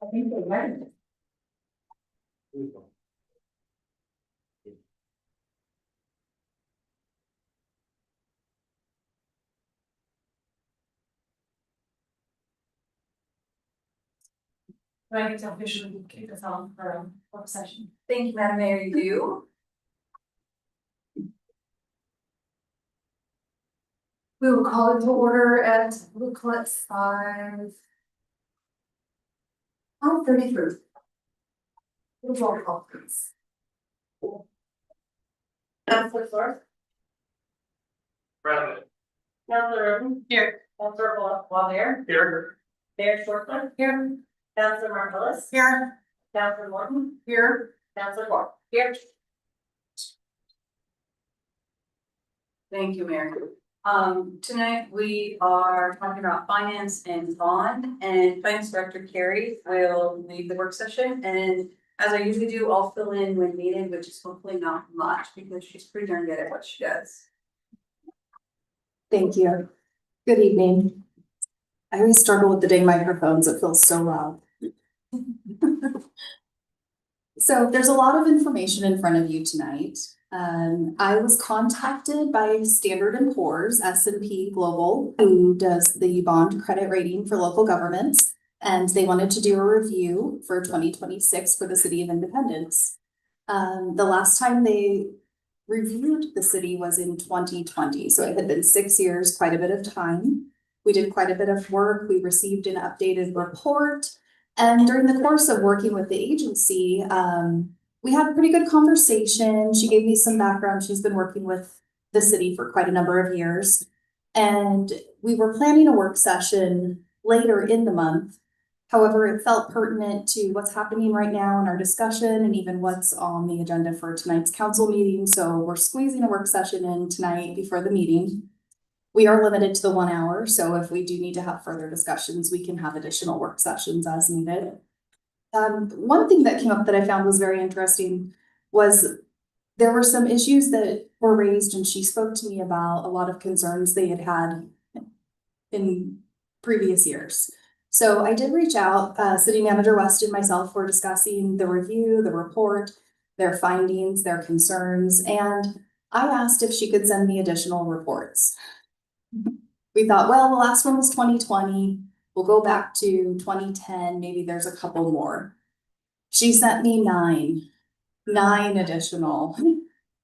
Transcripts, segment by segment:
I think they're right. Do I get to officially kick us off for a work session? Thank you, Madam Mayor, you do. We will call it to order at, let's 5:33. Roll call, please. Councilor Sorth. Present. Councilor Irvin. Here. Councilor Walner. Here. Mayor Schwartzman. Here. Councilor Marvellis. Here. Councilor Morton. Here. Councilor Court. Here. Thank you, Mayor. Tonight we are talking about finance and bond, and Finance Director Carrie will lead the work session. And as I usually do, I'll fill in when needed, which is hopefully not much because she's pretty darn good at what she does. Thank you. Good evening. I always struggle with the dang microphones. It feels so loud. So there's a lot of information in front of you tonight. I was contacted by Standard & Poor's, S&P Global, who does the bond credit rating for local governments, and they wanted to do a review for 2026 for the City of Independence. The last time they reviewed the city was in 2020, so it had been 6 years, quite a bit of time. We did quite a bit of work. We received an updated report, and during the course of working with the agency, we had a pretty good conversation. She gave me some background. She's been working with the city for quite a number of years, and we were planning a work session later in the month. However, it felt pertinent to what's happening right now in our discussion and even what's on the agenda for tonight's council meeting. So we're squeezing a work session in tonight before the meeting. We are limited to the 1 hour, so if we do need to have further discussions, we can have additional work sessions as needed. One thing that came up that I found was very interesting was there were some issues that were raised, and she spoke to me about a lot of concerns they had had in previous years. So I did reach out, City Manager West and myself were discussing the review, the report, their findings, their concerns, and I asked if she could send me additional reports. We thought, well, the last one was 2020. We'll go back to 2010. Maybe there's a couple more. She sent me nine additional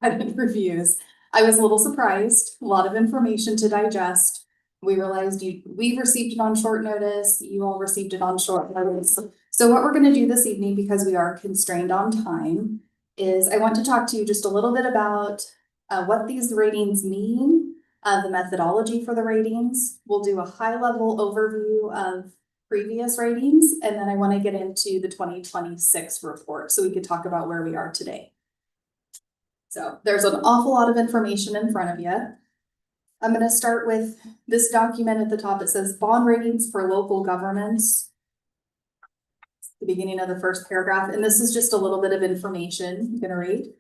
credit reviews. I was a little surprised, a lot of information to digest. We realized we received it on short notice. You all received it on short notice. So what we're going to do this evening, because we are constrained on time, is I want to talk to you just a little bit about what these ratings mean, the methodology for the ratings. We'll do a high-level overview of previous ratings, and then I want to get into the 2026 report so we could talk about where we are today. So there's an awful lot of information in front of you. I'm going to start with this document at the top. It says bond ratings for local governments. The beginning of the first paragraph, and this is just a little bit of information I'm going to read.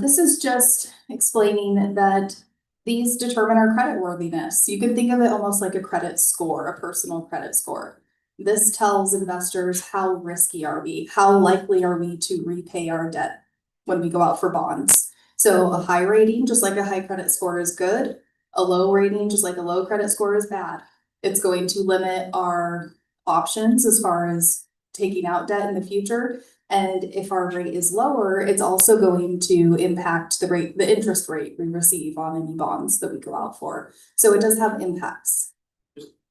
This is just explaining that these determine our creditworthiness. You can think of it almost like a credit score, a personal credit score. This tells investors how risky are we, how likely are we to repay our debt when we go out for bonds. So a high rating, just like a high credit score, is good. A low rating, just like a low credit score, is bad. It's going to limit our options as far as taking out debt in the future. And if our rate is lower, it's also going to impact the interest rate we receive on any bonds that we go out for. So it does have impacts.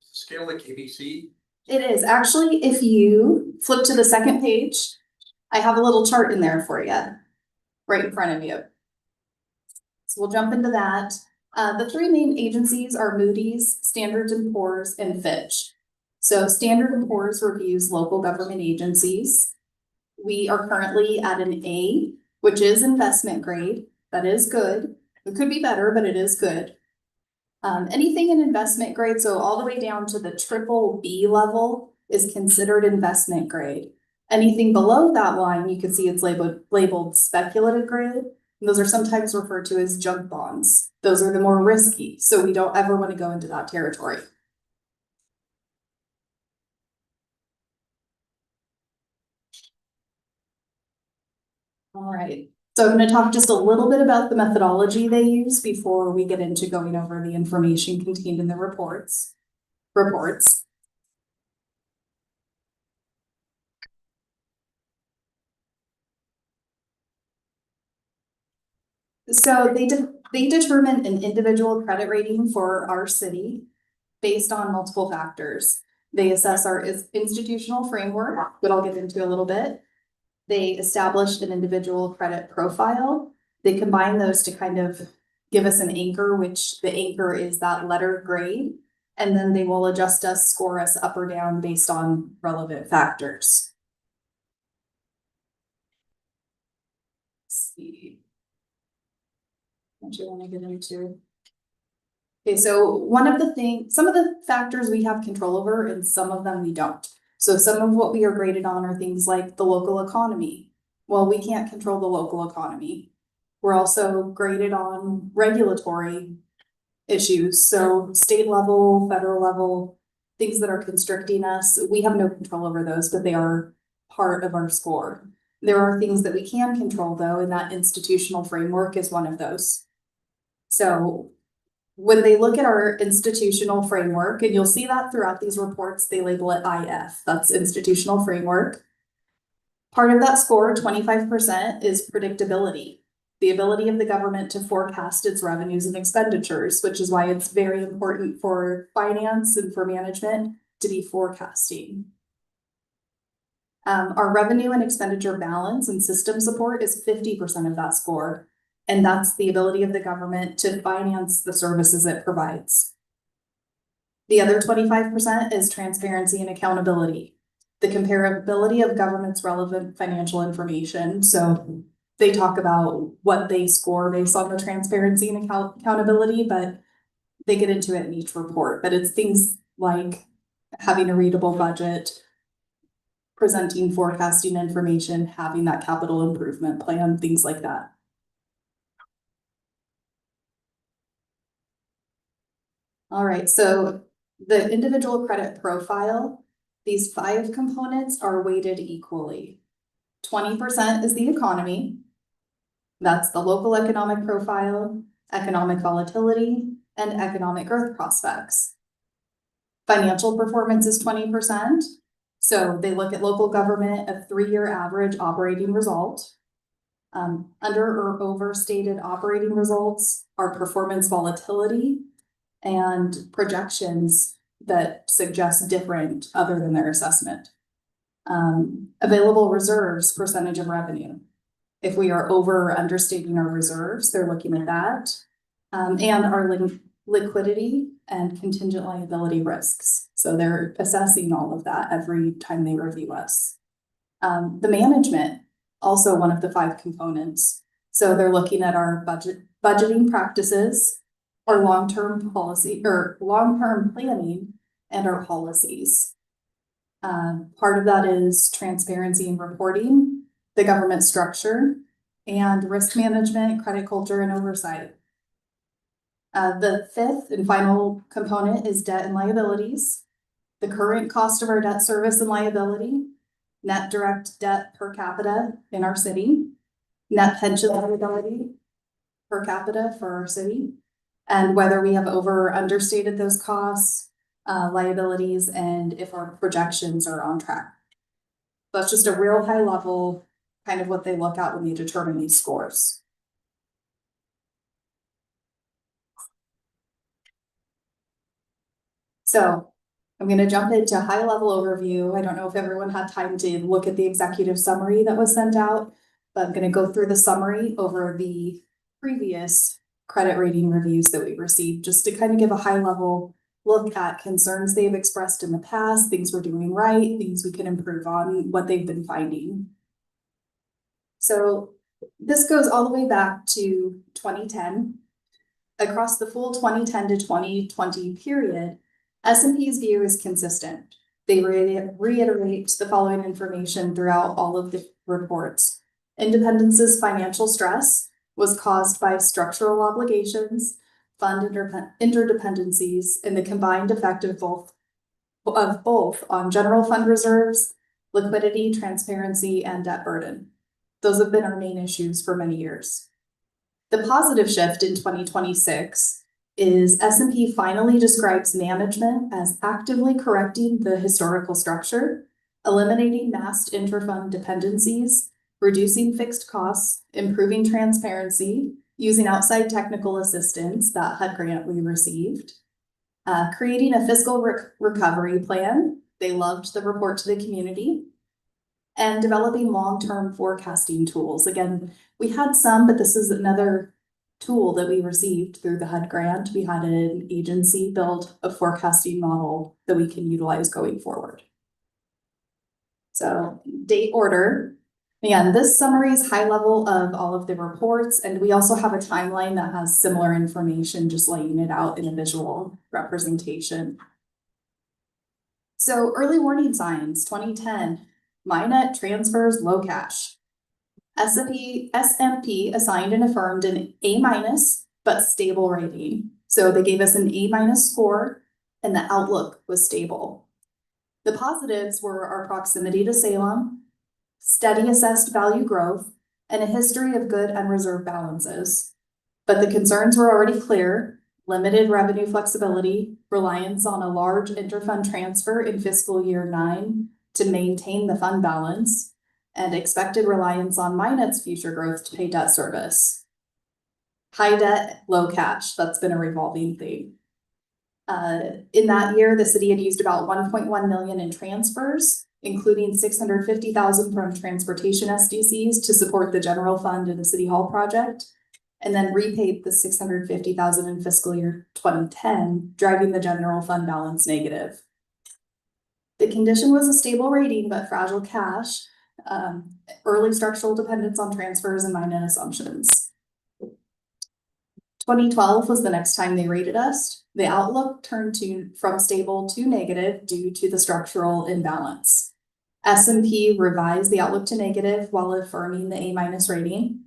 Scale like ABC. It is actually, if you flip to the second page, I have a little chart in there for you, right in front of you. So we'll jump into that. The three main agencies are Moody's, Standard & Poor's, and Fitch. So Standard & Poor's reviews local government agencies. We are currently at an A, which is investment grade. That is good. It could be better, but it is good. Anything in investment grade, so all the way down to the triple B level, is considered investment grade. Anything below that line, you can see it's labeled speculative grade. And those are sometimes referred to as junk bonds. Those are the more risky, so we don't ever want to go into that territory. All right, so I'm gonna talk just a little bit about the methodology they use before we get into going over the information contained in the reports. So they determine an individual credit rating for our city based on multiple factors. They assess our institutional framework, that I'll get into a little bit. They established an individual credit profile. They combine those to kind of give us an anchor, which the anchor is that letter grade. And then they will adjust us, score us up or down based on relevant factors. Let's see. What you want to get into? Okay, so some of the factors we have control over and some of them we don't. So some of what we are graded on are things like the local economy. Well, we can't control the local economy. We're also graded on regulatory issues, so state level, federal level, things that are constricting us. We have no control over those, but they are part of our score. There are things that we can control though, and that institutional framework is one of those. So when they look at our institutional framework, and you'll see that throughout these reports, they label it IF, that's institutional framework. Part of that score, 25%, is predictability, the ability of the government to forecast its revenues and expenditures, which is why it's very important for finance and for management to be forecasting. Our revenue and expenditure balance and system support is 50% of that score. And that's the ability of the government to finance the services it provides. The other 25% is transparency and accountability, the comparability of government's relevant financial information. So they talk about what they score based on the transparency and accountability, but they get into it in each report. But it's things like having a readable budget, presenting forecasting information, having that capital improvement plan, things like that. All right, so the individual credit profile, these 5 components are weighted equally. 20% is the economy. That's the local economic profile, economic volatility, and economic growth prospects. Financial performance is 20%. So they look at local government, a 3-year average operating result. Under or overstated operating results are performance volatility and projections that suggest different other than their assessment. Available reserves, percentage of revenue. If we are over or understating our reserves, they're looking at that. And our liquidity and contingent liability risks. So they're assessing all of that every time they review us. The management, also one of the 5 components. So they're looking at our budgeting practices, our long-term policy or long-term planning, and our policies. Part of that is transparency and reporting, the government structure, and risk management, credit culture, and oversight. The 5th and final component is debt and liabilities, the current cost of our debt service and liability, net direct debt per capita in our city, net pension liability per capita for our city, and whether we have over or understated those costs, liabilities, and if our projections are on track. That's just a real high level, kind of what they look at when they determine these scores. So I'm going to jump into a high level overview. I don't know if everyone had time to look at the executive summary that was sent out, but I'm going to go through the summary over the previous credit rating reviews that we received, just to kind of give a high level look at concerns they've expressed in the past, things we're doing right, things we can improve on, what they've been finding. So this goes all the way back to 2010. Across the full 2010 to 2020 period, S&P's view is consistent. They reiterate the following information throughout all of the reports. Independence's financial stress was caused by structural obligations, fund interdependencies, and the combined effect of both on general fund reserves, liquidity, transparency, and debt burden. Those have been our main issues for many years. The positive shift in 2026 is S&P finally describes management as actively correcting the historical structure, eliminating massed interfund dependencies, reducing fixed costs, improving transparency, using outside technical assistance, that HUD grant we received, creating a fiscal recovery plan. They loved the report to the community, and developing long-term forecasting tools. Again, we had some, but this is another tool that we received through the HUD grant. We had an agency build a forecasting model that we can utilize going forward. So date order. Again, this summary is high level of all of the reports, and we also have a timeline that has similar information, just laying it out in a visual representation. So early warning signs, 2010, Minnet transfers low cash. SMP assigned and affirmed an A- but stable rating. So they gave us an A- score and the outlook was stable. The positives were our proximity to Salem, steady assessed value growth, and a history of good unreserved balances. But the concerns were already clear: limited revenue flexibility, reliance on a large interfund transfer in fiscal year 9 to maintain the fund balance, and expected reliance on Minnet's future growth to pay debt service. High debt, low cash, that's been a revolving theme. In that year, the city had used about 1.1 million in transfers, including 650,000 from transportation SDCs to support the general fund and the city hall project, and then repaid the 650,000 in fiscal year 2010, driving the general fund balance negative. The condition was a stable rating, but fragile cash, early structural dependence on transfers and Minnet assumptions. 2012 was the next time they rated us. The outlook turned from stable to negative due to the structural imbalance. S&P revised the outlook to negative while affirming the A- rating.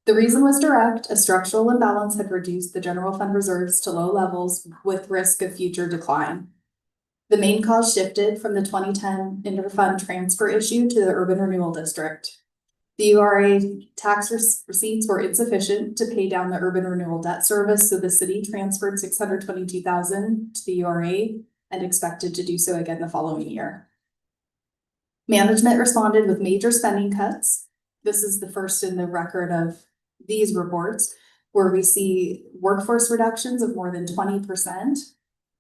The reason was direct: a structural imbalance had reduced the general fund reserves to low levels with risk of future decline. The main cause shifted from the 2010 interfund transfer issue to the urban renewal district. The URA tax receipts were insufficient to pay down the urban renewal debt service, so the city transferred 622,000 to the URA and expected to do so again the following year. Management responded with major spending cuts. This is the first in the record of these reports, where we see workforce reductions of more than 20%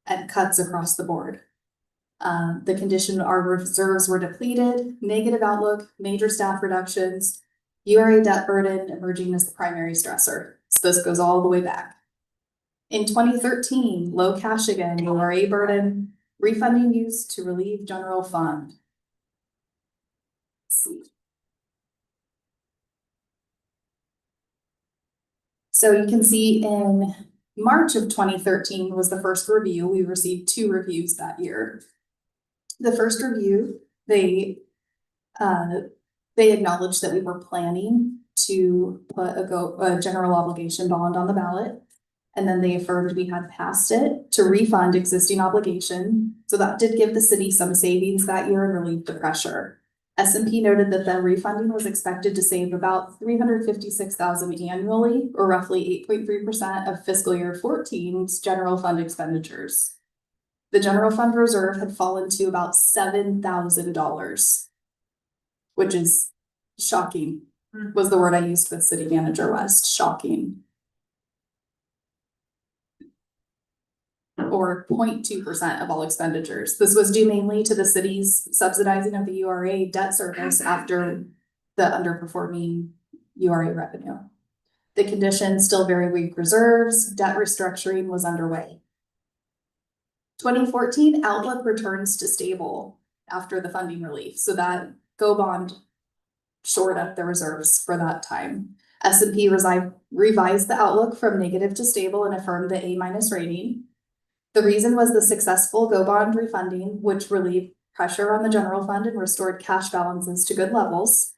and cuts across the board. The condition, our reserves were depleted, negative outlook, major staff reductions, URA debt burden emerging as the primary stressor. So this goes all the way back. In 2013, low cash again, URA burden, refunding used to relieve general fund. Let's see. So you can see in March of 2013 was the first review. We received 2 reviews that year. The first review, they acknowledged that we were planning to put a general obligation bond on the ballot, and then they affirmed we had passed it to refund existing obligation. So that did give the city some savings that year and relieve the pressure. S&P noted that the refunding was expected to save about $356,000 annually, or roughly 8.3% of fiscal year 14's general fund expenditures. The general fund reserve had fallen to about $7,000, which is shocking, was the word I used with City Manager West, shocking. Or 0.2% of all expenditures. This was due mainly to the city's subsidizing of the URA debt service after the underperforming URA revenue. The condition, still very weak reserves, debt restructuring was underway. 2014 outlook returns to stable after the funding relief. So that GO bond shored up the reserves for that time. S&P revised the outlook from negative to stable and affirmed the A- rating. The reason was the successful GO bond refunding, which relieved pressure on the general fund and restored cash balances to good levels.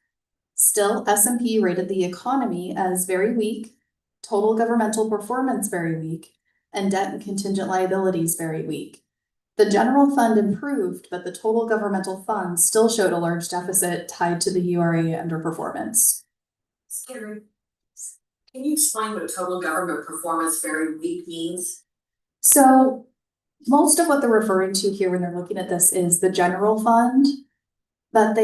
Still, S&P rated the economy as very weak, total governmental performance very weak, and debt and contingent liabilities very weak. The general fund improved, but the total governmental fund still showed a large deficit tied to the URA underperformance. Scary. Can you explain what total government performance very weak means? So most of what they're referring to here when they're looking at this is the general fund. But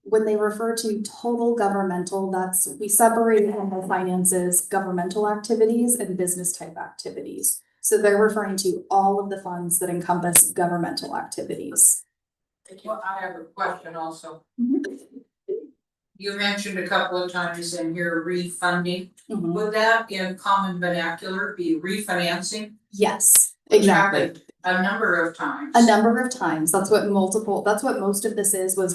when they refer to total governmental, we separate the finances, governmental activities and business type activities. So they're referring to all of the funds that encompass governmental activities. Well, I have a question also. Mhm. You mentioned a couple of times in here refunding. Mhm. Would that in common vernacular be refinancing? Yes, Which exactly. happened a number of times. A number of times, that's what most of this was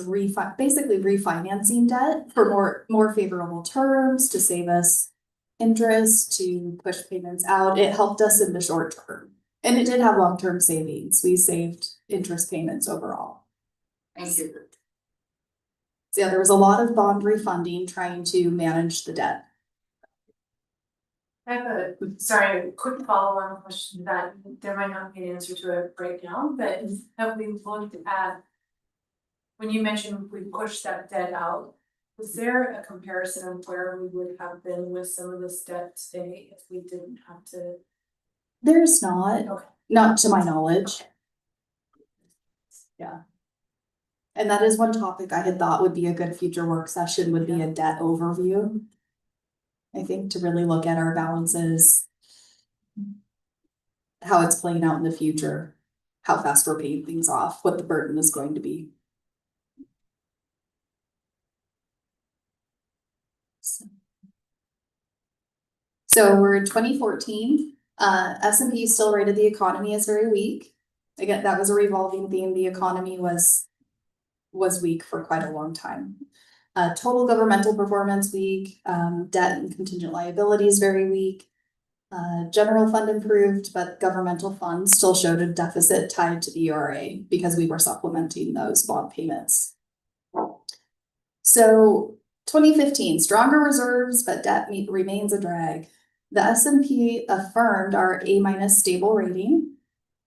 basically refinancing debt for more favorable terms to save us interest, to push payments out. It helped us in the short term. And it did have long-term savings. We saved interest payments overall. Thank you. So yeah, there was a lot of bond refunding trying to manage the debt. I have a quick follow-on question that there might not be an answer to it right now, but have we looked at? When you mentioned we pushed that debt out, was there a comparison of where we would have been with some of this debt today if we didn't have to? There's not, Okay. not to my knowledge. Yeah. And that is one topic I had thought would be a good future work session, would be a debt overview. I think to really look at our balances. How it's playing out in the future, how fast we're paying things off, what the burden is going to be. So we're in 2014, S&P still rated the economy as very weak. Again, that was a revolving theme. The economy was weak for quite a long time. Total governmental performance weak, debt and contingent liabilities very weak. General fund improved, but governmental funds still showed a deficit tied to the URA because we were supplementing those bond payments. So 2015, stronger reserves, but debt remains a drag. The S&P affirmed our A- stable rating.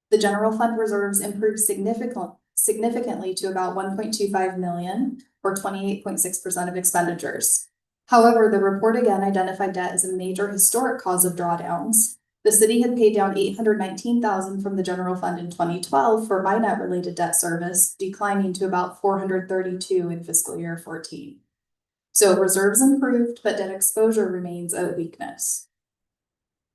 The general fund reserves improved significantly to about 1.25 million or 28.6% of expenditures. However, the report again identified debt as a major historic cause of drawdowns. The city had paid down $819,000 from the general fund in 2012 for MINET related debt service, declining to about $432,000 in fiscal year 14. So reserves improved, but debt exposure remains a weakness.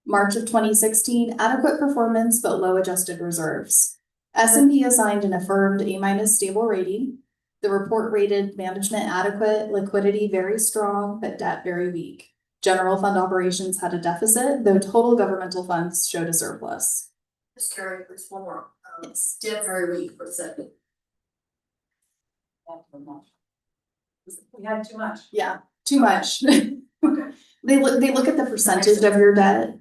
March of 2016, adequate performance but low adjusted reserves. S&P assigned an affirmed A- stable rating. The report rated management adequate, liquidity very strong, but debt very weak. General fund operations had a deficit, though total governmental funds showed a surplus. Just carry this one more. Yes. Debt very weak, what's that? We had too much. Yeah, too much. Okay. They look at the percentage of your debt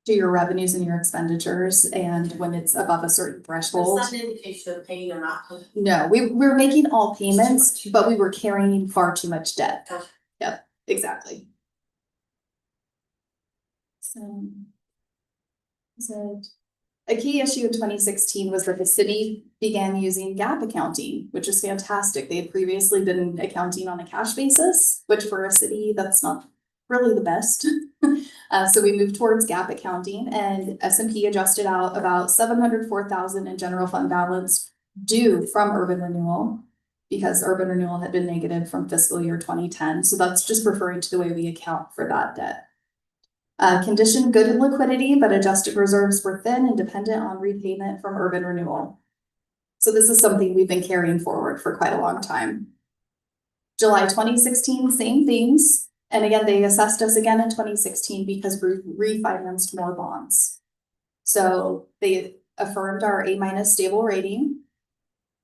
to your revenues and your expenditures, and when it's above a certain threshold. That's not an indication of paying or not paying. No, we're making all payments, but we were carrying far too much debt. Gotcha. Yep, exactly. So a key issue in 2016 was that the city began using GAAP accounting, which is fantastic. They had previously been accounting on a cash basis, which for a city, that's not really the best. So we moved towards GAAP accounting, and S&P adjusted out about $704,000 in general fund balance due from urban renewal, because urban renewal had been negative from fiscal year 2010. So that's just referring to the way we account for that debt. Condition good in liquidity, but adjusted reserves were thin and dependent on repayment from urban renewal. So this is something we've been carrying forward for quite a long time. July 2016, same things. And again, they assessed us again in 2016 because we refinanced more bonds. So they affirmed our A- stable rating.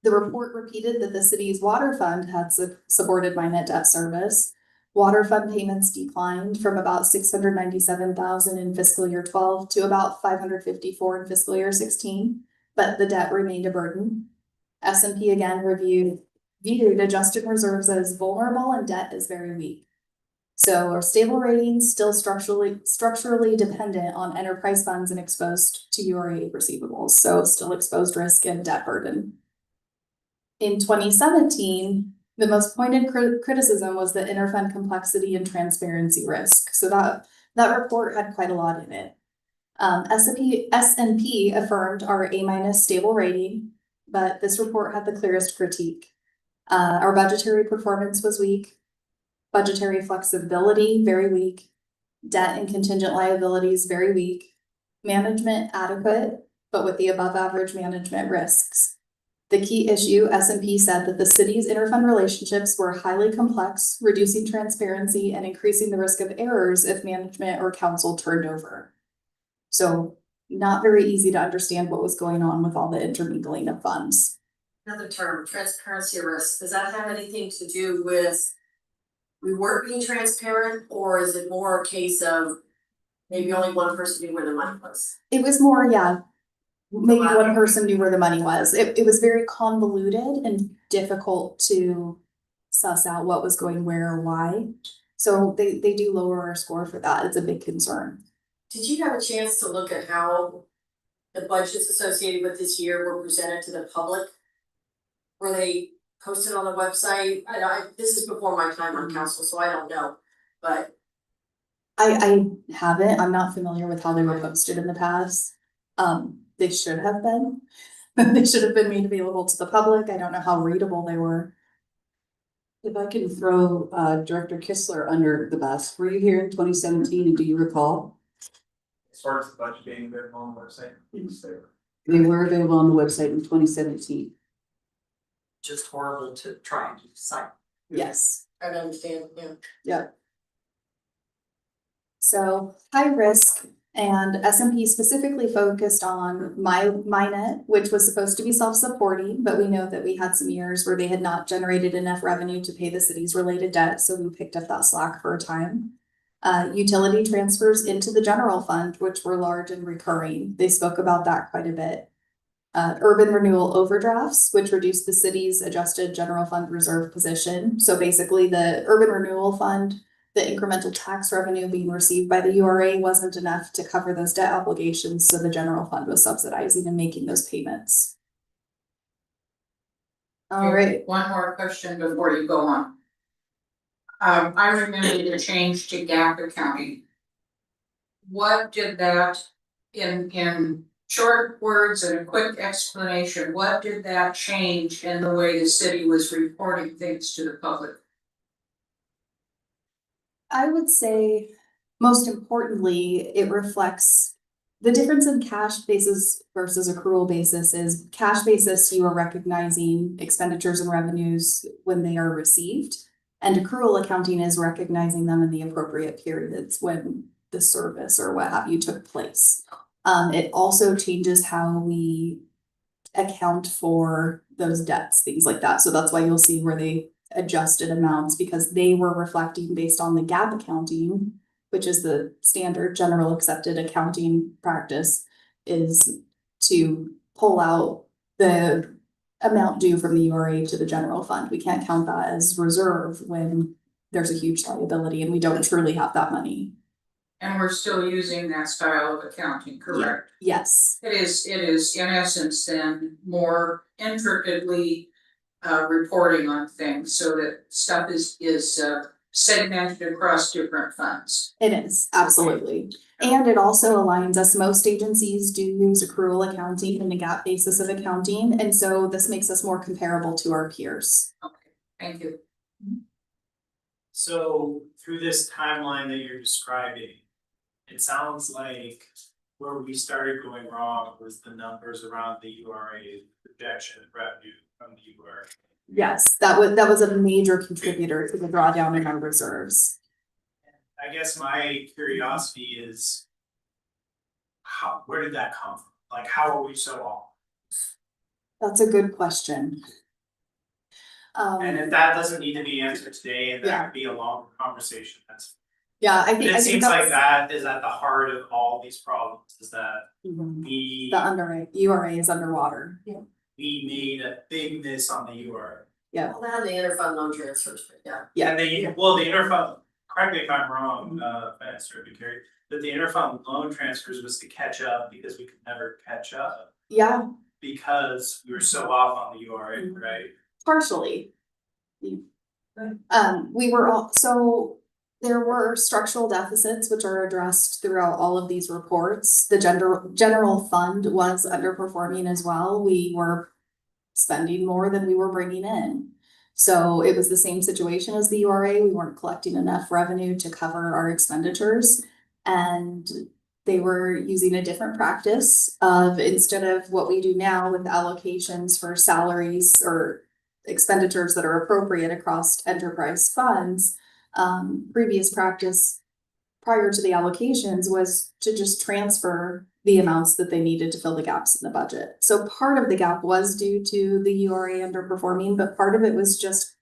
The report repeated that the city's water fund had supported MINET debt service. Water fund payments declined from about $697,000 in fiscal year 12 to about $554,000 in fiscal year 16, but the debt remained a burden. S&P again viewed adjusted reserves as vulnerable and debt as very weak. So our stable ratings still structurally dependent on enterprise funds and exposed to URA receivables, so still exposed risk and debt burden. In 2017, The most pointed criticism was the interfund complexity and transparency risk. So that report had quite a lot in it. S&P affirmed our A- stable rating, but this report had the clearest critique. Our budgetary performance was weak. Budgetary flexibility, very weak. Debt and contingent liabilities, very weak. Management adequate, but with the above average management risks. The key issue, S&P said that the city's interfund relationships were highly complex, reducing transparency and increasing the risk of errors if management or council turned over. So not very easy to understand what was going on with all the intermingling of funds. Another term, transparency risk, does that have anything to do with we weren't being transparent, or is it more a case of maybe only one person knew where the money was? It was more, yeah, maybe one person knew where the money was. It was very convoluted and difficult to suss out what was going where or why. So they do lower our score for that. It's a big concern. Did you have a chance to look at how the budgets associated with this year were presented to the public? Were they posted on the website? This is before my time on council, so I don't know, but I haven't, I'm not familiar with how they were posted in the past. They should have been. They should have been made available to the public. I don't know how readable they were. If I can throw Director Kistler under the bus, were you here in 2017 and do you recall? As far as the budget being available on the website, it's there. They were available on the website in 2017. just horrible to try and decide. Yes. I don't understand, yeah. So high risk, and S&P specifically focused on MyNet, which was supposed to be self-supporting, but we know that we had some years where they had not generated enough revenue to pay the city's related debt, so we picked up that slack for a time. Utility transfers into the general fund, which were large and recurring. They spoke about that quite a bit. Urban renewal overdrafts, which reduced the city's adjusted general fund reserve position. So basically the urban renewal fund, the incremental tax revenue being received by the URA wasn't enough to cover those debt obligations, so the general fund was subsidizing and making those payments. All right. One more question before you go on. I remember the change to GAAP accounting. What did that, in short words and a quick explanation, what did that change in the way the city was reporting things to the public? I would say, most importantly, it reflects the difference in cash basis versus accrual basis is cash basis, you are recognizing expenditures and revenues when they are received. And accrual accounting is recognizing them in the appropriate periods when the service or what have you took place. It also changes how we account for those debts, things like that. So that's why you'll see where they adjusted amounts, because they were reflecting based on the GAAP accounting, which is the standard general accepted accounting practice, is to pull out the amount due from the URA to the general fund. We can't count that as reserve when there's a huge liability and we don't truly have that money. And we're still using that style of accounting, correct? Yes. It is in essence then more intricately reporting on things so that stuff is segmented across different funds. It is, absolutely. And it also aligns us, most agencies do use accrual accounting and a GAAP basis of accounting, and so this makes us more comparable to our peers. Okay, thank you. So through this timeline that you're describing, it sounds like where we started going wrong was the numbers around the URA projection of revenue from the URA. Yes, that was a major contributor to the drawdown in our reserves. I guess my curiosity is where did that come from? Like, how are we so off? That's a good question. And if that doesn't need to be answered today and that could be a longer conversation, that's. Yeah, I But think. it seems like that is at the heart of all these problems, is that Mhm. we URA is underwater. we made a big miss on the URA. Well, they had the interfund loan transfers, but yeah. Yeah. And the interfund, correct me if I'm wrong, Finance Director Carey, but the interfund loan transfers was to catch up because we could never catch up. Yeah, Because we were so off on the URA, right? partially. We were so there were structural deficits which are addressed throughout all of these reports. The general fund was underperforming as well. We were spending more than we were bringing in. So it was the same situation as the URA. We weren't collecting enough revenue to cover our expenditures. And they were using a different practice of, instead of what we do now with allocations for salaries or expenditures that are appropriate across enterprise funds, previous practice prior to the allocations was to just transfer the amounts that they needed to fill the gaps in the budget. So part of the gap was due to the URA underperforming, but part of it was just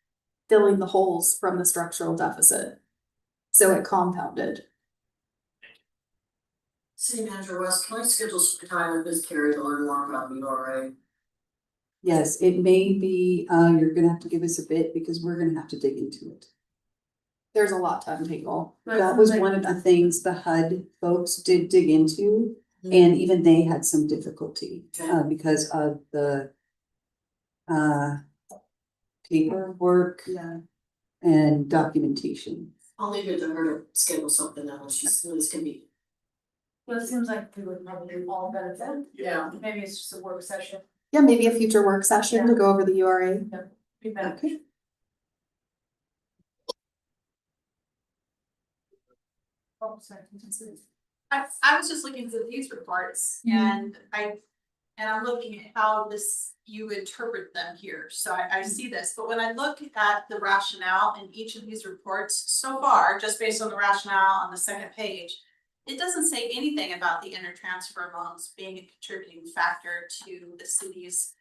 filling the holes from the structural deficit. So it compounded. City Manager West, can I schedule some time with Ms. Carey to learn more about the URA? Yes, it may be, you're gonna have to give us a bit because we're gonna have to dig into it. There's a lot to untangle. That was one of the things the HUD folks did dig into, and even they had some difficulty, because of the paperwork Yeah. and documentation. I'll leave it to her to schedule something that when she's, when it's convenient. Well, it seems like we would probably all benefit. Yeah. Maybe it's just a work session, Yeah, maybe a future work session to go over the URA. be better. Okay. Oh, sorry. I was just looking through these reports and I'm looking at how you interpret them here, so I see this, but when I look at the rationale in each of these reports so far, just based on the rationale on the second page, it doesn't say anything about the intertransfer loans being a contributing factor to the city's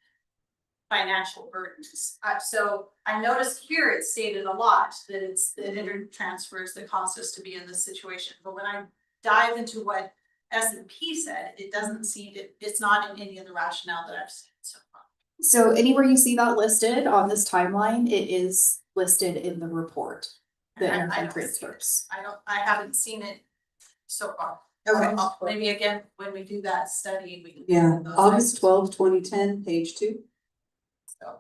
financial burdens. So I noticed here it stated a lot that it's the intertransfers that caused us to be in this situation, but when I dive into what S&P said, it doesn't seem it's not in any of the rationale that I've seen so far. So anywhere you see that listed on this timeline, it is listed in the report. The And I interfund don't see it. transfers. I haven't seen it so far. Okay. Maybe again, when we do that study, we can. Yeah, those August items. 12, 2010, page 2. So,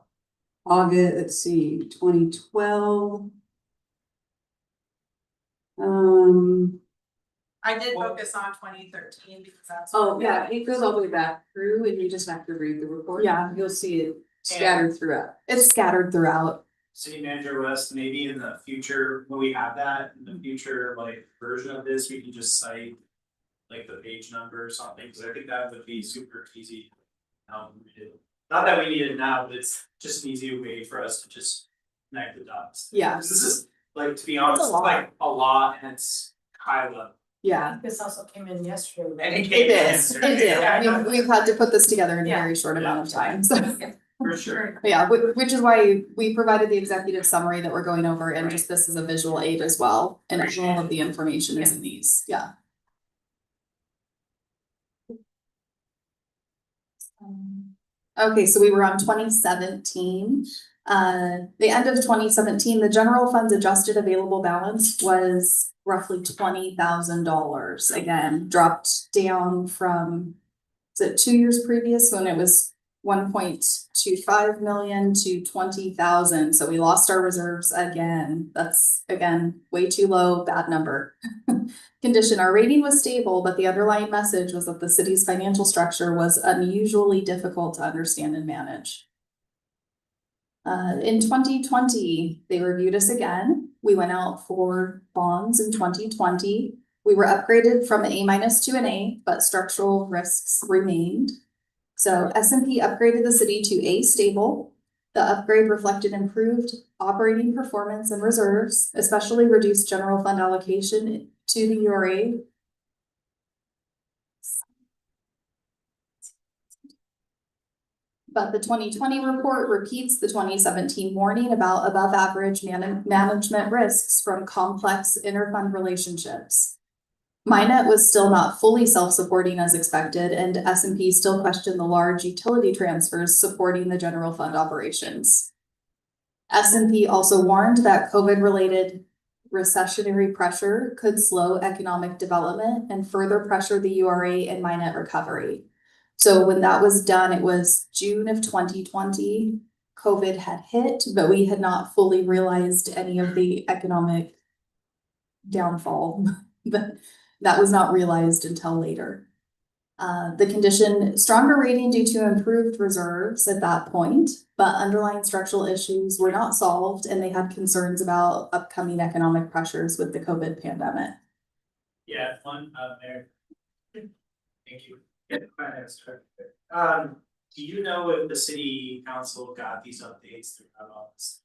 August, let's see, 2012. I did focus on 2013 because that's. Oh, yeah, it goes all the way back through and you just have to read the report. Yeah. You'll see it scattered throughout. It's scattered throughout. City Manager West, maybe in the future, when we have that, in the future, like, version of this, we can just cite. Like the page number or something, cause I think that would be super easy. Not that we need it now, but it's just an easy way for us to just connect the dots. Yeah. 'Cause this is, like, to be honest, It's a it's lot. like a lot and it's high level. Yeah. This also came in yesterday. And right? it It came in, is, it did. We've had to put this together in a Yeah. very short amount of time, so. For sure. Yeah, which is why we provided the executive summary that we're going over, and just this is a visual aid as well. And all of the information is in these, yeah. Okay, so we were on 2017. The end of 2017, the general fund's adjusted available balance was roughly $20,000. Again, dropped down from, was it 2 years previous when it was 1.25 million to 20,000. So we lost our reserves again. That's again, way too low, bad number. Condition, our rating was stable, but the underlying message was that the city's financial structure was unusually difficult to understand and manage. In 2020, they reviewed us again. We went out for bonds in 2020. We were upgraded from an A- to an A, but structural risks remained. So S&P upgraded the city to A stable. The upgrade reflected improved operating performance and reserves, especially reduced general fund allocation to the URA. But the 2020 report repeats the 2017 warning about above average management risks from complex interfund relationships. Minnet was still not fully self-supporting as expected, and S&P still questioned the large utility transfers supporting the general fund operations. S&P also warned that COVID-related recessionary pressure could slow economic development and further pressure the URA and Minnet recovery. So when that was done, it was June of 2020. COVID had hit, but we had not fully realized any of the economic downfall. But that was not realized until later. The condition, stronger rating due to improved reserves at that point, but underlying structural issues were not solved and they had concerns about upcoming economic pressures with the COVID pandemic. Yeah, one, there. Thank you. Yeah, finance director. Do you know if the city council got these updates through our office?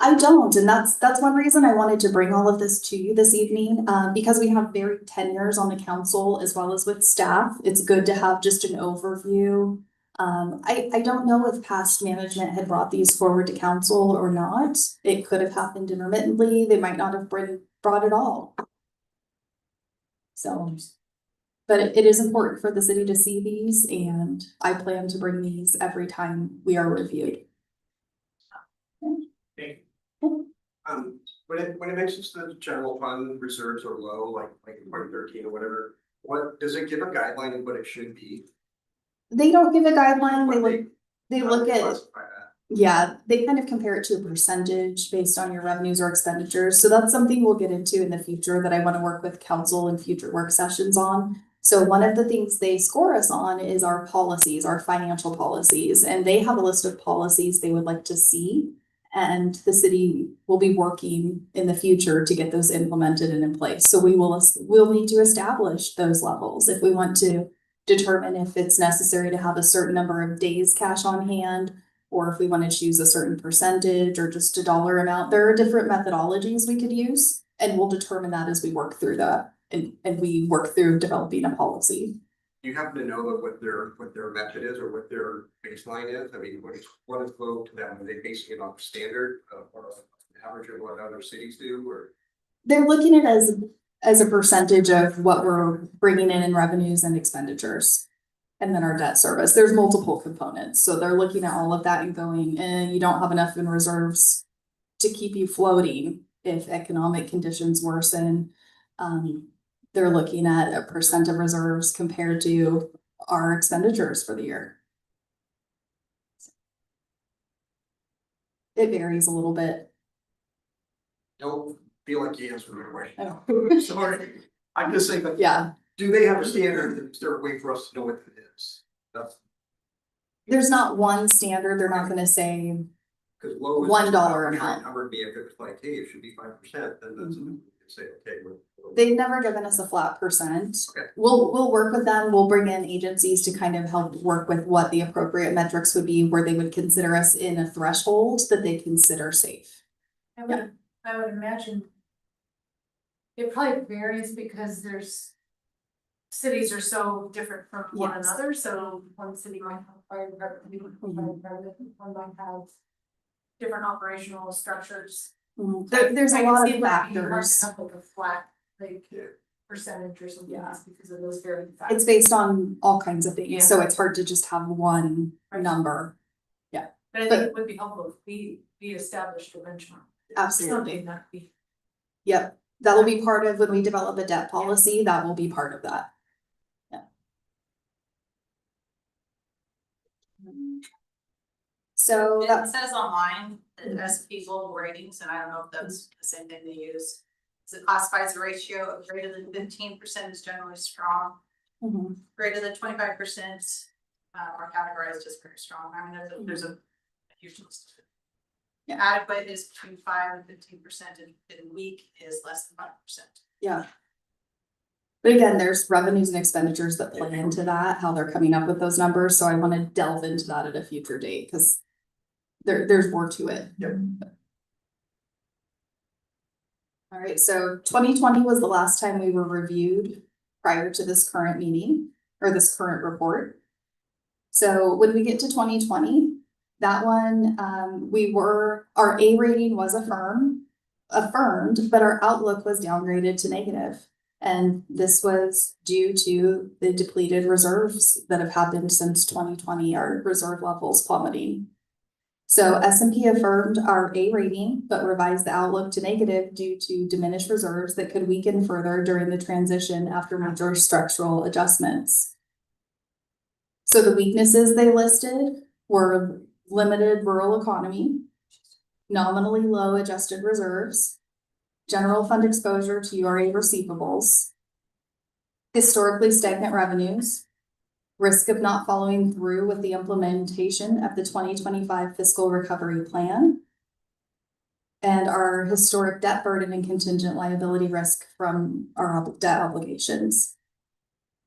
I don't, and that's one reason I wanted to bring all of this to you this evening, because we have varied tenures on the council as well as with staff. It's good to have just an overview. I don't know if past management had brought these forward to council or not. It could have happened intermittently. They might not have brought it all. So, but it is important for the city to see these, and I plan to bring these every time we are reviewed. Thank you. When it mentions the general fund reserves are low, like in 2013 or whatever, what, does it give a guideline of what it should be? They don't give a guideline, What they look at, classify that? yeah, they kind of compare it to a percentage based on your revenues or expenditures. So that's something we'll get into in the future that I want to work with council in future work sessions on. So one of the things they score us on is our policies, our financial policies, and they have a list of policies they would like to see. And the city will be working in the future to get those implemented and in place. So we'll need to establish those levels if we want to determine if it's necessary to have a certain number of days cash on hand, or if we want to choose a certain percentage or just a dollar amount. There are different methodologies we could use, and we'll determine that as we work through that and we work through developing a policy. Do you happen to know what their method is or what their baseline is? I mean, what is low to them? Are they basing it on standard or average of what other cities do, or? They're looking at it as a percentage of what we're bringing in revenues and expenditures. And then our debt service, there's multiple components. So they're looking at all of that and going, you don't have enough in reserves to keep you floating if economic conditions worsen. They're looking at a percent of reserves compared to our expenditures for the year. It varies a little bit. Don't feel like you answered my question. Oh. Sorry, I'm just saying, but Yeah, do they have a standard? Is there a way for us to know what it is? That's there's not one standard. They're not gonna say, because low is. $1 amount. Number would be if it was like, hey, it should be 5%, then that's, you could say, okay, they've never given us a flat percent. Okay. We'll work with them. We'll bring in agencies to kind of help work with what the appropriate metrics would be, where they would consider us in a threshold that they consider safe. I would imagine. It probably varies because cities are so different from one Yes. another, so one city might have fire department, one might have different operational structures. There's a I can lot see of it might be hard to factors. have like a flat, like, Yeah. percentage or something, Yeah. just because of those varying It's factors. based on all kinds of things, Yeah. so it's hard to just have one Right. number. But I think it would be helpful if we established a benchmark. Absolutely. Something that we. Yep, that'll be part of when we develop a debt policy, that will be part of that. Yeah. So It that's, says online, the S&P Global Ratings, and I don't know if that's the same thing they use. So it classifies a ratio of greater than 15% is generally strong, mhm. greater than 25% are categorized as very strong. I mean, there's a huge list. Yeah. Adequate is between 5 and 15%, and weak is less than 5%. Yeah. But again, there's revenues and expenditures that play into that, how they're coming up with those numbers, so I wanna delve into that at a future date, cause there's more to it. Yep. All right, so 2020 was the last time we were reviewed prior to this current meeting, or this current report. So when we get to 2020, that one, our A rating was affirmed, but our outlook was downgraded to negative. And this was due to the depleted reserves that have happened since 2020, our reserve levels plummeting. So S&P affirmed our A rating, but revised the outlook to negative due to diminished reserves that could weaken further during the transition after major structural adjustments. So the weaknesses they listed were limited rural economy, nominally low adjusted reserves, general fund exposure to URA receivables, historically stagnant revenues, risk of not following through with the implementation of the 2025 fiscal recovery plan, and our historic debt burden and contingent liability risk from our debt obligations.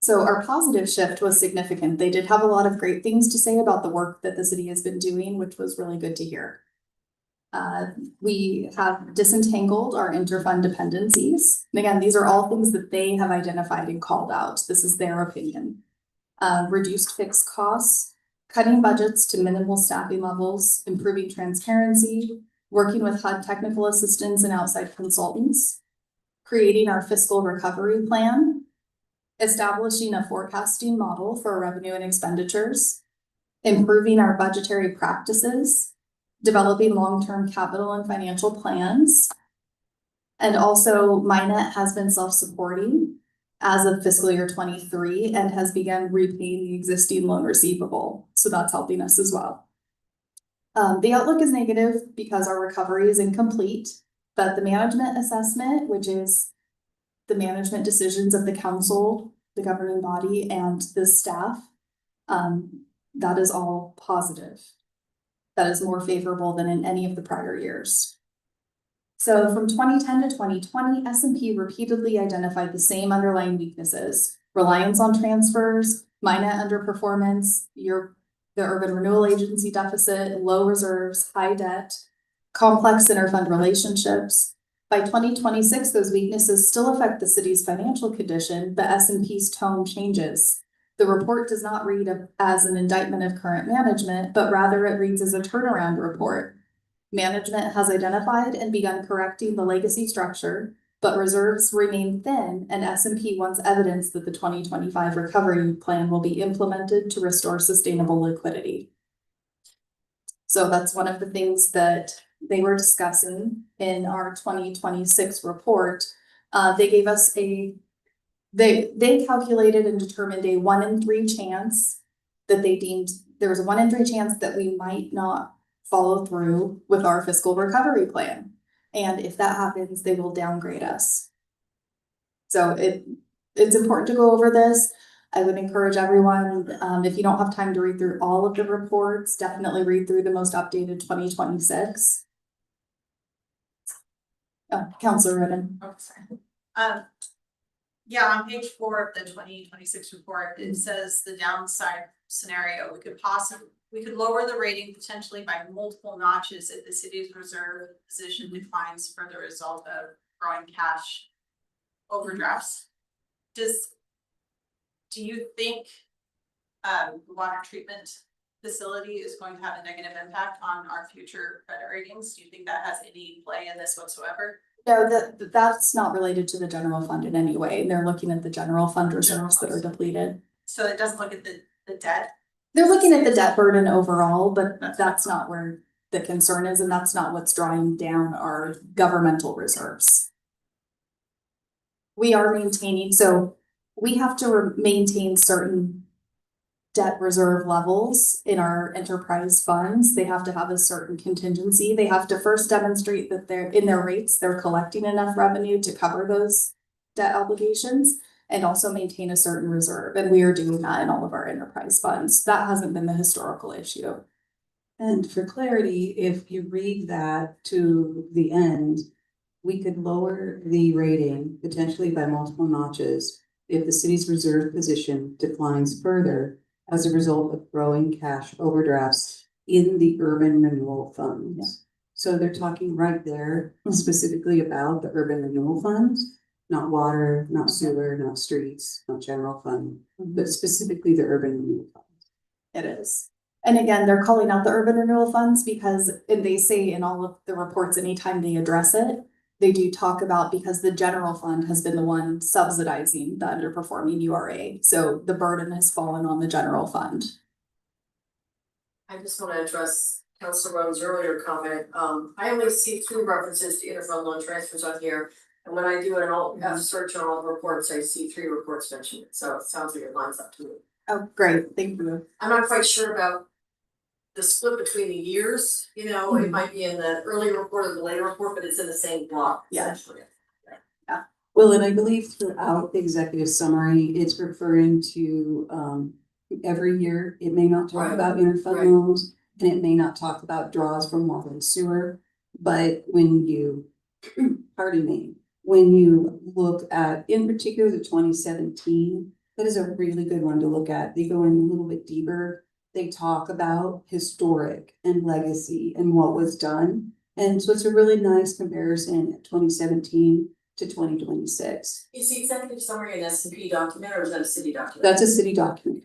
So our positive shift was significant. They did have a lot of great things to say about the work that the city has been doing, which was really good to hear. We have disentangled our interfund dependencies. And again, these are all things that they have identified and called out. This is their opinion. Reduced fixed costs, cutting budgets to minimal staffing levels, improving transparency, working with HUD technical assistants and outside consultants, creating our fiscal recovery plan, establishing a forecasting model for revenue and expenditures, improving our budgetary practices, developing long-term capital and financial plans. And also, Minnet has been self-supporting as of fiscal year 23 and has begun repaying the existing loan receivable. So that's helping us as well. The outlook is negative because our recovery is incomplete, but the management assessment, which is the management decisions of the council, the governing body, and the staff, that is all positive. That is more favorable than in any of the prior years. So from 2010 to 2020, S&P repeatedly identified the same underlying weaknesses: reliance on transfers, Minnet underperformance, the Urban Renewal Agency deficit, low reserves, high debt, complex interfund relationships. By 2026, those weaknesses still affect the city's financial condition, but S&P's tone changes. The report does not read as an indictment of current management, but rather it reads as a turnaround report. Management has identified and begun correcting the legacy structure, but reserves remain thin, and S&P wants evidence that the 2025 recovery plan will be implemented to restore sustainable liquidity. So that's one of the things that they were discussing in our 2026 report. They gave us they calculated and determined a 1 in 3 chance that they deemed there was a 1 in 3 chance that we might not follow through with our fiscal recovery plan. And if that happens, they will downgrade us. So it's important to go over this. I would encourage everyone, if you don't have time to read through all of the reports, definitely read through the most updated 2026. Councilor Redden. Oh, sorry. Yeah, on page 4 of the 2026 report, it says the downside scenario, we could lower the rating potentially by multiple notches if the city's reserve position declines for the result of growing cash overdrafts. Do you think the water treatment facility is going to have a negative impact on our future credit ratings? Do you think that has any play in this whatsoever? No, that's not related to the general fund in any way. They're looking at the general fund reserves that are depleted. So it doesn't look at the debt? They're looking at the debt burden overall, but that's not where the concern is, and that's not what's drawing down our governmental reserves. We are maintaining, so we have to maintain certain debt reserve levels in our enterprise funds. They have to have a certain contingency. They have to first demonstrate that they're in their rates, they're collecting enough revenue to cover those debt obligations and also maintain a certain reserve. And we are doing that in all of our enterprise funds. That hasn't been the historical issue. And for clarity, if you read that to the end, we could lower the rating potentially by multiple notches if the city's reserve position declines further as a result of growing cash overdrafts in the urban renewal funds. Yeah. So they're talking right there specifically about the urban renewal funds, not water, not sewer, not streets, not general fund, but specifically the urban renewal funds. It is. And again, they're calling out the urban renewal funds because, and they say in all of the reports, anytime they address it, they do talk about because the general fund has been the one subsidizing the underperforming URA. So the burden has fallen on the general fund. I just want to address Councilor Rowan's earlier comment. I only see 2 references to interfund loan transfers on here. And when I do a search on all the reports, I see 3 reports mentioned. So it sounds like it lines up to me. Oh, great. Thank you. I'm not quite sure about the split between the years, you know, it might be in the early report or the later report, but it's in the same block Yeah. essentially. Well, and I believe throughout the executive summary, it's referring to, every year, it may not talk Right. about interfund Right. loans, and it may not talk about draws from water and sewer, but when you, pardon me, when you look at, in particular, the 2017, that is a really good one to look at. They go in a little bit deeper. They talk about historic and legacy and what was done. And so it's a really nice comparison at 2017 to 2026. Is the executive summary an S&P document or is that a city document? That's a city document.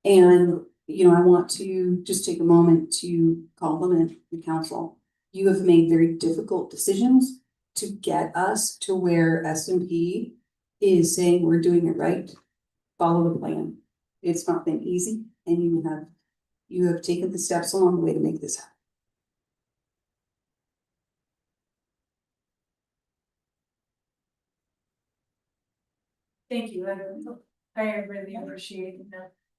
And, you know, I want to just take a moment to compliment the council. You have made very difficult decisions to get us to where S&P is saying we're doing it right. Follow the plan. It's not been easy, and you have taken the steps along the way to make this happen. Thank you, I really appreciate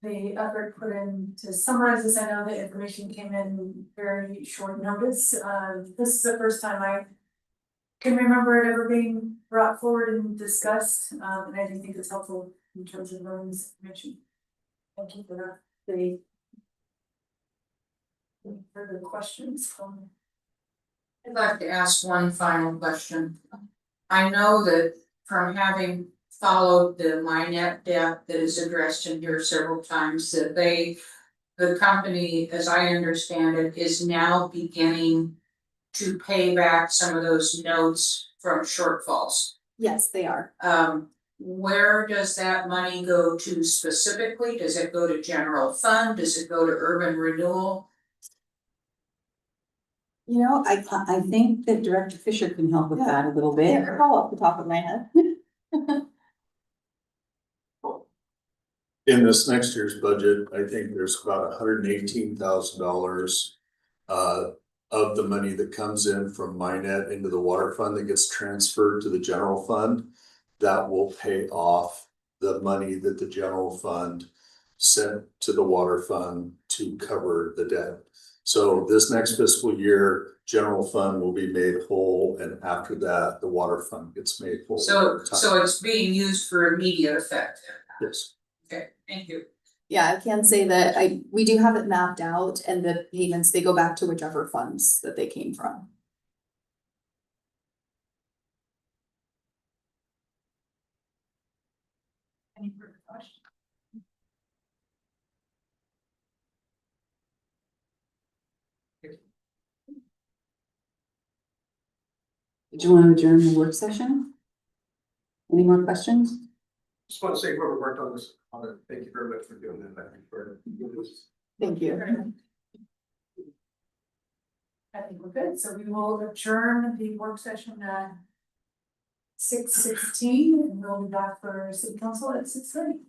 the effort put in to summarize this. I know the information came in very short notice. This is the first time I can remember it ever being brought forward and discussed, and I do think it's helpful in terms of knowing this information. Thank you for that. Any further questions? I'd like to ask one final question. I know that from having followed the MyNet debt that is addressed in here several times, that the company, as I understand it, is now beginning to pay back some of those notes from shortfalls. Yes, they are. Where does that money go to specifically? Does it go to general fund? Does it go to urban renewal? You know, I think that Director Fisher can help with that a little bit. Can't recall off the top of my head. In this next year's budget, I think there's about $118,000 of the money that comes in from MyNet into the water fund that gets transferred to the general fund. That will pay off the money that the general fund sent to the water fund to cover the debt. So this next fiscal year, general fund will be made whole, and after that, the water fund gets made whole. So it's being used for immediate effect. Yes. Okay, thank you. Yeah, I can say that we do have it mapped out, and the payments, they go back to whichever funds that they came from. Any further questions? Do you want to adjourn the work session? Any more questions? Just want to say whoever worked on this, thank you very much for doing that. I think Thank you. I think we're good, so we will adjourn the work session at 6:16, and we'll be back for city council at 6:30.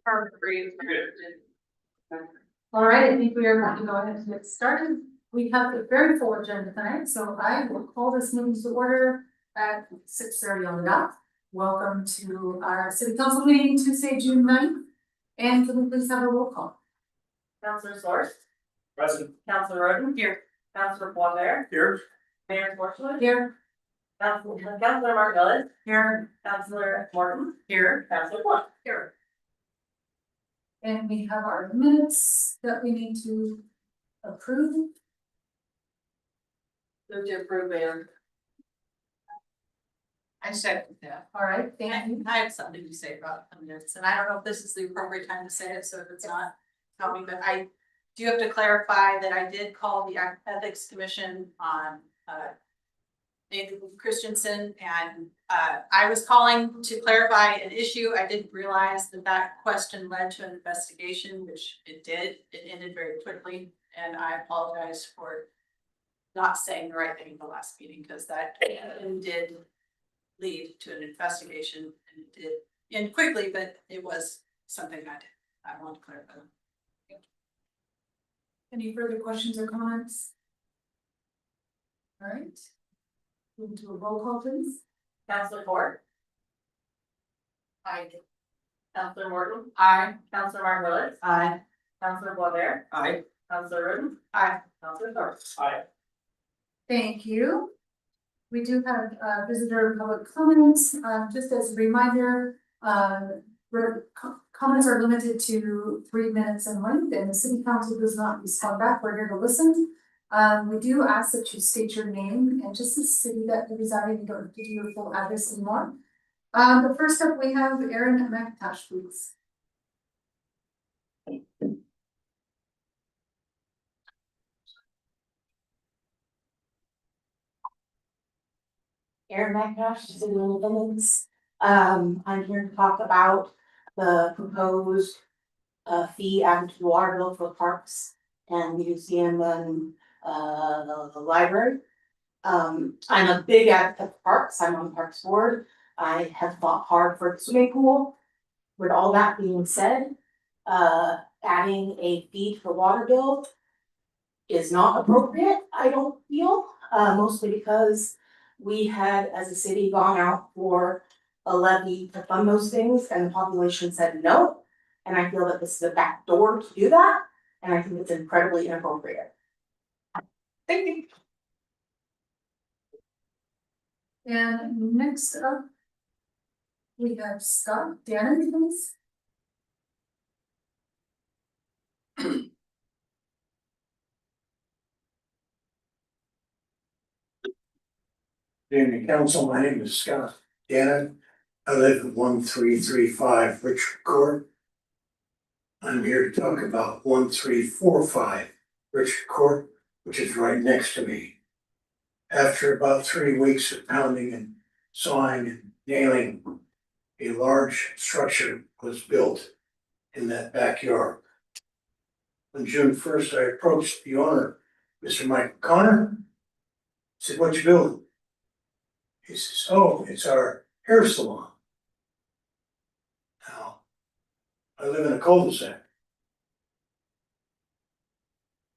All right, I think we are going to go ahead and get started. We have a very full agenda tonight, so I will call this meeting to order at 6:30 on the dot. Welcome to our city council meeting Tuesday, June 9th. And can we please have a roll call? Counselor Source, Present. Counselor Roden. Here. Counselor Boisvert, Here. Mayor Porchler. Here. Counselor Margolis, Here. Counselor Morton. Here. Counselor Point. Here. And we have our minutes that we need to approve. Move to approve, Mayor. I second that. All right, thank you. I have something to say about the minutes, and I don't know if this is the appropriate time to say it, so if it's not, tell me, but I do have to clarify that I did call the Ethics Commission on Nathan Christensen, and I was calling to clarify an issue. I didn't realize that that question led to an investigation, which it did. It ended very quickly, and I apologize for not saying the right thing in the last meeting, because that did lead to an investigation, and it did end quickly, but it was something I want to clarify. Any further questions or comments? All right. Move to a roll call, please. Counselor Ford. Aye. Counselor Morton. Aye. Counselor Margolis. Aye. Counselor Boisvert. Aye. Counselor Roden. Aye. Counselor Source. Aye. Thank you. We do have visitor public comments. Just as a reminder, comments are limited to 3 minutes in length, and the city council does not respond back. We're here to listen. We do ask that you state your name and just the city that you reside in. You don't have to do your full address anymore. But first up, we have Erin McIntosh, please. Erin McIntosh, City of Independence. I'm here to talk about the proposed fee added to the water bill for parks and museum and the library. I'm a big advocate for parks. I'm on the Parks Board. I have fought hard for the swimming pool. With all that being said, adding a fee to the water bill is not appropriate, I don't feel, mostly because we had, as a city, gone out for a levy to fund those things, and the population said no. And I feel that this is a back door to do that, and I think it's incredibly inappropriate. Thank you. And next up, we have Scott Dannon, please. Evening, council, my name is Scott Gannon. I live at 1335 Richard Court. I'm here to talk about 1345 Richard Court, which is right next to me. After about 3 weeks of pounding and sawing and nailing, a large structure was built in that backyard. On June 1st, I approached the owner, Mr. Mike Connor. Said, "What you building?" He says, "Oh, it's our hair salon." Now, I live in a cul-de-sac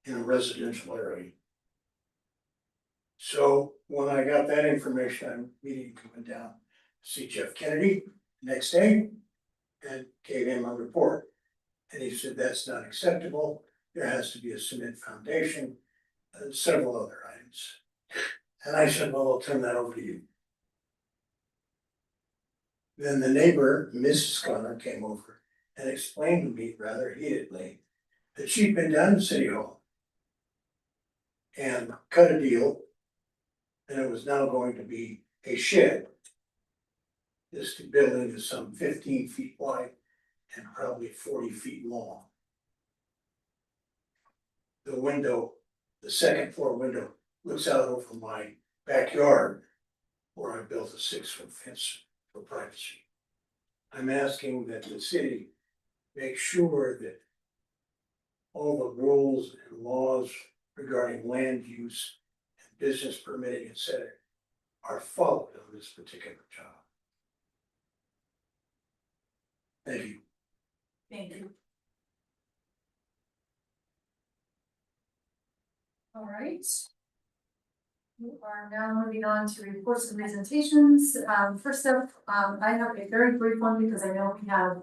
in a residential area. So when I got that information, I'm immediately coming down to see Jeff Kennedy the next day and gave him a report. And he said, "That's not acceptable. There has to be a cement foundation and several other items." And I said, "Well, I'll turn that over to you." Then the neighbor, Mrs. Connor, came over and explained to me rather heatedly that she'd been down to City Hall and cut a deal, and it was now going to be a shed. This building is some 15 feet wide and probably 40 feet long. The window, the second floor window, looks out over my backyard where I built a 6-foot fence for privacy. I'm asking that the city make sure that all the rules and laws regarding land use and business permitting, etc., are followed on this particular job. Thank you. Thank you. All right. We are now moving on to reports and presentations. First up, I have a very brief one because I know we have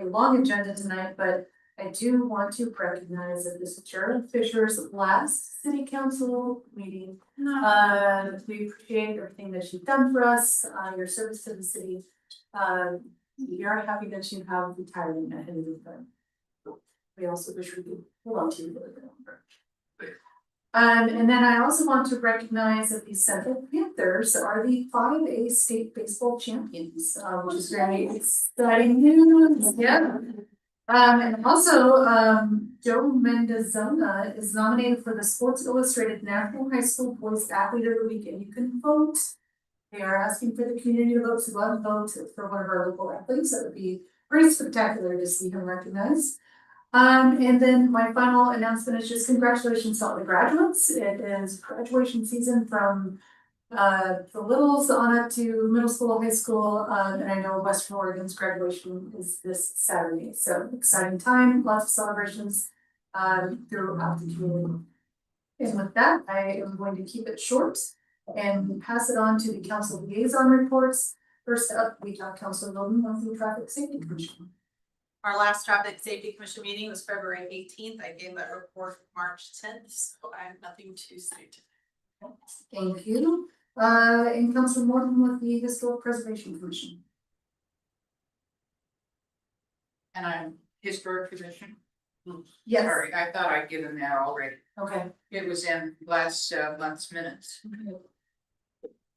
a long agenda tonight, but I do want to recognize that this is Jared Fisher's last city council meeting. We appreciate everything that you've done for us, your service to the city. We are happy that you have retirement ahead of you, but we also wish we could hold on to you a little bit longer. And then I also want to recognize that the Central Panthers are the 5A state baseball champions, which is very exciting news, yeah. And also, Joe Mendozona is nominated for the Sports Illustrated National High School Boys Athlete of the Week, and you can vote. They are asking for the community to vote, so go out and vote for one of our local athletes. That would be pretty spectacular to see him recognized. And then my final announcement is just congratulations to all the graduates. It is graduation season from the littles on up to middle school, high school, and I know Western Oregon's graduation is this Saturday. So exciting time, lots of celebrations throughout the community. And with that, I am going to keep it short and pass it on to the council liaison reports. First up, we have Councilor Wilden of the Traffic Safety Commission. Our last traffic safety commission meeting was February 18th. I gave that report March 10th, so I have nothing to say today. Thank you. And Councilor Morton with the Historic Preservation Commission. And I'm historic commission. Yes. Sorry, I thought I'd given that already. Okay. It was in last month's minutes.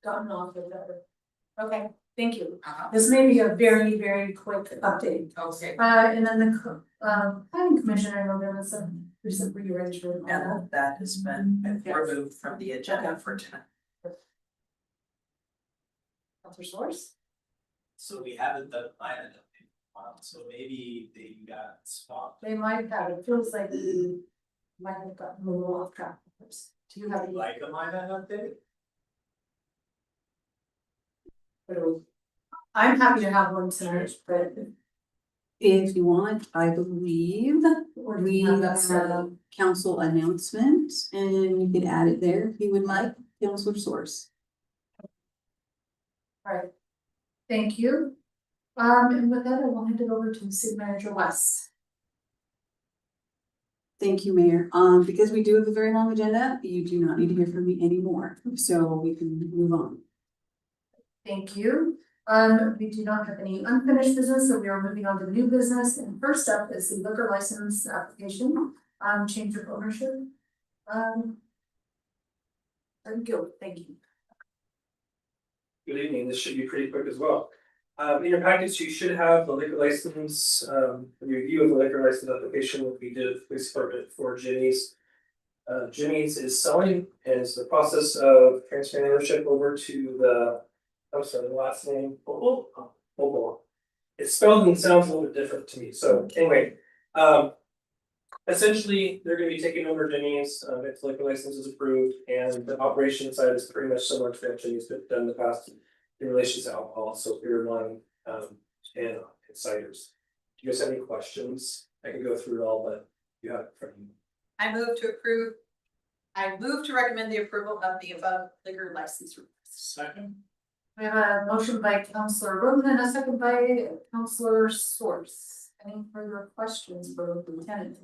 Gotten off of that. Okay, thank you. Uh-huh. This may be a very, very quick update. Okay. And then the planning commission, I know there was some recent rearrangement. And that has been removed from the agenda for tonight. Councilor Source? So we haven't done plan in a while, so maybe they got swapped. They might have, it feels like we might have gotten a little off track. Do you have any? Like a line update? I'm happy to have one tonight, but If you want, I believe we have have that a council announcement and you could add it there if you would like, Councilor Source. Alright, thank you. And with that, I will hand it over to City Manager West. Thank you, Mayor. Because we do have a very long agenda, you do not need to hear from me anymore, so we can move on. Thank you. We do not have any unfinished business, so we are moving on to new business. And first up is the liquor license application, change of ownership. Very good, thank you. Good evening, this should be pretty quick as well. In your package, you should have the liquor license, review of the liquor license application that we did at the police department for Jimmy's. Jimmy's is selling, and it's the process of transferring ownership over to the, I'm sorry, the last name, Bobo. It's spelled and sounds a little bit different to me, so anyway, essentially, they're gonna be taking over Jimmy's, if the liquor license is approved, and the operation side is pretty much similar to what Jimmy's been done in the past in relation to alcohol, so beer, wine, and ciders. Do you guys have any questions? I can go through it all, but you have it from you. I move to recommend the approval of the above liquor license request. Second. We have a motion by Councilor Roden and a second by Councilor Source. Any further questions for the lieutenant?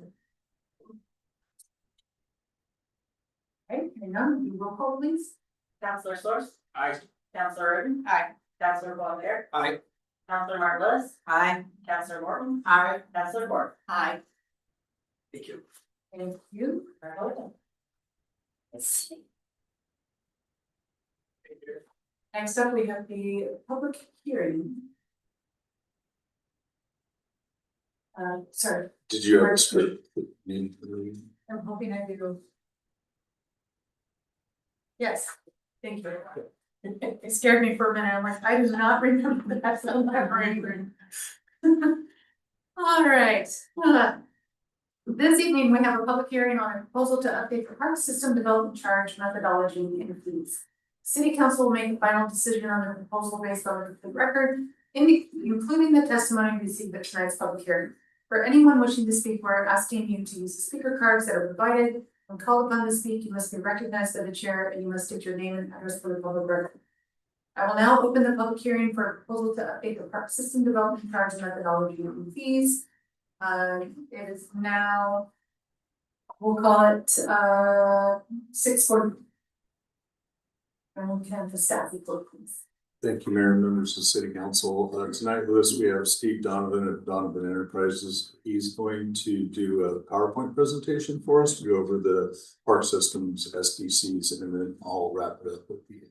Okay, hearing none, we roll call please. Councilor Source? Aye. Councilor Urban? Aye. Councilor Bonner? Aye. Councilor Martin Lewis? Aye. Councilor Morton? Aye. Councilor Ford? Aye. Thank you. Thank you. Next up, we have the public hearing. Sorry, Did you have a script? I'm hoping I do. Yes, thank you. It scared me for a minute. I'm like, I do not remember that from my brain. All right. This evening, we have a public hearing on a proposal to update the park system development charge methodology and fees. City Council will make a final decision on the proposal based on the record, including the testimony received at tonight's public hearing. For anyone wishing to speak, we're asking you to use the speaker cards that are provided. When called upon to speak, you must be recognized by the chair and you must state your name and address for the public record. I will now open the public hearing for a proposal to update the park system development charge and methodology and fees. It is now, we'll call it 6:40. And we can have the staff report, please. Thank you, Mayor and members of the City Council. Tonight with us, we have Steve Donovan of Donovan Enterprises. He's going to do a PowerPoint presentation for us to go over the park systems, SDCs, and then I'll wrap it up with the.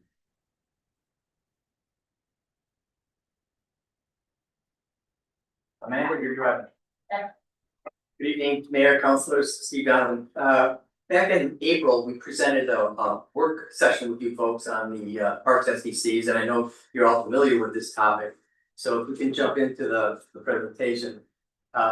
Amanda, you're driving. Good evening, Mayor, Councilors, Steve Donovan. Back in April, we presented a work session with you folks on the parks SDCs, and I know you're all familiar with this topic. So if we can jump into the presentation.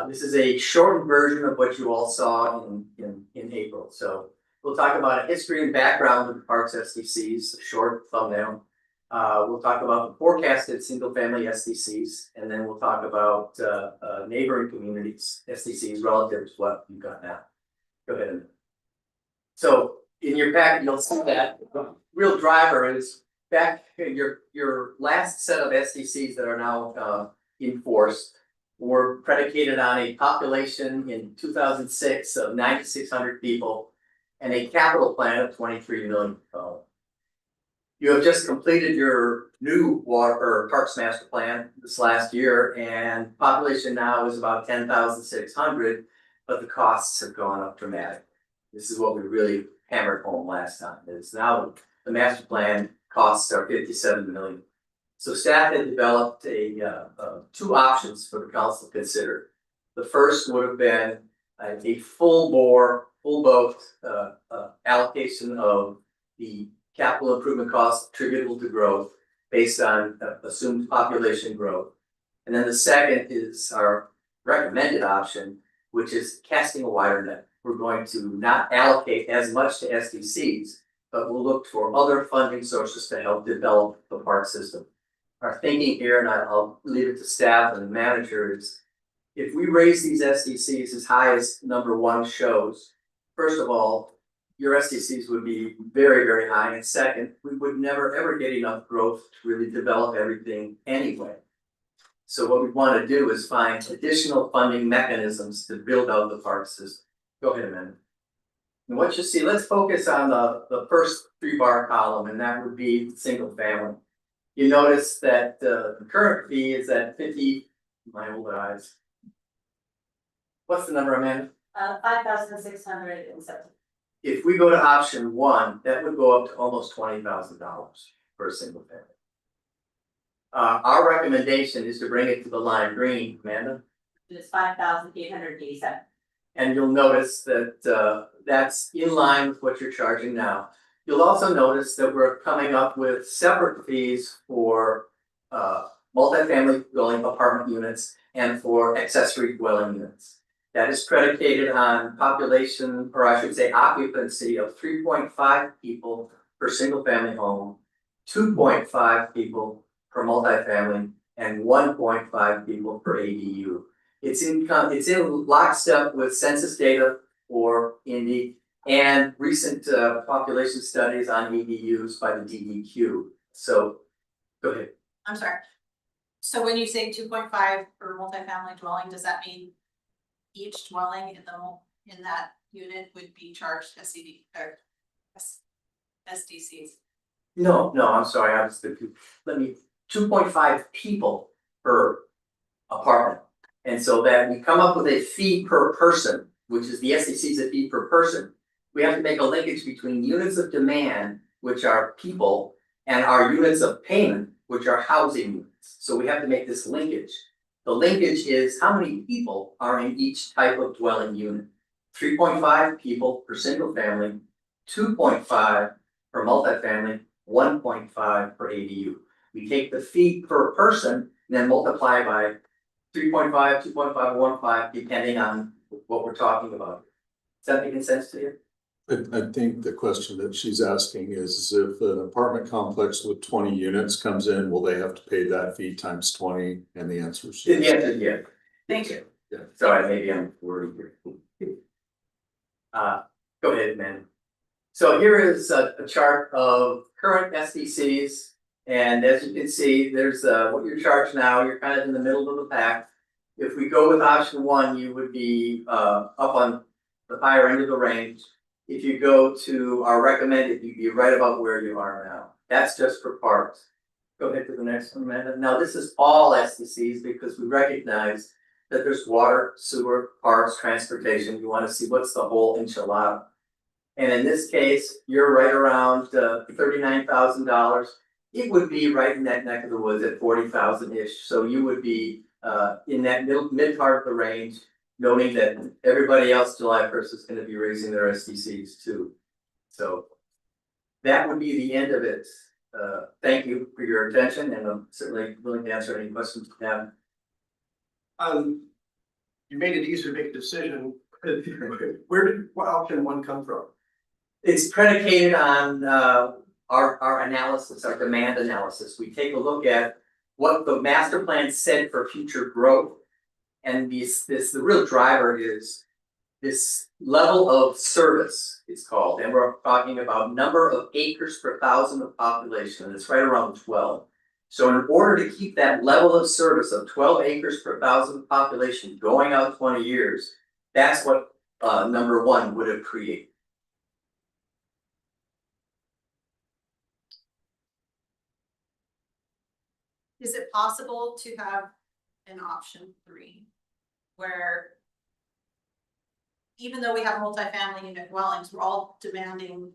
This is a shortened version of what you all saw in April. So we'll talk about a history and background of the parks SDCs, a short thumbnail. We'll talk about the forecasted single family SDCs, and then we'll talk about neighboring communities SDCs relative to what you've got now. Go ahead. So in your packet, you'll see that the real driver is back your last set of SDCs that are now in force were predicated on a population in 2006 of 9,600 people and a capital plan of 23 million. You have just completed your new water or parks master plan this last year, and population now is about 10,600, but the costs have gone up dramatically. This is what we really hammered home last time. It's now the master plan costs are 57 million. So staff had developed two options for the council to consider. The first would have been a full boat allocation of the capital improvement costs attributable to growth based on assumed population growth. And then the second is our recommended option, which is casting a wider net. We're going to not allocate as much to SDCs, but we'll look for other funding sources to help develop the park system. Our thinking here, and I'll leave it to staff and the manager, is if we raise these SDCs as high as number one shows, first of all, your SDCs would be very, very high. And second, we would never ever get enough growth to really develop everything anyway. So what we want to do is find additional funding mechanisms to build out the park system. Go ahead, Amanda. And what you see, let's focus on the first 3-bar column, and that would be single family. You notice that the current fee is at 50, my old eyes. What's the number, Amanda? 5,670. If we go to option 1, that would go up to almost $20,000 for a single family. Our recommendation is to bring it to the lime green, Amanda. It's 5,887. And you'll notice that that's in line with what you're charging now. You'll also notice that we're coming up with separate fees for multifamily dwelling apartment units and for accessory dwelling units. That is predicated on population, or I should say occupancy of 3.5 people per single family home, 2.5 people per multifamily, and 1.5 people per ADU. It's in lockstep with census data for Indy and recent population studies on ADUs by the DEQ. So, go ahead. I'm sorry. So when you say 2.5 per multifamily dwelling, does that mean each dwelling in that unit would be charged SCD or SDCs? No, I'm sorry, I was thinking, 2.5 people per apartment. And so that we come up with a fee per person, which is the SDC's a fee per person. We have to make a linkage between units of demand, which are people, and our units of payment, which are housing units. So we have to make this linkage. The linkage is how many people are in each type of dwelling unit. 3.5 people per single family, 2.5 per multifamily, 1.5 per ADU. We take the fee per person and then multiply by 3.5, 2.5, 1.5, depending on what we're talking about. Is that making sense to you? I think the question that she's asking is if an apartment complex with 20 units comes in, will they have to pay that fee times 20? And the answer is yes. Yeah. Thank you. Yeah. Sorry, maybe I'm worried here. Go ahead, man. So here is a chart of current SDCs. And as you can see, there's what you're charged now, you're kind of in the middle of the pack. If we go with option one, you would be up on the higher end of the range. If you go to our recommended, you'd be right about where you are now. That's just for parks. Go ahead to the next one, Amanda. Now, this is all SDCs because we recognize that there's water, sewer, parks, transportation. You want to see what's the whole enchilada. And in this case, you're right around $39,000. It would be right in that neck of the woods at 40,000-ish. So you would be in that mid part of the range, noting that everybody else July 1st is going to be raising their SDCs too. So that would be the end of it. Thank you for your attention, and I'm certainly willing to answer any questions you have. You made it easy to make a decision. What option one come from? It's predicated on our analysis, our demand analysis. We take a look at what the master plan said for future growth. And the real driver is this level of service, it's called. And we're talking about number of acres per thousand of population, and it's right around 12. So in order to keep that level of service of 12 acres per thousand population going out 20 years, that's what number one would have created. Is it possible to have an option 3 where even though we have multifamily unit dwellings, we're all demanding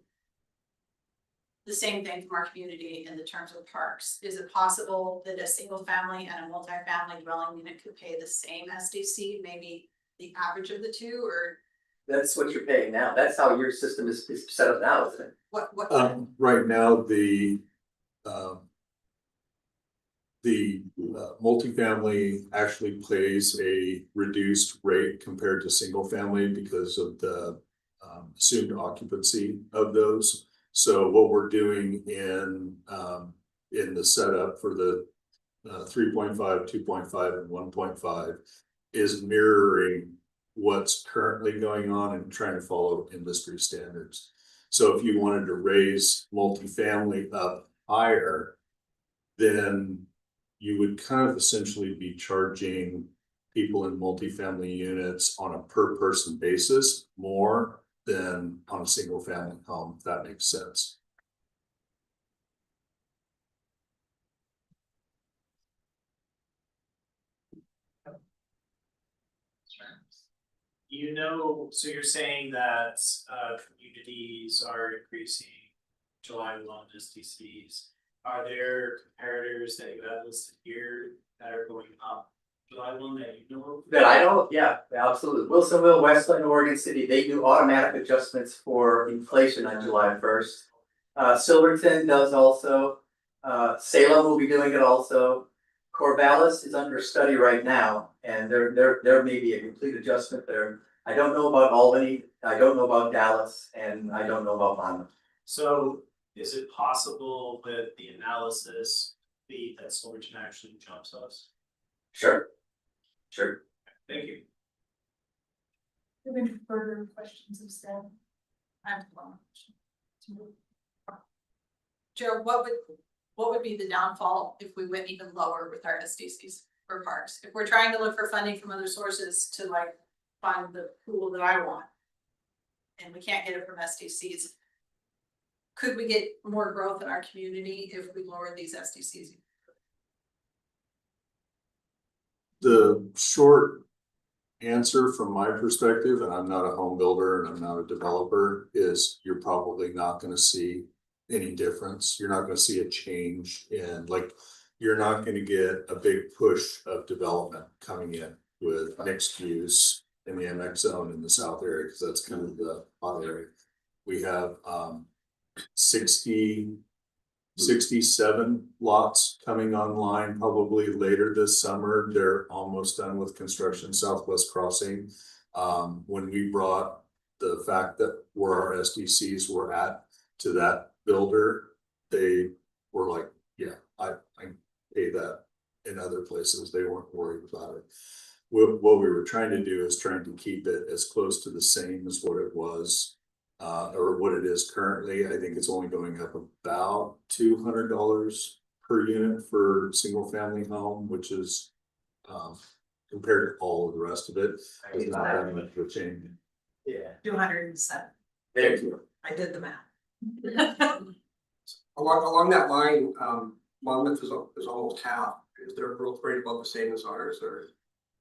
the same thing from our community in the terms of parks? Is it possible that a single family and a multifamily dwelling unit could pay the same SDC, maybe the average of the two, or? That's what you're paying now. That's how your system is set up now, isn't it? What? Right now, the multifamily actually pays a reduced rate compared to single family because of the assumed occupancy of those. So what we're doing in the setup for the 3.5, 2.5, and 1.5 is mirroring what's currently going on and trying to follow industry standards. So if you wanted to raise multifamily up higher, then you would kind of essentially be charging people in multifamily units on a per person basis more than on a single family home, if that makes sense. You know, so you're saying that communities are increasing July 1 SDCs. Are there comparators that you have listed here that are going up July 1 that you know of? That I know of, yeah, absolutely. Wilsonville, Westland, Oregon City, they do automatic adjustments for inflation on July 1st. Silverton does also. Salem will be doing it also. Corvallis is under study right now, and there may be a complete adjustment there. I don't know about Albany, I don't know about Dallas, and I don't know about Monmouth. So is it possible that the analysis that Silverton actually jumps us? Sure. Thank you. Are there any further questions of staff? I have one question. Joe, what would be the downfall if we went even lower with our SDCs for parks? If we're trying to look for funding from other sources to like fund the pool that I want, and we can't get it from SDCs, could we get more growth in our community if we lower these SDCs? The short answer from my perspective, and I'm not a home builder and I'm not a developer, is you're probably not going to see any difference. You're not going to see a change in, like, you're not going to get a big push of development coming in with mixed use in the MX zone in the south area, because that's kind of the hot area. We have 67 lots coming online probably later this summer. They're almost done with construction, Southwest Crossing. When we brought the fact that where our SDCs were at to that builder, they were like, yeah, I pay that in other places. They weren't worried about it. what we were trying to do is trying to keep it as close to the same as what it was. Or what it is currently. I think it's only going up about $200 per unit for single family home, which is. Compared to all of the rest of it, it's not that much of a change. Yeah. 207. Thank you. I did the math. Along that line, Monmouth is almost half. Is their growth rate about the same as ours, or?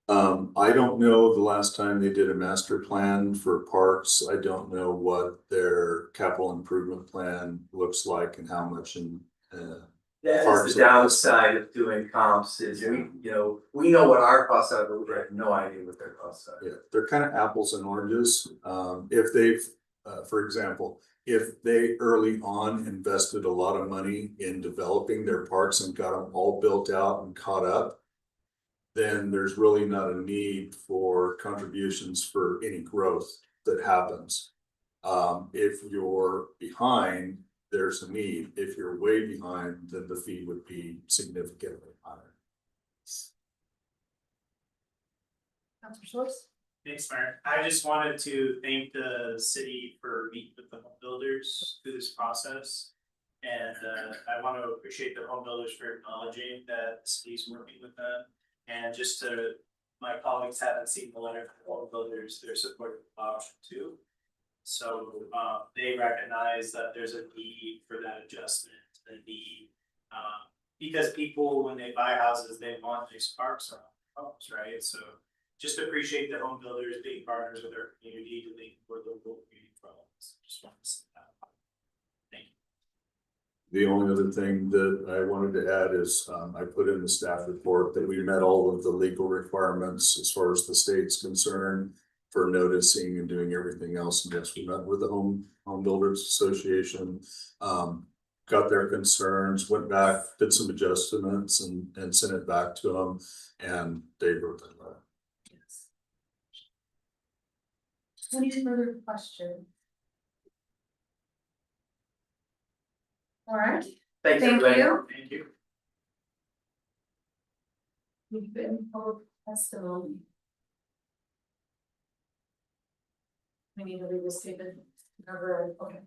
I don't know the last time they did a master plan for parks. I don't know what their capital improvement plan looks like and how much in, That Parks is the are- downside of doing comps is we know what our costs are, but we have no idea what their costs are. yeah, they're kind of apples and oranges. If they've, for example, if they early on invested a lot of money in developing their parks and got them all built out and caught up, then there's really not a need for contributions for any growth that happens. If you're behind, there's a need. If you're way behind, then the fee would be significantly higher. Counselor Schwartz? Thanks, Mayor. I just wanted to thank the city for meeting with the home builders through this process. And I want to appreciate the home builders for acknowledging that the city's working with them. And just to, my colleagues haven't seen the letter from the home builders, they're supportive of option 2. So they recognize that there's a need for that adjustment, the need, because people, when they buy houses, they want these parks around homes, right? So just appreciate the home builders being partners with our community to think for the local community problems. Just want to say that. Thank you. The only other thing that I wanted to add is, I put in the staff report that we met all of the legal requirements as far as the state's concerned for noticing and doing everything else. And yes, we met with the Home Builders Association, got their concerns, went back, did some adjustments and sent it back to them, and they wrote that letter. Yes. Any further questions? All right, Thanks, thank everybody. you. Thank you. You've been public testimony. We need to read this statement. Okay.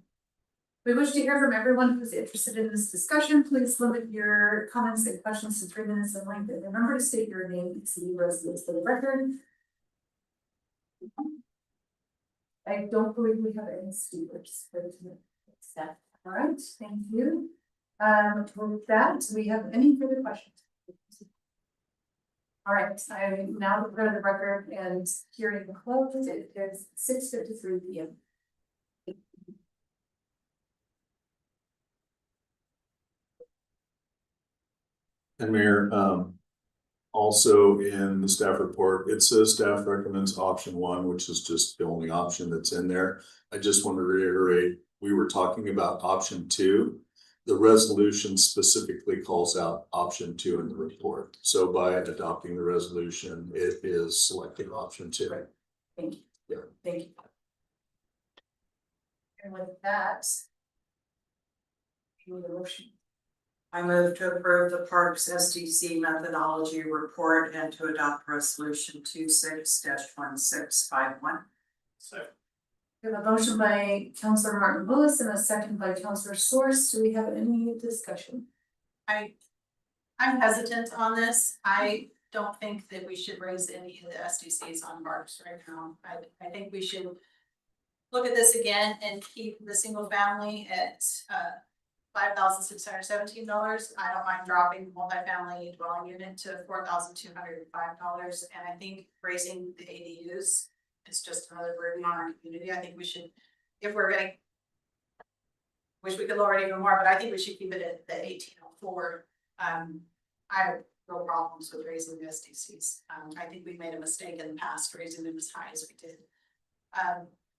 We wish to hear from everyone who's interested in this discussion. Please limit your comments and questions to 3 minutes in length. And remember to state your name and city residence for the record. I don't believe we have any speakers for tonight. All right, thank you. With that, do we have any further questions? All right, I now declare the record and hearing closed. It is 6:53 p.m. And Mayor, also in the staff report, it says staff recommends option 1, which is just the only option that's in there. I just want to reiterate, we were talking about option 2. The resolution specifically calls out option 2 in the report. So by adopting the resolution, it is selecting option 2. Thank you. Yeah. Thank you. And with that, we need a motion. I move to approve the Parks SDC methodology report and to adopt resolution 26-1651. So We have a motion by Councilor Martin Lewis and a second by Councilor Source. Do we have any discussion? I'm hesitant on this. I don't think that we should raise any of the SDCs on parks right now. I think we should look at this again and keep the single family at $5,617. I don't mind dropping the multifamily dwelling unit to $4,205. And I think raising the ADUs is just another burden on our community. I think we should, if we're gonna, wish we could lower it even more, but I think we should keep it at the 1804. I have no problems with raising the SDCs. I think we made a mistake in the past raising them as high as we did.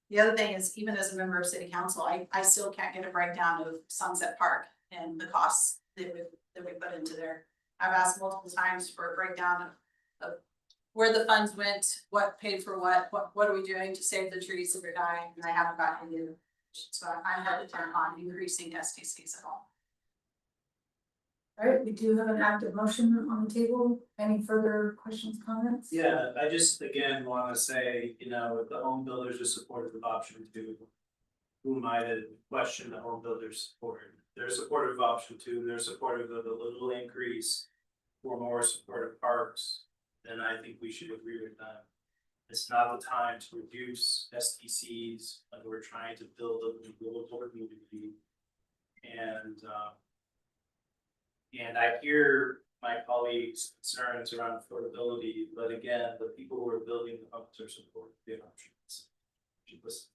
The other thing is, even as a member of city council, I still can't get a breakdown of Sunset Park and the costs that we put into there. I've asked multiple times for a breakdown of where the funds went, what paid for what are we doing to save the trees that are dying, and I haven't gotten any. So I'm hesitant on increasing SDCs at all. All right, we do have an active motion on the table. Any further questions, comments? Yeah, I just again wanna say, you know, if the home builders are supportive of option two. Who might have questioned the home builders support? They're supportive of option two, they're supportive of the little increase. For more supportive parks, then I think we should agree with them. It's not the time to reduce STCs when we're trying to build a livable community. And I hear my colleagues' concerns around affordability, but again, the people who are building the homes are supporting the options. Listen.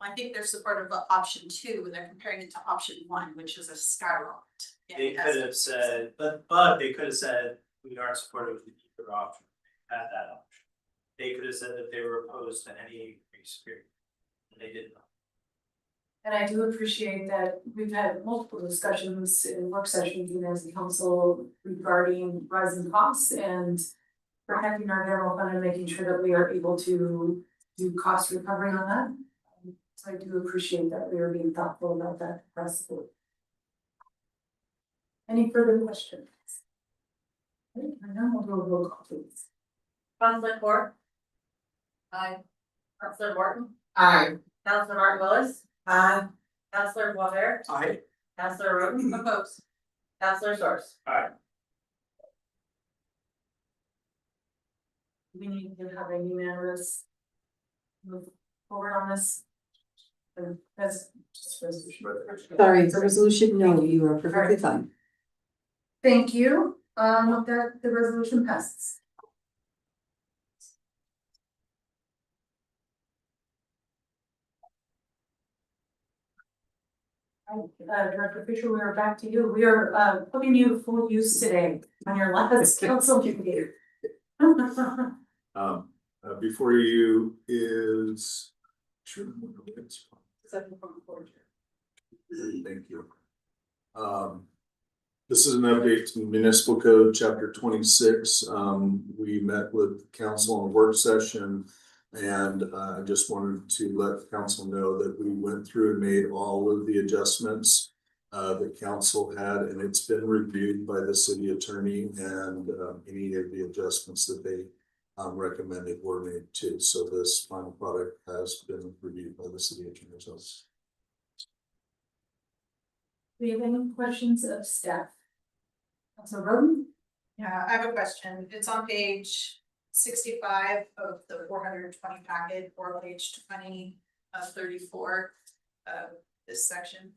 I think they're supportive of option two when they're comparing it to option one, which is a skyrocket. They could have said, but they could have said, we aren't supportive of either option, at that option. They could have said that they were opposed to any increase period, and they did not. And I do appreciate that we've had multiple discussions in work sessions and as a council regarding rising costs and protecting our general fund and making sure that we are able to do cost recovery on that. So I do appreciate that we are being thoughtful about that across the board. Any further questions? Okay, and then we'll do a roll call, please. Councilor Court? Aye. Councilor Morton? Aye. Councilor Martin Willis? Aye. Councilor Boisvert? Aye. Councilor Roden? Opposed. Councilor Source? Alright, We need to have a unanimous move forward on this. And that's just resolution. Sorry, for resolution, no, you are perfectly fine. Thank you, that the resolution passes. Director Fisher, we are back to you. We are putting you to full use today on your last council meeting. Before you is. Sure. Thank you. This is an update to municipal code, chapter 26. We met with council in a work session. And I just wanted to let the council know that we went through and made all of the adjustments that council had, and it's been reviewed by the city attorney, and any of the adjustments that they recommended were made too. So this final product has been reviewed by the city attorney's office. Do you have any questions of staff? Councilor Roden? Yeah, I have a question. It's on page 65 of the 420 packet, or page 20 of 34 of this section.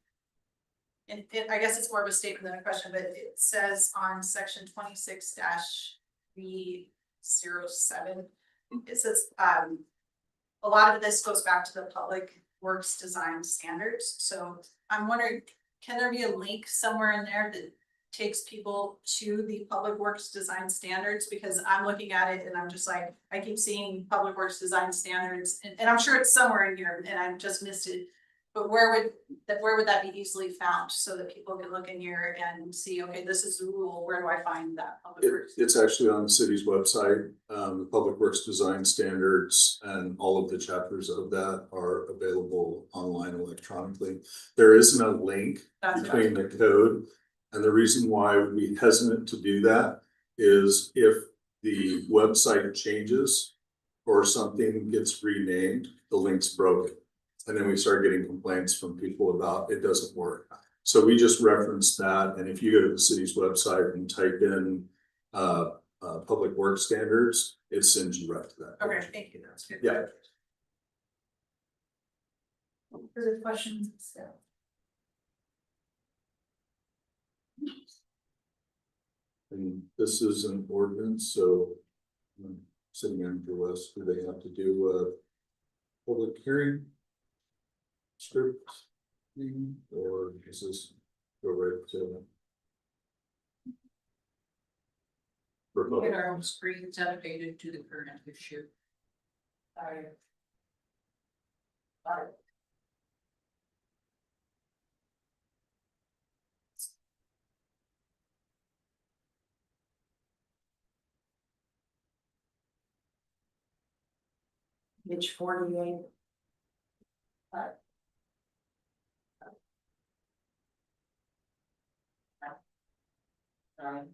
And I guess it's more of a statement than a question, but it says on section 26-307, it says a lot of this goes back to the public works design standards. So I'm wondering, can there be a link somewhere in there that takes people to the public works design standards? Because I'm looking at it and I'm just like, I keep seeing public works design standards, and I'm sure it's somewhere in here and I just missed it. But where would that be easily found so that people can look in here and see, okay, this is the rule, where do I find that public works? It's actually on the city's website. The Public Works Design Standards and all of the chapters of that are available online electronically. There isn't a link between the code. And the reason why we'd be hesitant to do that is if the website changes or something gets renamed, the link's broken. And then we start getting complaints from people about it doesn't work. So we just referenced that. And if you go to the city's website and type in public works standards, it sends you right to that. Okay, thank you. That's good. Yeah. Further questions of staff? And this is an ordinance, so City Manager West, do they have to do a public hearing? Script, or is this go right to? Get our own screens dedicated to the current issue. Sorry. Page 48. Aye.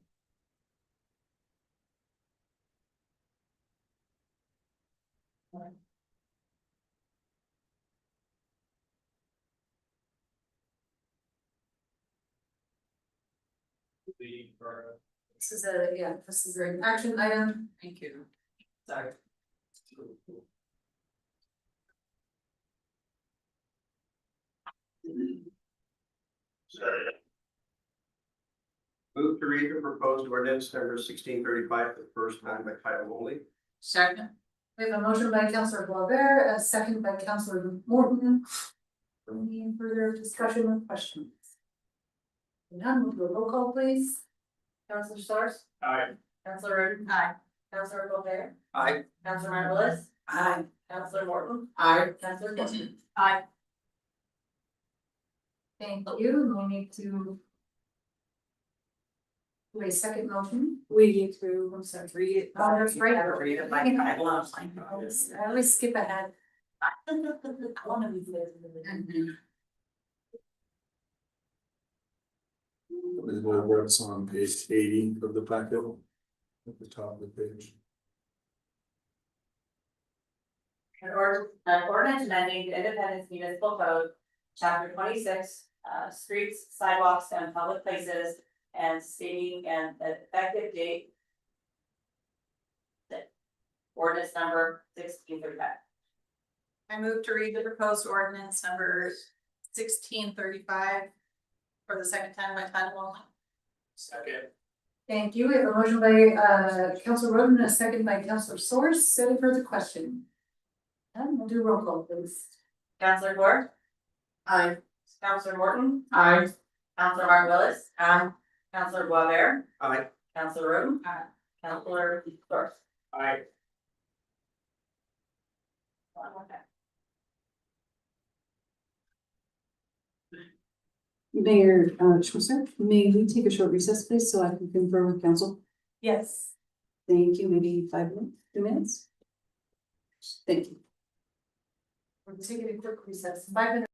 This is an action item. Thank you. Sorry. Move to read the proposed ordinance number 1635 for the first time by title only. Second. We have a motion by Councilor Robert, a second by Councilor Morton. Any further discussion or questions? None, we'll do a roll call, please. Councilor Stars, Aye. Councilor Roden, Aye. Councilor Colbert, Aye. Councilor Marvelous, Aye. Councilor Morton, Aye. Councilor Wilson. Aye. Thank you, and we need to. Do a second motion. We need to, I'm sorry, read it. Oh, that's right. Read it by title only. I always skip ahead. One of these days. What's on page 80 of the packet? At the top of the page. An ordinance amending the Independence Municipal Code, chapter 26, streets, sidewalks, and public places, and stating an effective date. Ordinance number 1635. I move to read the proposed ordinance number 1635 for the second time by title only. Second. Thank you. We have a motion by Councilor Roden, and a second by Councilor Source. Any further question? And we'll do roll call, please. Councilor Gore, Aye. Councilor Morton, Aye. Councilor Mark Willis, Councilor Boisvert, Aye. Councilor Roden, Councilor Stars. Aye. Mayor, Schwarzer, may we take a short recess, please, so I can confer with council? Yes. Thank you, maybe 5 minutes, 2 minutes? Thank you. We're taking a quick recess, 5 minutes.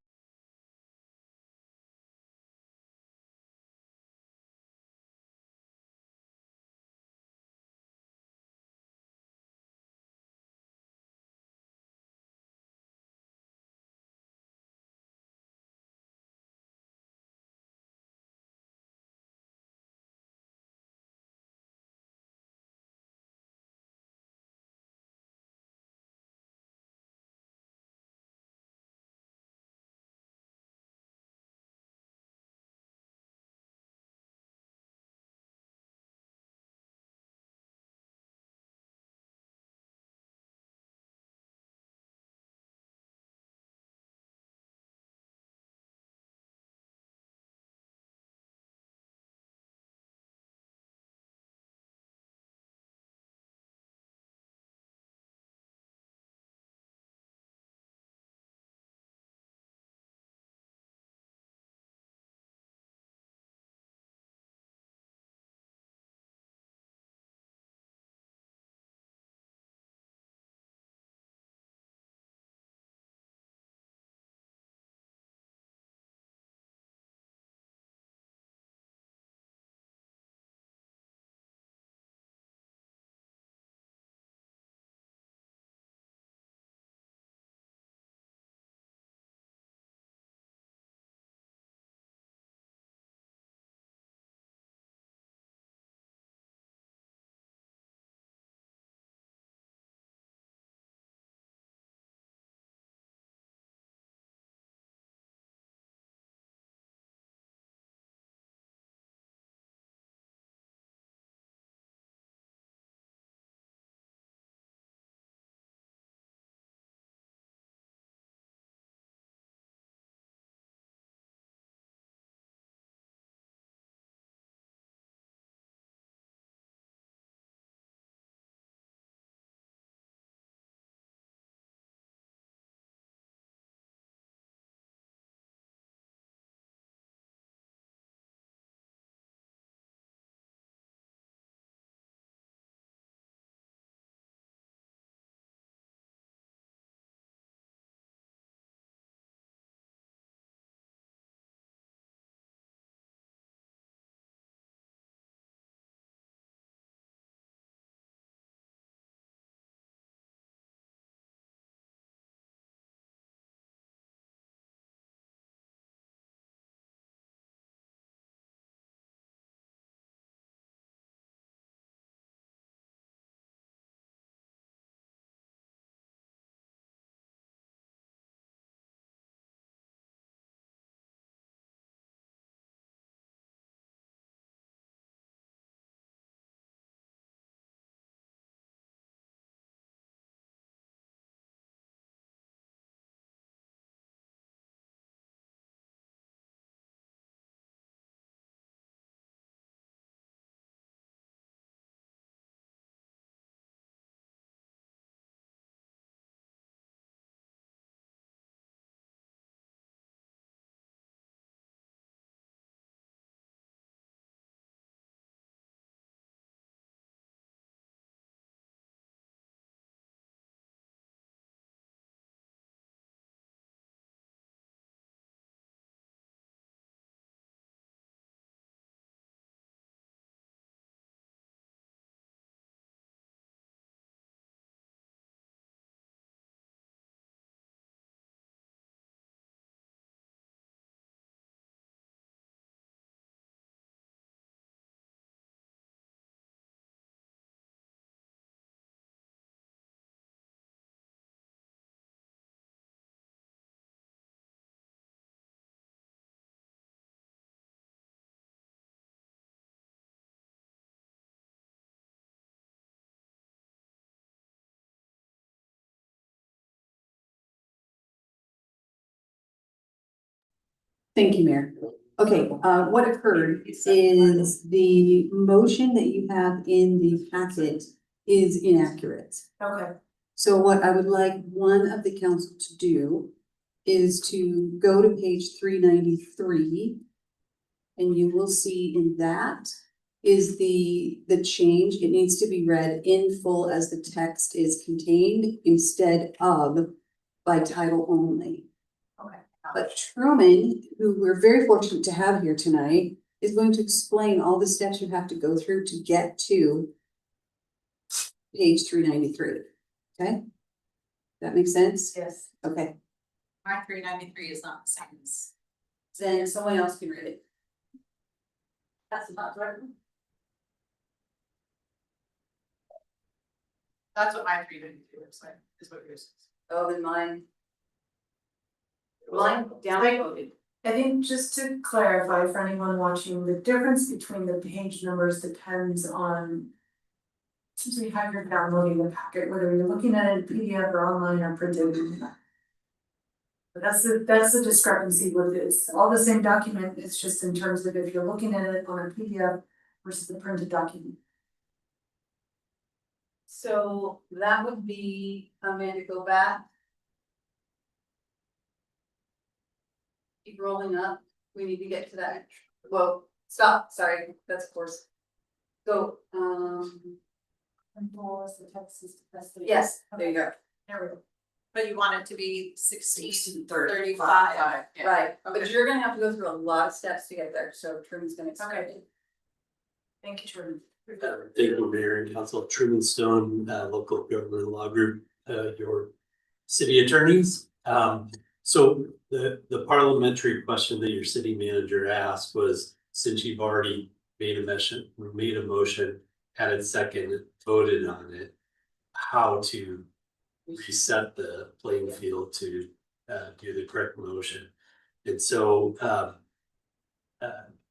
Thank you, Mayor. Okay, what occurred is the motion that you have in the packet is inaccurate. Okay, So what I would like one of the council to do is to go to page 393. And you will see in that is the change. It needs to be read in full as the text is contained instead of by title only. okay. But Truman, who we're very fortunate to have here tonight, is going to explain all the steps you have to go through to get to page 393. Okay? That makes sense? Yes. Okay, My 393 is not the same as. then someone else can read it. That's not right. That's what my 393 looks like, is what yours is. Oh, then mine. Mine downloaded. I think just to clarify for anyone watching, the difference between the page numbers depends on. Since we have your downloading the packet, whether you're looking at it in PDF or online or printed. But that's the discrepancy with this, all the same document, it's just in terms of if you're looking at it on a PDF versus the printed document. So that would be, Amanda, go back. Keep rolling up, we need to get to that. Well, stop, sorry, that's of course. Go, Control as the text is the yes, there you go. There we go. But you want it to be 1635. 35, Yeah. right, but Okay. you're gonna have to go through a lot of steps to get there, so Truman's gonna explain. Okay. Thank you, Truman. Thank you, Mayor and Council. Truman Stone, local government law group, your city attorneys. So the parliamentary question that your city manager asked was, since you've already made a motion, had a second, voted on it, how to reset the playing field to do the correct motion. And so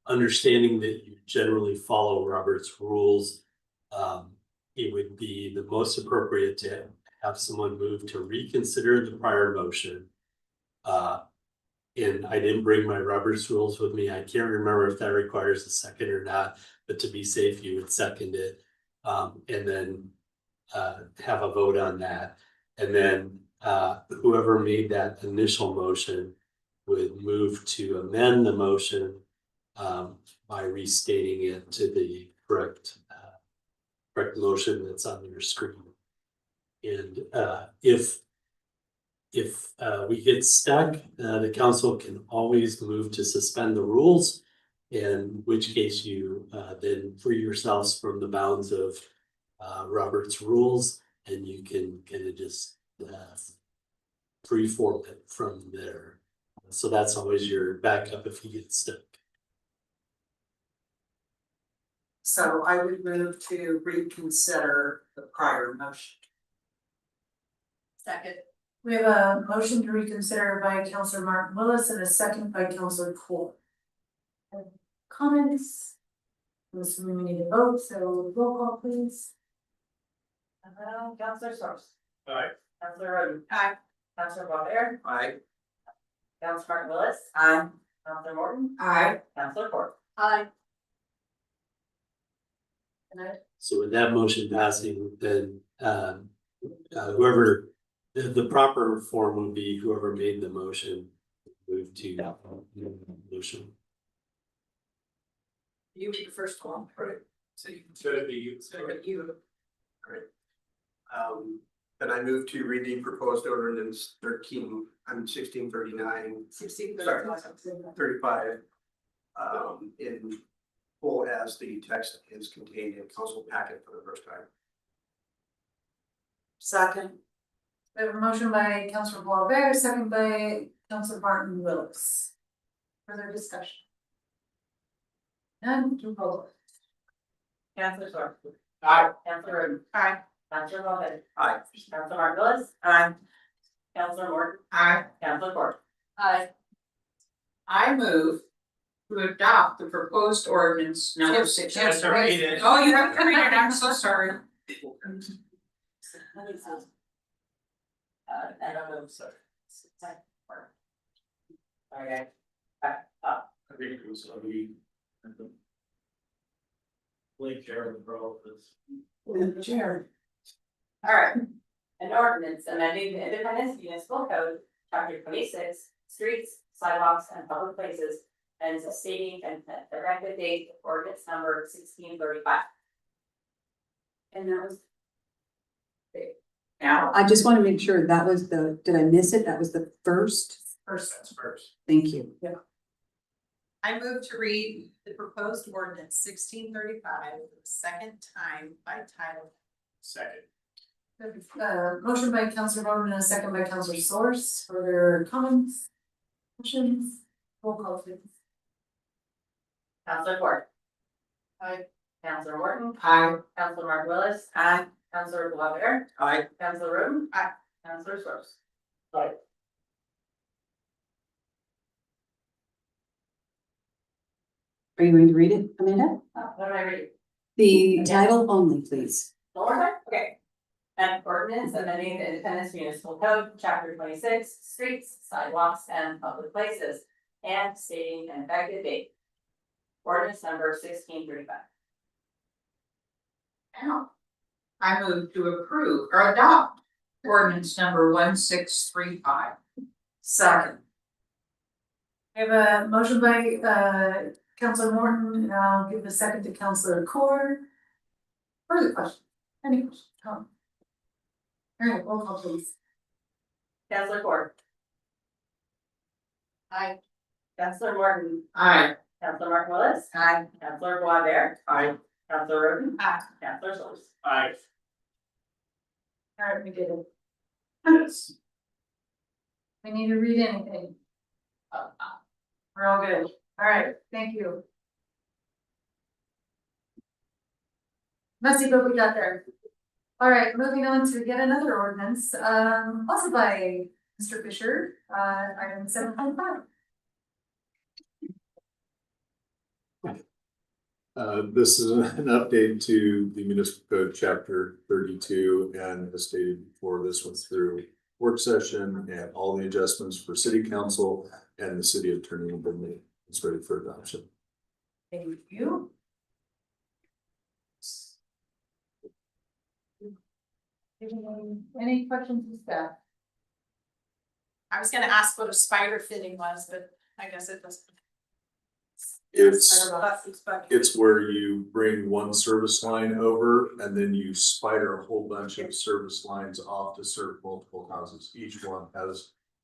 understanding that you generally follow Robert's rules, it would be the most appropriate to have someone move to reconsider the prior motion. And I didn't bring my Robert's rules with me. I can't remember if that requires a second or not, but to be safe, you would second it. And then have a vote on that. And then whoever made that initial motion would move to amend the motion by restating it to the correct motion that's on your screen. And if we get stuck, the council can always move to suspend the rules, in which case you then free yourselves from the bounds of Robert's rules, and you can kind of just freeform it from there. So that's always your backup if you get stuck. So I would move to reconsider the prior motion. Second. We have a motion to reconsider by Counselor Martin Willis and a second by Counselor Cool. Comments? I'm assuming we need to vote, so roll call please. Counselor Source. Aye. Counselor Roden. Aye. Counselor Bobert. Aye. Counselor Martin Willis. Aye. Counselor Morton. Aye. Counselor Court. Aye. So with that motion passing, then whoever, the proper form would be whoever made the motion, move to motion. You be the first one. Right. So you consider it be you. Great. Then I move to read the proposed ordinance 1639. 35. In full as the text is contained in council packet for the first time. Second. We have a motion by Counselor Bobert, second by Counselor Martin Willis. Further discussion? None, to vote. Counselor Source. Aye. Counselor Roden. Aye. Counselor Bobert. Aye. Counselor Martin Willis. Aye. Counselor Morton. Aye. Counselor Court. Aye. I move to adopt the proposed ordinance number six. You have to read it. Oh, you have to read it, I'm so sorry. I don't know, sorry. Okay. I think it was a week. Blake Jared for all of this. Jared. All right. An ordinance amending the Independence Municipal Code, chapter 26, streets, sidewalks, and public places, and stating an effective date of ordinance number 1635. And that was. Now, I just want to make sure that was did I miss it? That was the first? That's first. Thank you. I move to read the proposed ordinance 1635 for the second time by title. Second. Motion by Counselor Bowman and a second by Counselor Source. Further comments? Questions? Roll call please. Counselor Ford. Aye. Counselor Morton. aye. Counselor Mark Willis. Aye. Counselor Glover. Aye. Counselor Roden. Aye. Counselor Source. Are you going to read it, Amanda? What did I read? The title only, please. One more time? Okay. An ordinance amending the Independence Municipal Code, chapter 26, streets, sidewalks, and public places, and stating an effective date. Ordinance number 1635. Now, I move to approve or adopt ordinance number 1635. Second. We have a motion by Counselor Morton, and I'll give the second to Counselor Core. Further question? Any question? Tom? All right, roll call please. Counselor Ford. Aye. Counselor Morton. Aye. Counselor Mark Willis. Aye. Counselor Glover. Aye. Counselor Roden. Aye. Counselor Source. Aye. All right, we did it. Yes. We need to read anything. We're all good. All right, thank you. Messy, but we got there. All right, moving on to yet another ordinance, also by Mr. Fisher, item 7.5. This is an update to the municipal code chapter 32, and as stated before, this went through work session and all the adjustments for city council and the city attorney have been made. It's ready for adoption. Thank you. Any questions with that? I was gonna ask what a spider fitting was, but I guess it doesn't. It's where you bring one service line over and then you spider a whole bunch of service lines off to serve multiple houses. Each one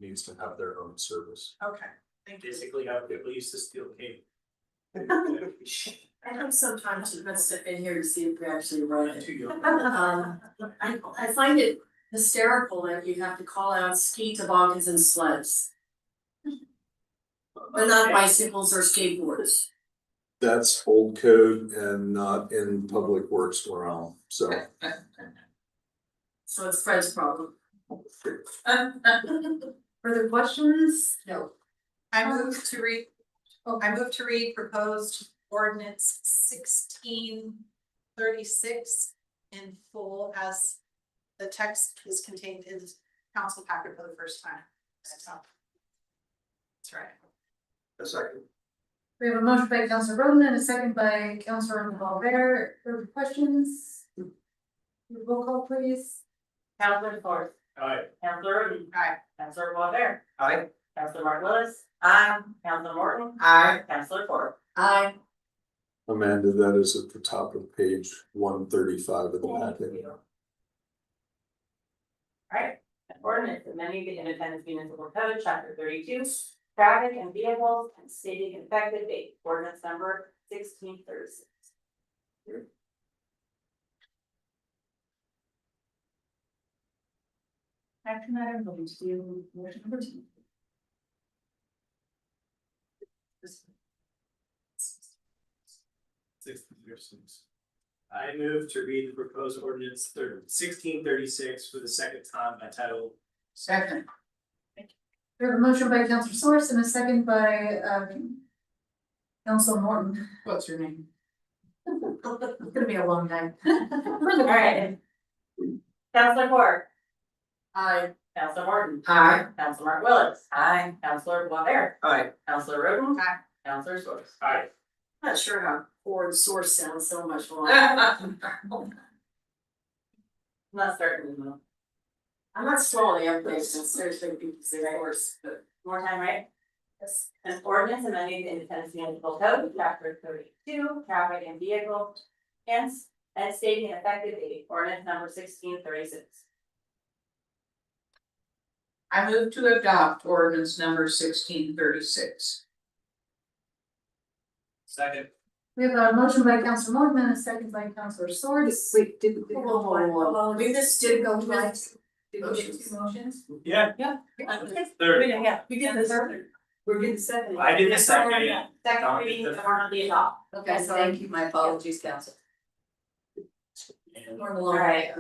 needs to have their own service. Okay, thank you. Basically how people used to steal cable. I know sometimes you're gonna step in here to see if we actually run it. Too young. I find it hysterical that you have to call out ski toboggans and sleds. But not bicycles or skateboards. That's old code and not in public works realm, so. So it's Fred's problem. Further questions? No. I move to read proposed ordinance 1636 in full as the text is contained in the council packet for the first time. That's right. A second. We have a motion by Counselor Roden and a second by Counselor Glover. Further questions? Roll call please. Counselor Ford. Aye. Counselor Roden. Aye. Counselor Glover. Aye. Counselor Mark Willis. Aye. Counselor Morton. Aye. Counselor Ford. Aye. Amanda, that is at the top of page 135 of the packet. Alright, ordinance amending the Independence Municipal Code, chapter 32, traffic and vehicles, and stating effective date, ordinance number 1636. Action item, we'll do motion number 2. I move to read the proposed ordinance 1636 for the second time by title. Second. We have a motion by Counselor Source and a second by Counselor Morton. What's your name? It's gonna be a long time. Alright. Counselor Ford. Aye. Counselor Morton. Aye. Counselor Mark Willis. Aye. Counselor Glover. Aye. Counselor Roden. Aye. Counselor Source. Aye. I'm not sure how Ford source sounds so much more. I'm not starting with them. I'm not slow on the updates, seriously, people say source, but. More time, right? Yes. An ordinance amending the Independence Municipal Code, chapter 32, traffic and vehicle, and stating an effective date, ordinance number 1636. I move to adopt ordinance number 1636. Second. We have a motion by Councilor Morton and a second by Councilor Swords. Wait, did we? Whoa. We just did go twice. Did we do two motions? Yeah. Yeah. Third. Yeah, we did this earlier. We're getting second. I did the second. Second reading of the adopt. Okay, so Thank you, my apologies, council. We're All right.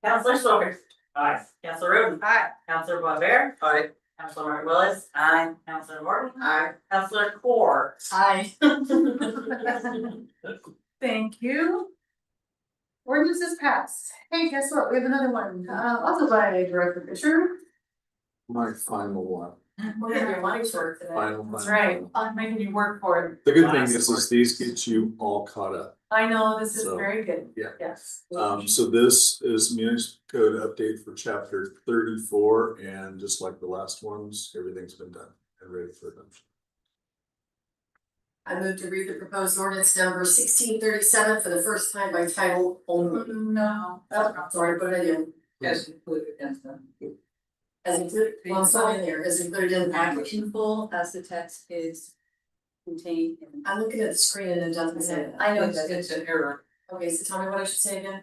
Counselor Soers. Aye. Counselor Roden. Aye. Counselor Boisvert. Aye. Counselor Martin Willis. Aye. Counselor Morton. Aye. Counselor Core. Aye. Thank you. Ordinance is passed. Hey, guess what? We have another one, also by Director Fisher. My final one. We're gonna do money's work today. That's right, I'm making you work for it. The good thing is these get you all caught up. I know, this is So, very good. yeah. Yes. So this is municipal code update for chapter 34, and just like the last ones, everything's been done and ready for adoption. I move to read the proposed ordinance number 1637 for the first time by title only. No. Oh, sorry, put it in. As included in the. As included, well, it's not in there, as included in the package. In full, as the text is contained in. I'm looking at the screen and it doesn't say that. I know It's an error. Okay, so tell me what I should say again.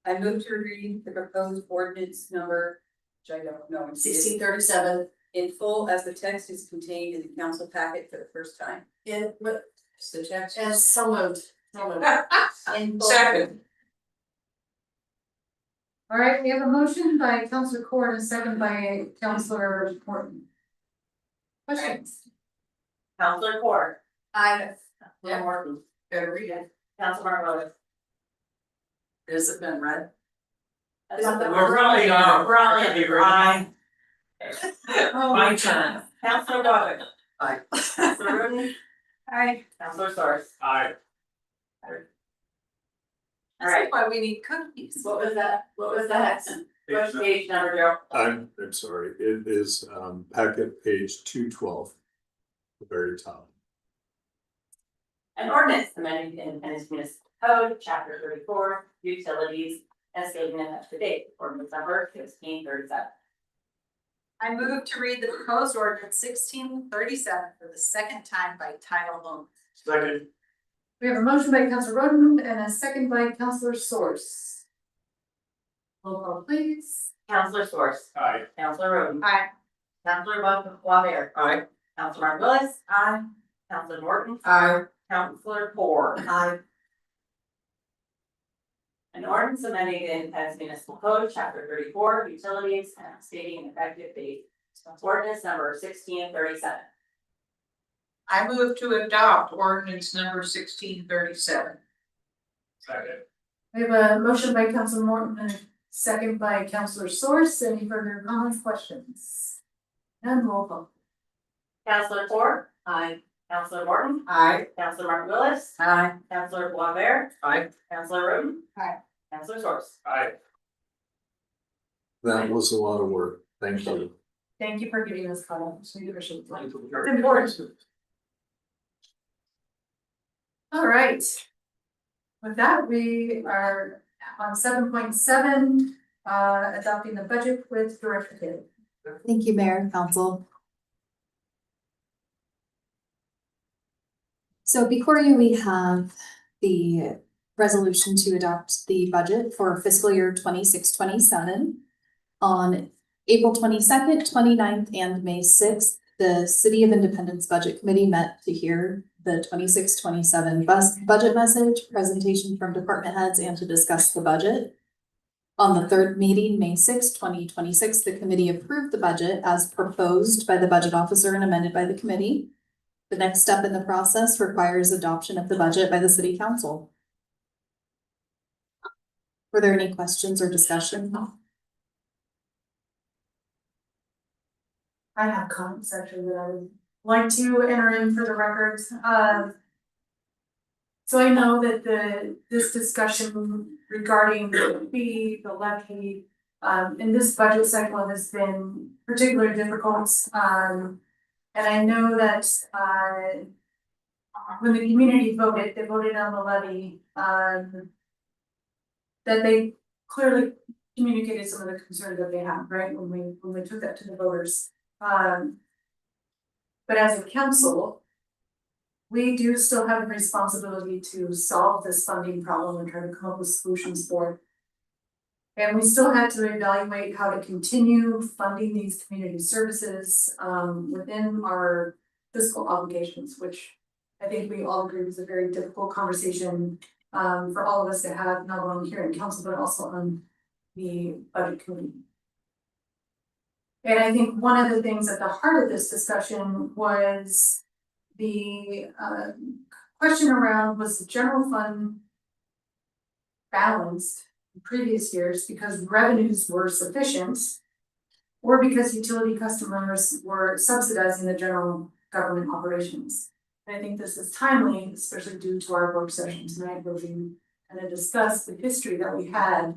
I move to read the proposed ordinance number, which I don't know. 1637 In full, as the text is contained in the council packet for the first time. in, what, It's the text. as so moved. In full. Second. All right, we have a motion by Councilor Core and a second by Councilor Morton. Questions? Counselor Core. Aye. Counselor Morton. Gotta read it. Counselor Martin. Has it been read? We're really not. We're all in. Aye. My turn. Counselor Bobbitt. Aye. Counselor Roden. Aye. Counselor Source. Aye. All right. Why we need cookies. What was that? What was that? What page number, Joe? I'm sorry, it is packet page 212. The very top. An ordinance amending the Independence Municipal Code, chapter 34, utilities, and stating an effective date, ordinance number 1637. I move to read the proposed ordinance 1637 for the second time by title only. Second. We have a motion by Councilor Roden and a second by Councilor Source. Roll call please. Counselor Source. Aye. Counselor Roden. Aye. Counselor Boisvert. Aye. Counselor Martin Willis. Aye. Counselor Morton. Aye. Counselor Core. Aye. An ordinance amending the Independence Municipal Code, chapter 34, utilities, and stating an effective date. Ordinance number 1637. I move to adopt ordinance number 1637. Second. We have a motion by Councilor Morton and a second by Councilor Source. Any further comments, questions? And roll call. Counselor Core. Aye. Counselor Morton. Aye. Counselor Martin Willis. Aye. Counselor Boisvert. Aye. Counselor Roden. Aye. Counselor Source. Aye. That was a lot of work. Thank you. Thank you for giving us comment. So you appreciate it. It's important. All right. With that, we are on 7.7, adopting the budget with Director Taylor. Thank you, Mayor and Council. So before you, we have the resolution to adopt the budget for fiscal year 26-27. On April 22nd, 29th, and May 6th, the City of Independence Budget Committee met to hear the 26-27 budget message, presentation from department heads, and to discuss the budget. On the third meeting, May 6, 2026, the committee approved the budget as proposed by the budget officer and amended by the committee. The next step in the process requires adoption of the budget by the city council. Were there any questions or discussion? I have comments actually that I would like to enter in for the records. So I know that this discussion regarding the fee, the levy, in this budget cycle has been particularly difficult. And I know that, when the community voted, they voted on the levy, that they clearly communicated some of the concerns that they have, right, when we took that to the voters. But as a council, we do still have a responsibility to solve this funding problem and try to come up with solutions for it. And we still had to evaluate how to continue funding these community services within our fiscal obligations, which I think we all agree was a very difficult conversation for all of us to have, not only here in council, but also on the budget committee. And I think one of the things at the heart of this discussion was the question around, was the general fund balanced in previous years because revenues were sufficient, or because utility customers were subsidizing the general government operations? And I think this is timely, especially due to our work session tonight, where we kind of discussed the history that we had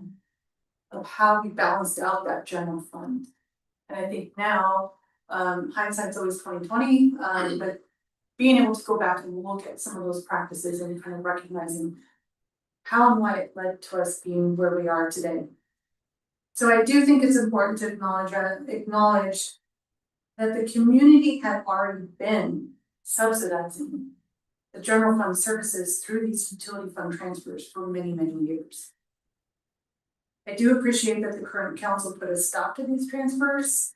of how we balanced out that general fund. And I think now, hindsight's always 20/20, but being able to go back and look at some of those practices and kind of recognizing how and why it led to us being where we are today. So I do think it's important to acknowledge that the community had already been subsidizing the general fund services through these utility fund transfers for many, many years. I do appreciate that the current council put a stop to these transfers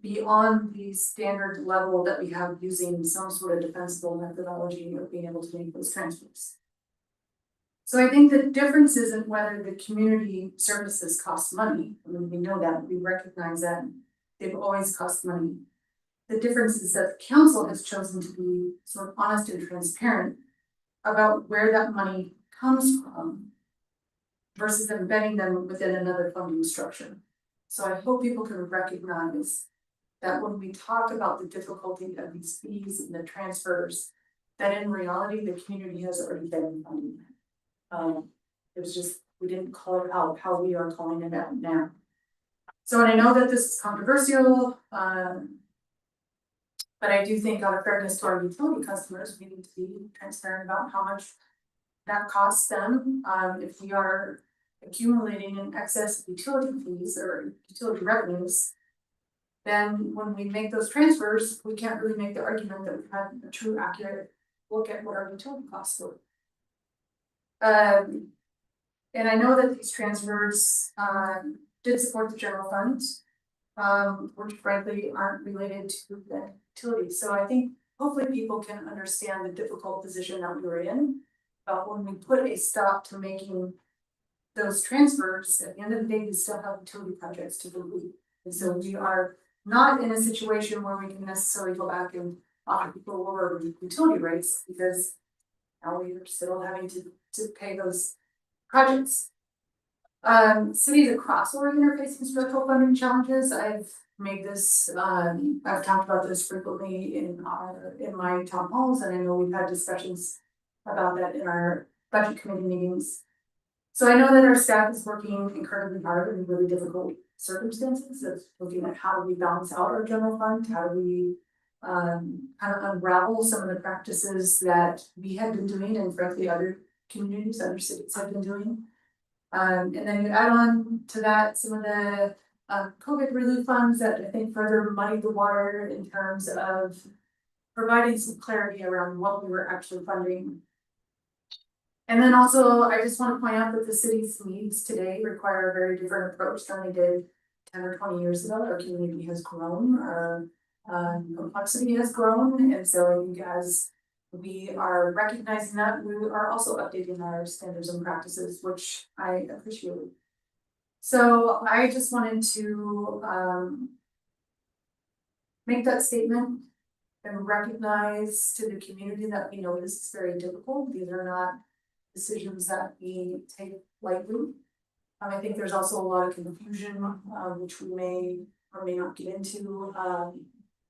beyond the standard level that we have using some sort of defensible methodology of being able to make those transfers. So I think the difference isn't whether the community services cost money. I mean, we know that, we recognize that they've always cost money. The difference is that the council has chosen to be sort of honest and transparent about where that money comes from versus embedding them within another funding structure. So I hope people can recognize that when we talk about the difficulty of these fees and the transfers, that in reality, the community has already been funding it. It was just, we didn't call it out how we are calling it out now. So, and I know that this is controversial, but I do think out of fairness to our utility customers, we need to be transparent about how much that costs them. If we are accumulating in excess of utility fees or utility revenues, then when we make those transfers, we can't really make the argument that we've had a true accurate look at what our utility costs were. And I know that these transfers did support the general funds, which frankly aren't related to the utilities. So I think hopefully people can understand the difficult position that we were in about when we put a stop to making those transfers. At the end of the day, we still have utility projects to complete. And so we are not in a situation where we can necessarily go back and offer people lower utility rates, because now we are still having to pay those projects. Cities across Oregon are facing structural funding challenges. I've made this, I've talked about this frequently in my town halls, and I know we've had discussions about that in our budget committee meetings. So I know that our staff is working incredibly hard in really difficult circumstances of looking at how do we balance out our general fund, how do we kind of unravel some of the practices that we have been doing and frankly other communities, other cities have been doing. And then you add on to that some of the COVID relief funds that I think further muddied the water in terms of providing some clarity around what we were actually funding. And then also, I just want to point out that the city's needs today require a very different approach than they did 10 or 20 years ago. Our community has grown, our complexity has grown, and so I think as we are recognizing that, we are also updating our standards and practices, which I appreciate. So I just wanted to make that statement and recognize to the community that we know this is very difficult. These are not decisions that we take lightly. I think there's also a lot of confusion, which we may or may not get into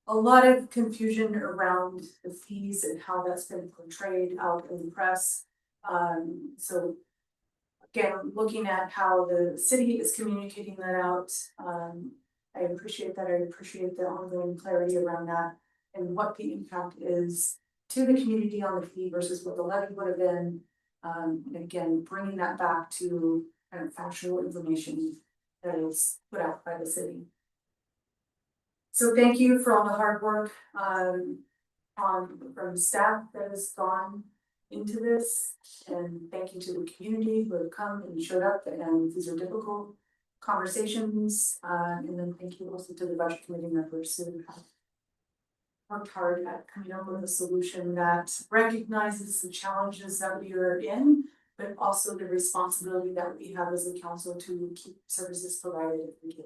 a lot of confusion around the fees and how that's been portrayed out in the press. So again, looking at how the city is communicating that out, I appreciate that. I appreciate the ongoing clarity around that and what the impact is to the community on the fee versus what the levy would have been. And again, bringing that back to kind of factual information that is put out by the city. So thank you for all the hard work from staff that has gone into this. And thank you to the community who have come and showed up, and these are difficult conversations. And then thank you also to the budget committee members who have worked hard at coming up with a solution that recognizes the challenges that we are in, but also the responsibility that we have as a council to keep services provided if we can.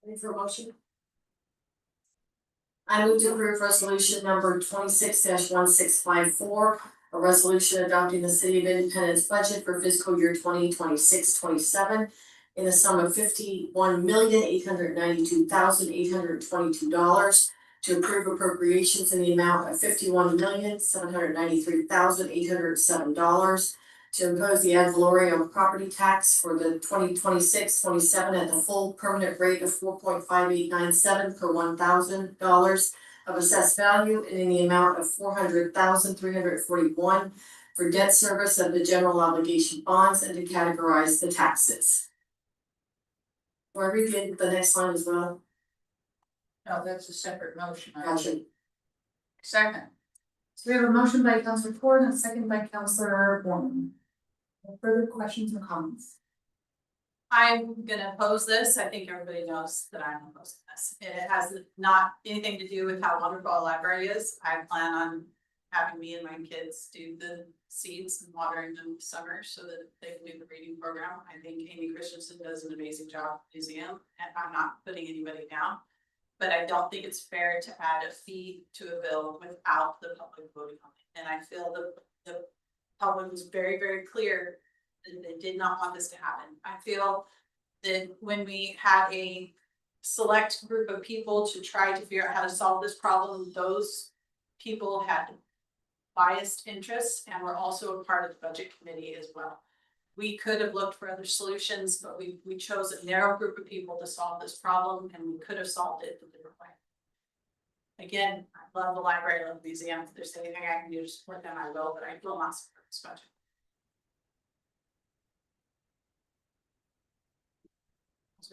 Ready for a motion? I move to approve resolution number 26-1654, a resolution adopting the City of Independence budget for fiscal year 2026-27 in the sum of $51,892,822 to approve appropriations in the amount of $51,793,807 to impose the ad valorem property tax for the 2026-27 at the full permanent rate of 4.5897 per $1,000 of assessed value, and in the amount of $400,341 for debt service of the general obligation bonds, and to categorize the taxes. Do I read the next line as well? No, that's a separate motion. Gotcha. Second. So we have a motion by Councilor Ford and a second by Councilor Bowman. Further questions or comments? I'm gonna oppose this. I think everybody knows that I'm opposing this. It has not anything to do with how wonderful our library is. I plan on having me and my kids do the seeds and watering them this summer so that they can do the reading program. I think Amy Christensen does an amazing job at the museum, and I'm not putting anybody down. But I don't think it's fair to add a fee to a bill without the public voting on it. And I feel the public was very, very clear that they did not want this to happen. I feel that when we had a select group of people to try to figure out how to solve this problem, those people had biased interests and were also a part of the budget committee as well. We could have looked for other solutions, but we chose a narrow group of people to solve this problem, and we could have solved it a different way. Again, I love the library, I love the museum. If there's anything I can do to support them, I will, but I will not support this budget.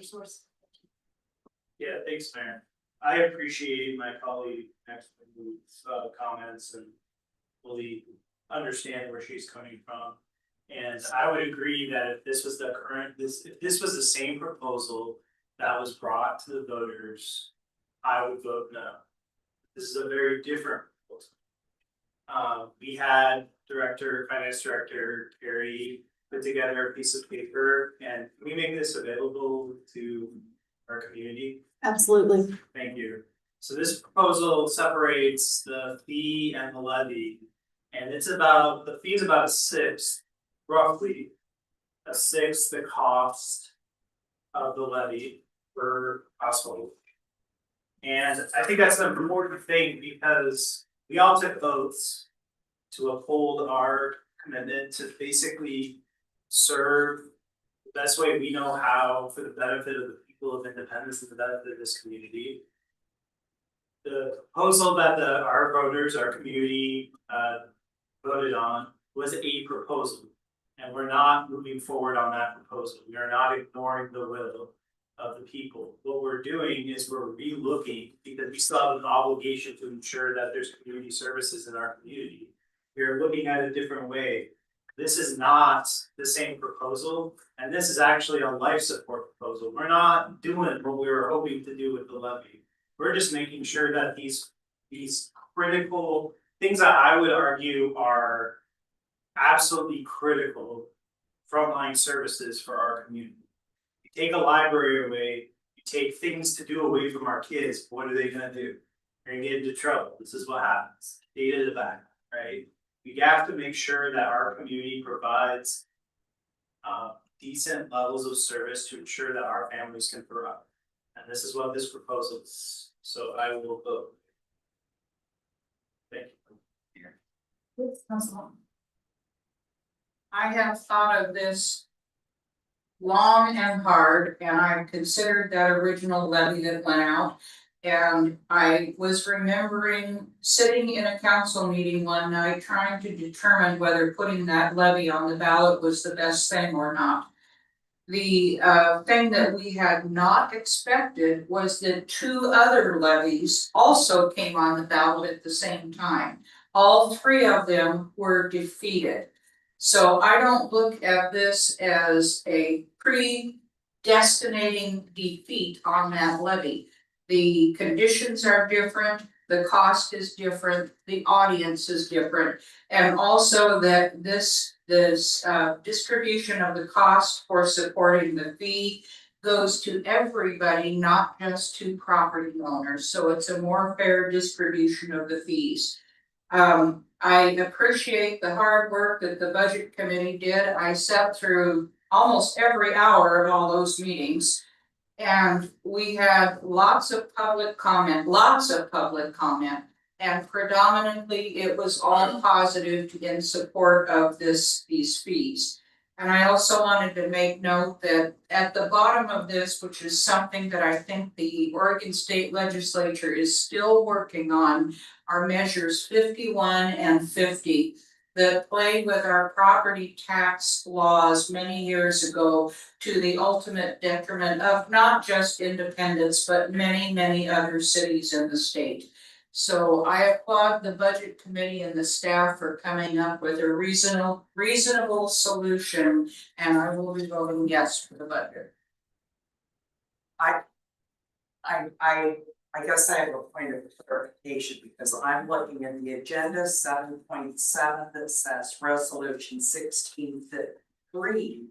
Source. Yeah, thanks, Mayor. I appreciate my colleague next week's comments and fully understand where she's coming from. And I would agree that if this was if this was the same proposal that was brought to the voters, I would vote no. This is a very different proposal. We had Finance Director Carrie put together a piece of paper, and can we make this available to our community? Absolutely. Thank you. So this proposal separates the fee and the levy, and the fee is about a sixth, roughly a sixth the cost of the levy per household. And I think that's an important thing because we all took oaths to uphold our commitment to basically serve the best way we know how for the benefit of the people of Independence and the benefit of this community. The proposal that our voters, our community voted on was a proposal. And we're not moving forward on that proposal. We are not ignoring the will of the people. What we're doing is we're re-looking because we still have an obligation to ensure that there's community services in our community. We're looking at a different way. This is not the same proposal, and this is actually a life support proposal. We're not doing what we were hoping to do with the levy. We're just making sure that these critical things that I would argue are absolutely critical frontline services for our community. You take a library away, you take things to do away from our kids, what are they gonna do? They're gonna get into trouble. This is what happens. Data to the back, right? We have to make sure that our community provides decent levels of service to ensure that our families can thrive. And this is what this proposal is, so I will vote. Thank you. Yes, Councilwoman. I have thought of this long and hard, and I've considered that original levy that went out. And I was remembering sitting in a council meeting one night trying to determine whether putting that levy on the ballot was the best thing or not. The thing that we had not expected was that two other levies also came on the ballot at the same time. All three of them were defeated. So I don't look at this as a predestinating defeat on that levy. The conditions are different, the cost is different, the audience is different. And also that this distribution of the cost for supporting the fee goes to everybody, not just to property owners. So it's a more fair distribution of the fees. I appreciate the hard work that the budget committee did. I sat through almost every hour of all those meetings. And we had lots of public comment. And predominantly, it was all positive in support of these fees. And I also wanted to make note that at the bottom of this, which is something that I think the Oregon State Legislature is still working on, are measures 51 and 50 that played with our property tax laws many years ago to the ultimate detriment of not just Independence, but many, many other cities in the state. So I applaud the budget committee and the staff for coming up with a reasonable solution, and I will be voting yes for the budget. I guess I have a point of clarification because I'm looking at the agenda 7.7 that says resolution 1653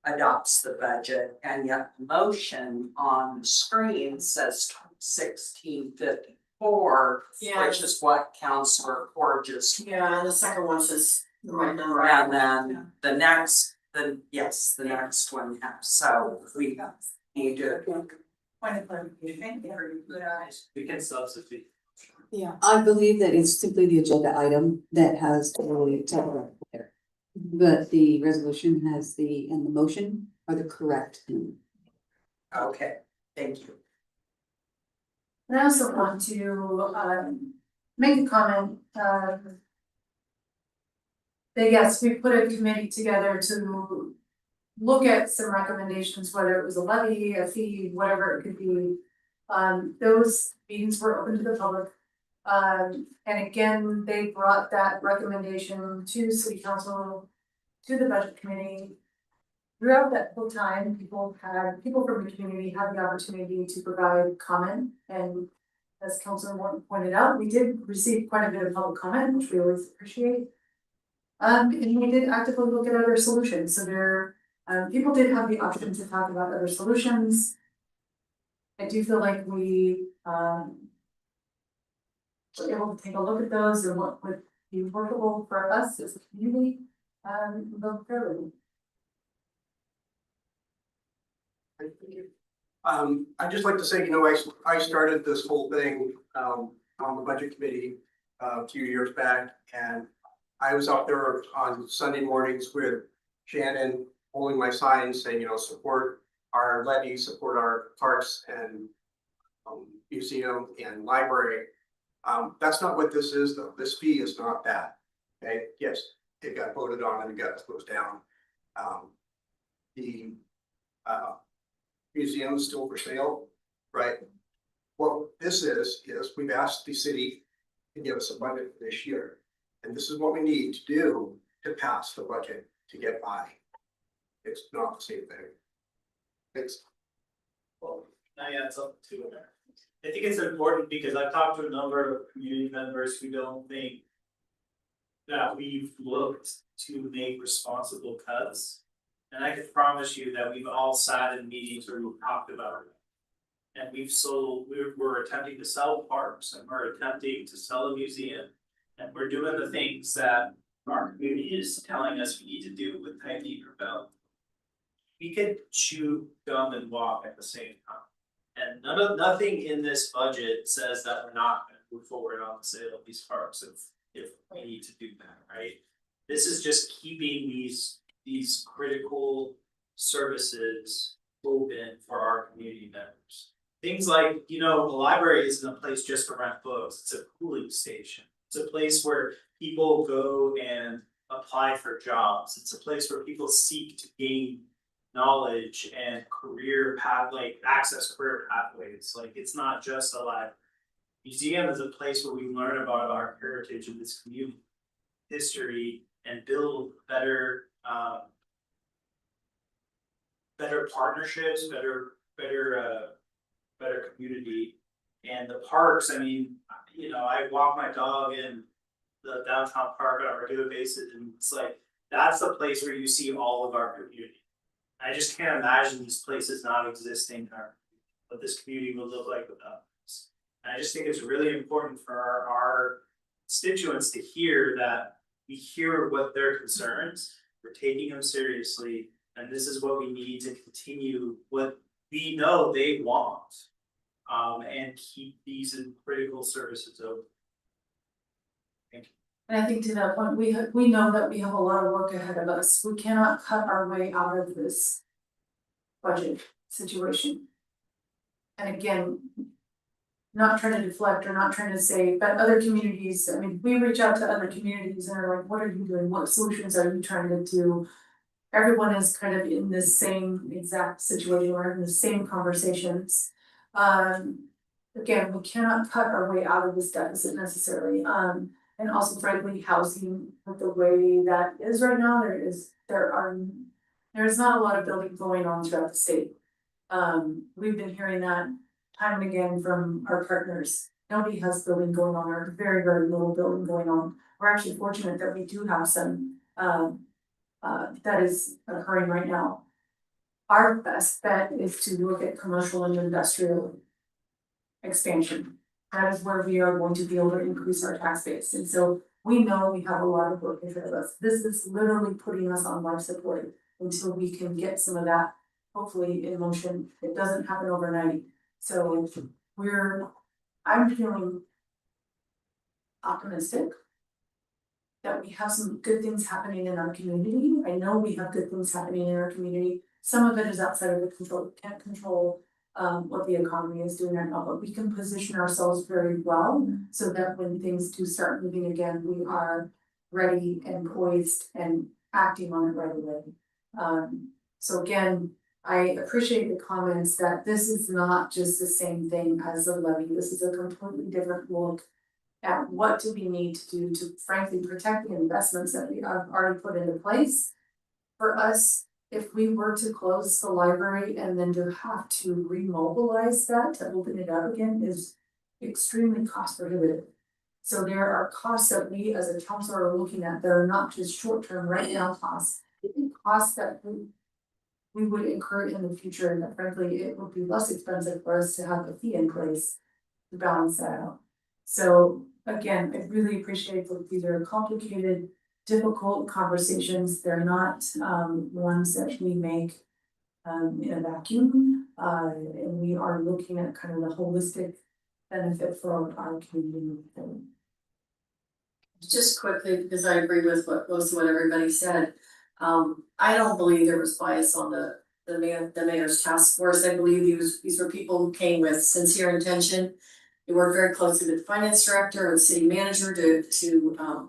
adopts the budget, and yet the motion on the screen says 1654, Yeah. which is what Councilor Porges. Yeah, and the second one says the right number. And then the next one, so we need to. Point of clarification, very good eyes. We can substitute. Yeah, I believe that it's simply the agenda item that has the technical there. But the resolution has and the motion are the correct. Okay, thank you. And I also want to make a comment that yes, we put a committee together to look at some recommendations, whether it was a levy, a fee, whatever it could be. Those meetings were open to the public. And again, they brought that recommendation to city council, to the budget committee. Throughout that whole time, people from the community had the opportunity to provide comment, and as Councilor Morton pointed out, we did receive quite a bit of public comment, which we always appreciate. And we did actively look at other solutions, so people did have the option to talk about other solutions. I do feel like we were able to take a look at those and what would be workable for us as a community, vote fairly. I'd just like to say, I started this whole thing, on the budget committee, a few years back, and I was out there on Sunday mornings with Shannon, holding my signs saying, support our levy, support our parks and museum and library. That's not what this is, though. This fee is not that. Okay, yes, it got voted on and it got closed down. The museum is still for sale, right? What this is we've asked the city to give us a budget for this year. And this is what we need to do to pass the budget to get by. It's not the same thing. Thanks. Well, now yeah, it's up to it. I think it's important because I've talked to a number of community members who don't think that we've looked to make responsible cuts. And I can promise you that we've all sat in meetings where we've talked about it. And we're attempting to sell parks, and we're attempting to sell a museum. And we're doing the things that our community is telling us we need to do with Typee Belt. We could chew gum and walk at the same time. And nothing in this budget says that we're not gonna move forward on the sale of these parks if we need to do that, right? This is just keeping these critical services open for our community members. Things like, you know, the library isn't a place just to rent books, it's a cooling station. It's a place where people go and apply for jobs. It's a place where people seek to gain knowledge and career path, like access career pathways. Like, it's not just a library. Museum is a place where we learn about our heritage of this community, history, and build better better partnerships, better community. And the parks, I mean, you know, I walk my dog in the downtown park on a regular basis, and it's like, that's the place where you see all of our community. I just can't imagine these places not existing, or what this community would look like without this. And I just think it's really important for our constituents to hear that we hear what their concerns, we're taking them seriously, and this is what we need to continue what we know they want. And keep these critical services open. Thank you. And I think to that point, we know that we have a lot of work ahead of us. We cannot cut our way out of this budget situation. And again, not trying to deflect or not trying to say, but other communities, I mean, we reach out to other communities and are like, what are you doing? What solutions are you trying to do? Everyone is kind of in this same exact situation, or in the same conversations. Again, we cannot cut our way out of this deficit necessarily. And also frankly, housing with the way that is right now, there's not a lot of building going on throughout the state. We've been hearing that time and again from our partners. Nobody has building going on, or very, very little building going on. We're actually fortunate that we do have some, that is occurring right now. Our best bet is to look at commercial and industrial expansion. That is where we are going to be able to increase our tax base. And so we know we have a lot of work ahead of us. This is literally putting us on life support until we can get some of that hopefully in motion. It doesn't happen overnight. So I'm feeling optimistic that we have some good things happening in our community. I know we have good things happening in our community. Some of it is outside of the control, we can't control what the economy is doing right now, but we can position ourselves very well so that when things do start moving again, we are ready and poised and acting on it right away. So again, I appreciate the comments that this is not just the same thing as the levy. This is a completely different look at what do we need to do to frankly protect the investments that we have already put into place. For us, if we were to close the library and then to have to remobilize that to open it up again is extremely cost prohibitive. So there are costs that we as a council are looking at that are not just short-term right now costs. Costs that we would incur in the future, and that frankly, it would be less expensive for us to have a fee in place to balance that out. So again, I really appreciate that these are complicated, difficult conversations. They're not ones that we make in a vacuum. And we are looking at kind of the holistic benefit for our community. Just quickly, because I agree with most of what everybody said. I don't believe there was bias on the mayor's task force. I believe these were people who came with sincere intention. They worked very closely with the finance director and city manager to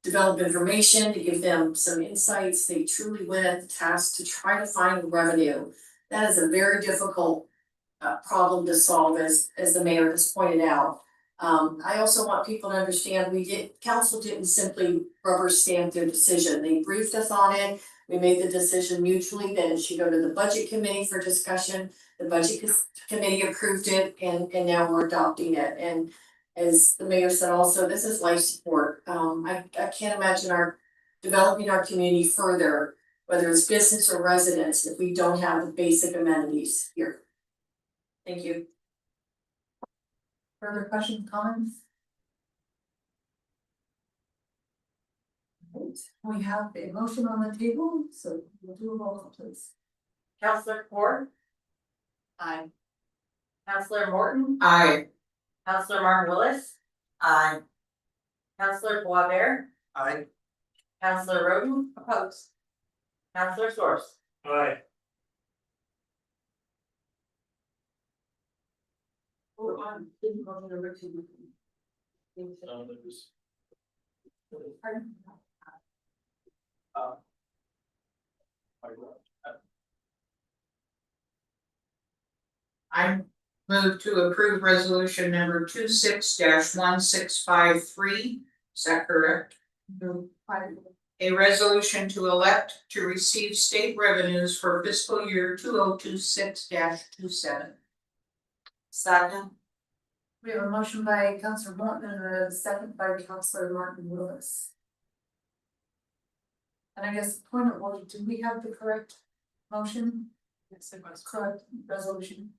develop information, to give them some insights. They truly went at the task to try to find revenue. That is a very difficult problem to solve, as the mayor has pointed out. I also want people to understand council didn't simply rubber stamp their decision. They briefed us on it. We made the decision mutually, then it should go to the budget committee for discussion. The budget committee approved it, and now we're adopting it. And as the mayor said also, this is life support. I can't imagine developing our community further, whether it's business or residents, if we don't have the basic amenities here. Thank you. Further questions, comments? Right. We have a motion on the table, so we'll do a roll call, please. Councilor Kapoor. Aye. Counselor Morton, Aye. Counselor Martin Willis, Aye. Counselor Boisvert, Aye. Counselor Roden, opposed. Counselor Source. Aye. I move to approve resolution number 26-1653. Is that correct? A resolution to elect to receive state revenues for fiscal year 2026-27. Second. We have a motion by Councilor Morton and a second by Councilor Martin Willis. And I guess point of order, do we have the correct motion? Yes, it was correct resolution.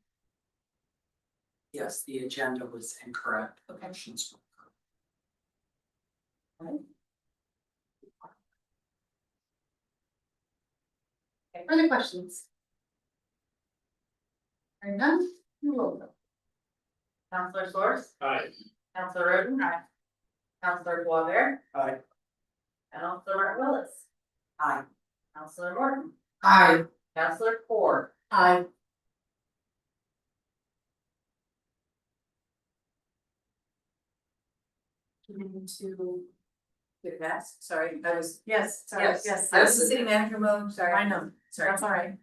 Yes, the agenda was incorrect. Okay. Okay, further questions? Hearing none, you roll call. Counselor Source, Aye. Counselor Roden, Counselor Boisvert, Aye. Counselor Martin Willis, Aye. Counselor Morton, Aye. Counselor Ford. Aye. To. Good pass, sorry, I was. Yes, sorry, yes. I was in city manager mode, sorry. I know, Sorry. that's all right.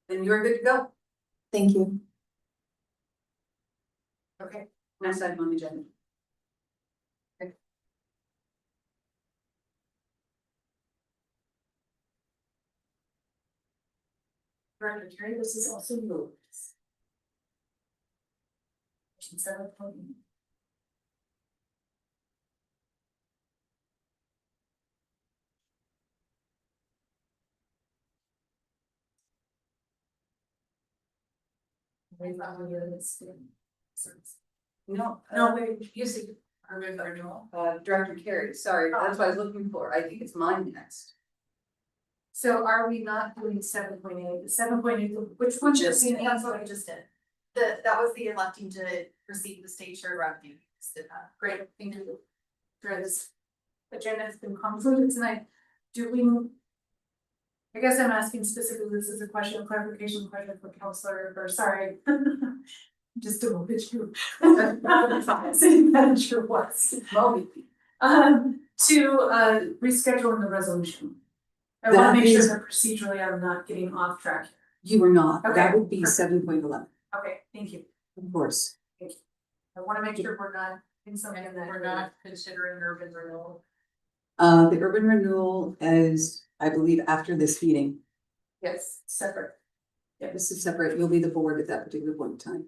Then you're good to go. Thank you. Okay. Next item on the agenda. Director Terry, this is also yours. Motion 7.8. No, wait, you see, Director Carey, sorry, that's what I was looking for, I think it's mine next. So are we not doing 7.8? 7.8, which one just we That's what I just did. That was the electing to receive the state share revenue. Just did that. Great, thank you. For this agenda has been concluded tonight. Do we? I guess I'm asking specifically, this is a question, clarification question for Counselor, or sorry. Just a moment, you. City Manager West. To reschedule the resolution. I wanna That make sure is- that procedurally I'm not getting off track. You are not, Okay, that would be perfect. 7.11, Okay, thank you. of course. I wanna make sure we're not in something that. We're not considering urban renewal. The urban renewal is, I believe, after this meeting. Yes, separate. Yeah, this is separate, you'll be the board at that particular point in time.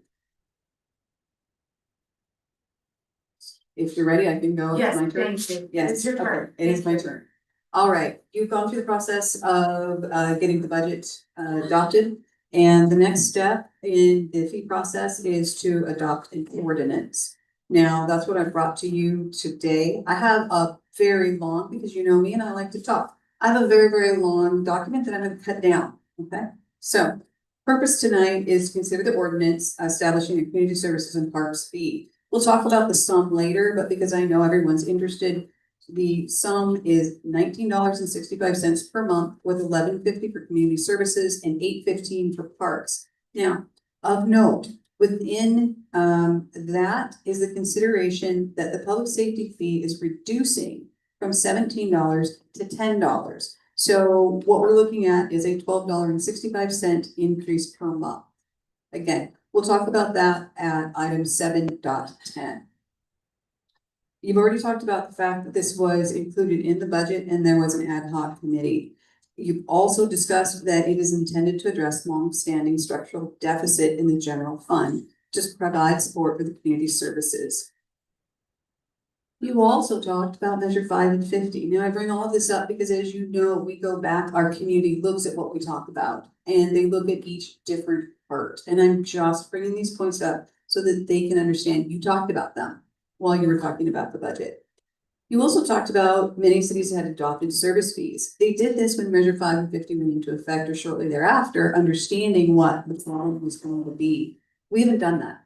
If you're ready, I can go, it's Yes, my turn. thank you. Yes, It's your okay, turn. it is Thank my you. turn. All right, you've gone through the process of getting the budget adopted. And the next step in the fee process is to adopt an ordinance. Now, that's what I brought to you today. I have a very long, because you know me and I like to talk. I have a very, very long document that I'm gonna cut down, okay? So, purpose tonight is to consider the ordinance establishing a community services and parks fee. We'll talk about the sum later, but because I know everyone's interested, the sum is $19.65 per month with $11.50 for community services and $8.15 for parks. Now, of note, within that is the consideration that the public safety fee is reducing from $17 to $10. So what we're looking at is a $12.65 increase per month. Again, we'll talk about that at item 7.10. You've already talked about the fact that this was included in the budget and there was an ad hoc committee. You've also discussed that it is intended to address long-standing structural deficit in the general fund, to provide support for the community services. You also talked about Measure 5 and 50. Now I bring all of this up because, as you know, we go back, our community looks at what we talk about and they look at each different part. And I'm just bringing these points up so that they can understand you talked about them while you were talking about the budget. You also talked about many cities had adopted service fees. They did this when Measure 5 and 50 went into effect or shortly thereafter, understanding what the problem was going to be. We haven't done that.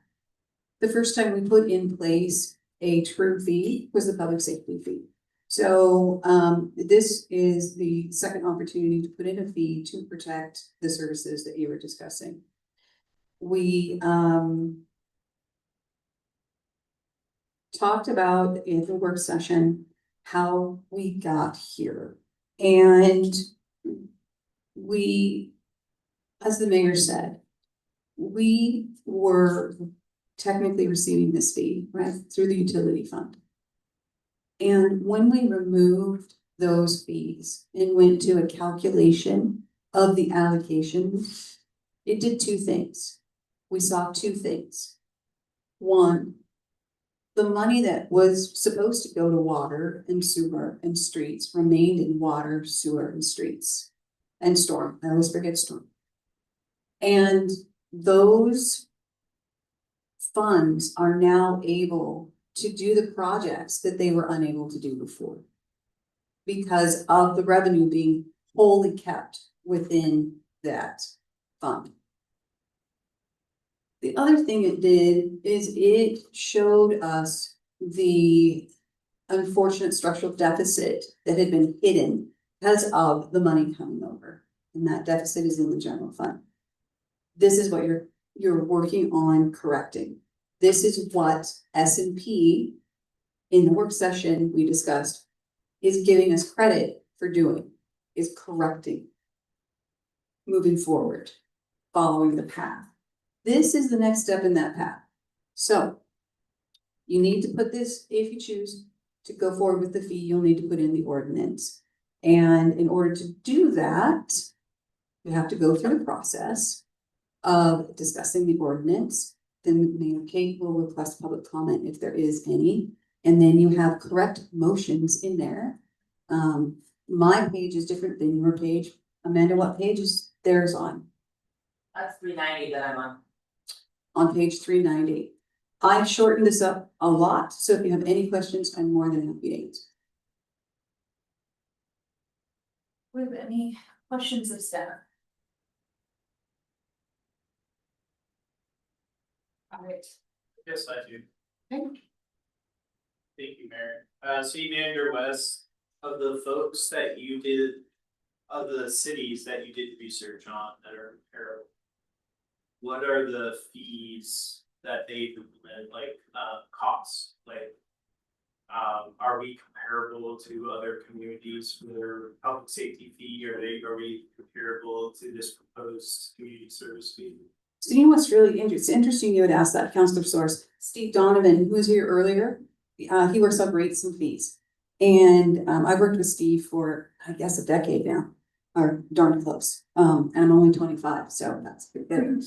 The first time we put in place a true fee was the public safety fee. So this is the second opportunity to put in a fee to protect the services that you were discussing. We talked about in the work session how we got here. And we, as the mayor said, we were technically receiving this fee, right, through the utility fund. And when we removed those fees and went to a calculation of the allocation, it did two things. We saw two things. One, the money that was supposed to go to water and sewer and streets remained in water, sewer, and streets. And storm, I always forget storm. And those funds are now able to do the projects that they were unable to do before. Because of the revenue being wholly kept within that fund. The other thing it did is it showed us the unfortunate structural deficit that had been hidden because of the money coming over. And that deficit is in the general fund. This is what you're working on correcting. This is what S&P in the work session we discussed is giving us credit for doing, is correcting, moving forward, following the path. This is the next step in that path. So you need to put this, if you choose to go forward with the fee, you'll need to put in the ordinance. And in order to do that, you have to go through the process of discussing the ordinance. Then Mayor Kate will request public comment if there is any. And then you have correct motions in there. My page is different than your page. Amanda, what page is theirs on? That's 390 that I'm on. On page 390. I've shortened this up a lot, so if you have any questions, I'm more than happy to answer. Do we have any questions of staff? All right. Yes, I do. Okay. Thank you, Mayor. City Manager West, of the folks that you did, of the cities that you did research on that are comparable, what are the fees that they've implemented, like, costs, like, are we comparable to other communities for their public safety fee, or are we comparable to this proposed community service fee? So you know what's really interesting you would ask that, Councilor Source. Steve Donovan, who was here earlier, he works on rates and fees. And I've worked with Steve for, I guess, a decade now, or darn close. And I'm only 25, so that's pretty good.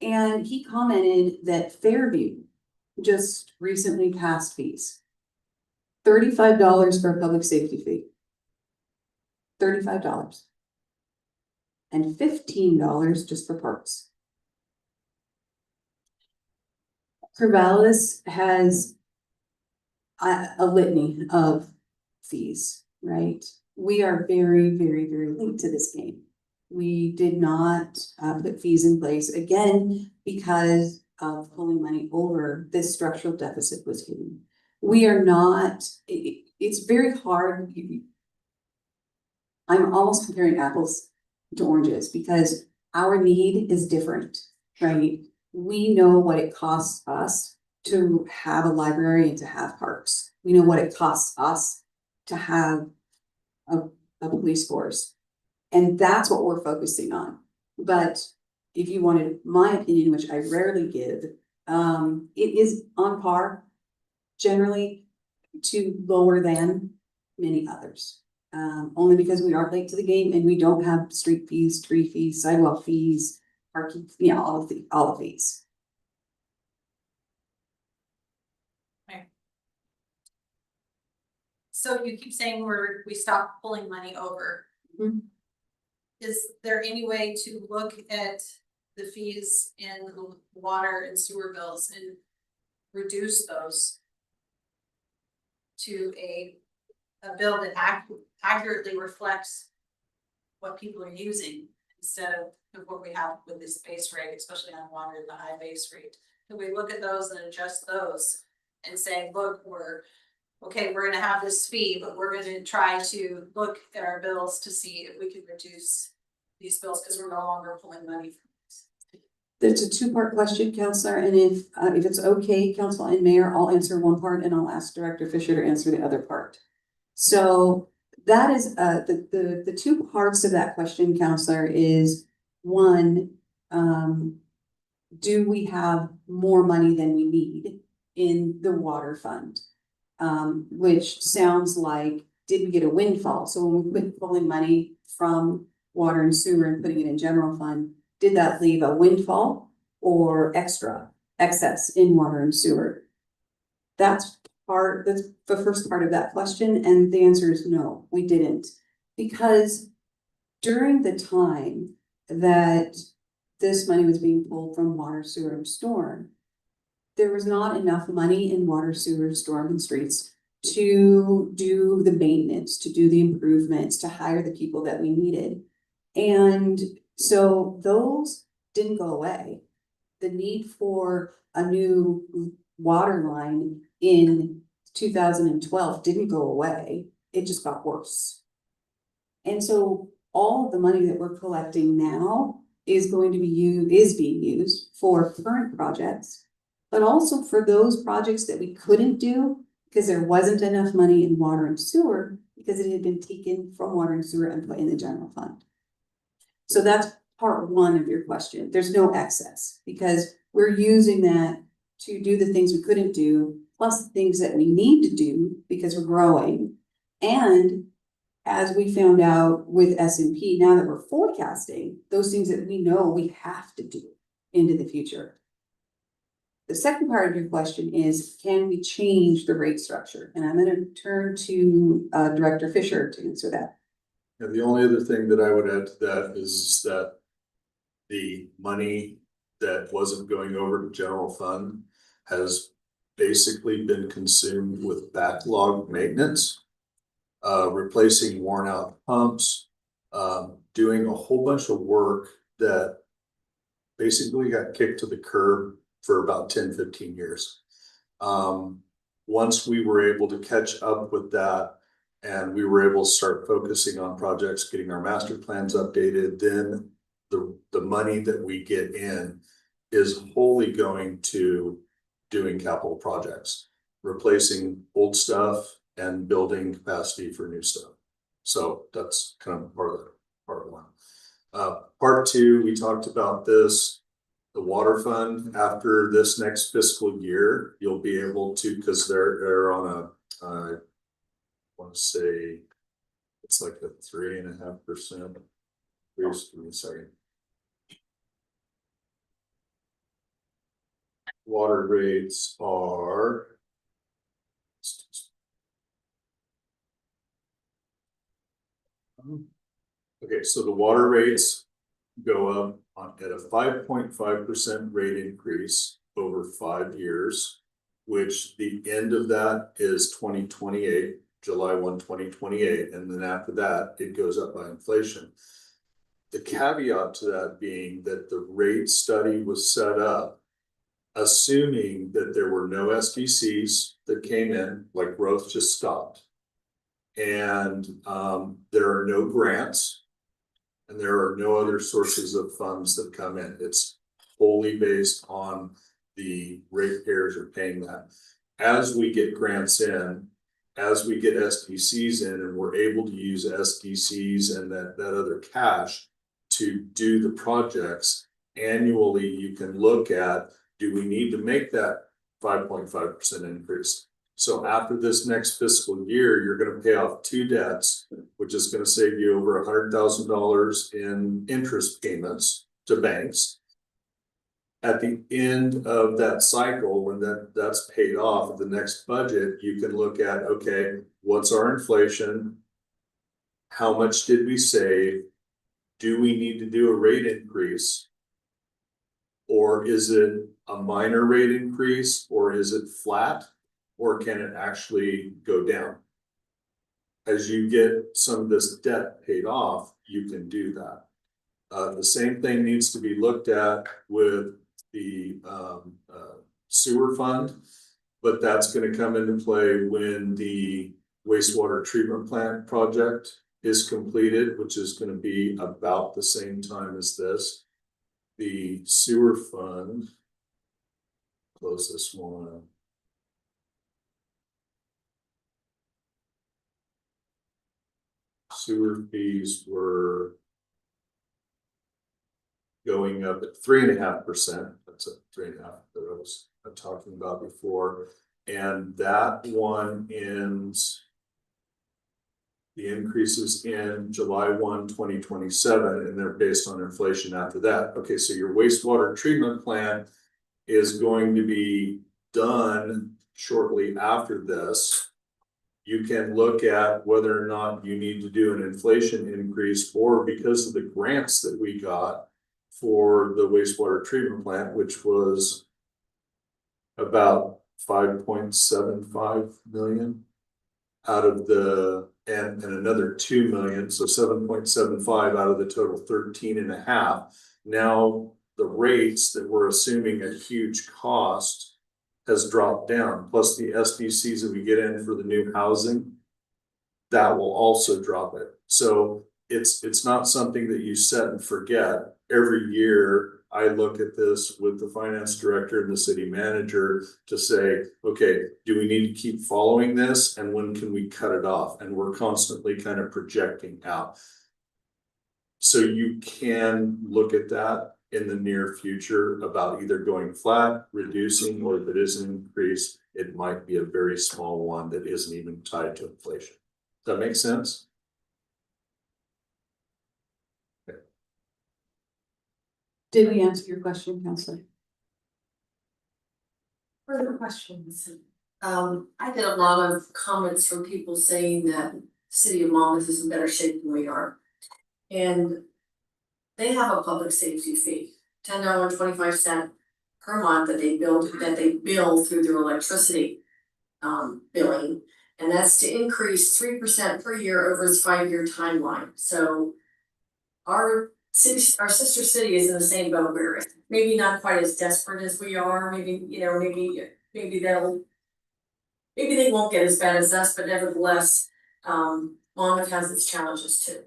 And he commented that Fairview just recently passed fees. $35 for a public safety fee. $35. And $15 just for parks. Corvallis has a litany of fees, right? We are very, very, very linked to this game. We did not put fees in place again because of pulling money over. This structural deficit was hidden. We are not, it's very hard. I'm almost comparing apples to oranges because our need is different, right? We know what it costs us to have a library and to have parks. We know what it costs us to have a police force. And that's what we're focusing on. But if you wanted my opinion, which I rarely give, it is on par generally to lower than many others. Only because we are late to the game and we don't have street fees, tree fees, sidewalk fees, parking, all of these. So you keep saying we stopped pulling money over. Mm-hmm. Is there any way to look at the fees in water and sewer bills and reduce those to a bill that accurately reflects what people are using instead of what we have with this base rate, especially on water, the high base rate. Could we look at those and adjust those and say, look, we're gonna have this fee, but we're gonna try to look at our bills to see if we can reduce these bills, because we're no longer pulling money from this. It's a two-part question, Counselor, and if it's okay, Council and Mayor, I'll answer one part and I'll ask Director Fisher to answer the other part. So that is, the two parts of that question, Counselor, is one, do we have more money than we need in the water fund? Which sounds like, did we get a windfall? So when we quit pulling money from water and sewer and putting it in general fund, did that leave a windfall or excess in water and sewer? That's the first part of that question, and the answer is no, we didn't. Because during the time that this money was being pulled from water, sewer, and storm, there was not enough money in water, sewer, storm, and streets to do the maintenance, to do the improvements, to hire the people that we needed. And so those didn't go away. The need for a new water line in 2012 didn't go away. It just got worse. And so all of the money that we're collecting now is going to be being used for current projects, but also for those projects that we couldn't do because there wasn't enough money in water and sewer because it had been taken from water and sewer and put in the general fund. So that's part one of your question. There's no excess because we're using that to do the things we couldn't do, plus the things that we need to do because we're growing. And as we found out with S&P, now that we're forecasting those things that we know we have to do into the future. The second part of your question is, can we change the rate structure? And I'm going to turn to Director Fisher to answer that. And the only other thing that I would add to that is that the money that wasn't going over to general fund has basically been consumed with backlog maintenance, replacing worn out pumps, doing a whole bunch of work that basically got kicked to the curb for about 10-15 years. Once we were able to catch up with that and we were able to start focusing on projects, getting our master plans updated, then the money that we get in is wholly going to doing capital projects, replacing old stuff and building capacity for new stuff. So that's kind of part one. Part two, we talked about this, the water fund. After this next fiscal year, you'll be able to, because they're on a, I want to say it's like a 3.5%. Please give me a second. Water rates are okay, so the water rates go up at a 5.5% rate increase over 5 years, which the end of that is 2028, July 1, 2028, and then after that, it goes up by inflation. The caveat to that being that the rate study was set up assuming that there were no SDCs that came in, like growth just stopped. And there are no grants and there are no other sources of funds that come in. It's wholly based on the ratepayers are paying that. As we get grants in, as we get SDCs in and we're able to use SDCs and that other cash to do the projects, annually you can look at, do we need to make that 5.5% increase? So after this next fiscal year, you're going to pay off 2 debts, which is going to save you over $100,000 in interest payments to banks. At the end of that cycle, when that's paid off of the next budget, you can look at, okay, what's our inflation? How much did we save? Do we need to do a rate increase? Or is it a minor rate increase, or is it flat, or can it actually go down? As you get some of this debt paid off, you can do that. The same thing needs to be looked at with the sewer fund. But that's gonna come into play when the wastewater treatment plant project is completed, which is gonna be about the same time as this. The sewer fund. Close this one. Sewer fees were going up at 3.5%. That's a 3.5 that I was talking about before. And that one ends. The increases in July 1, 2027, and they're based on inflation after that. Okay, so your wastewater treatment plant is going to be done shortly after this. You can look at whether or not you need to do an inflation increase, or because of the grants that we got for the wastewater treatment plant, which was about 5.75 million out of the, and another 2 million, so 7.75 out of the total 13.5. Now the rates that we're assuming a huge cost has dropped down, plus the SDCs that we get in for the new housing, that will also drop it. So it's not something that you set and forget. Every year I look at this with the finance director and the city manager to say, okay, do we need to keep following this, and when can we cut it off? And we're constantly kind of projecting out. So you can look at that in the near future about either going flat, reducing, or if it is an increase, it might be a very small one that isn't even tied to inflation. Does that make sense? Did we answer your question, Counselor? Further questions? I get a lot of comments from people saying that the city of Monmouth is in better shape than we are. And they have a public safety fee, $10.25 per month that they bill through their electricity billing. And that's to increase 3% per year over its 5-year timeline. So our sister city is in the same boat we're in. Maybe not quite as desperate as we are, maybe, maybe they won't get as bad as us, but nevertheless, Monmouth has its challenges too.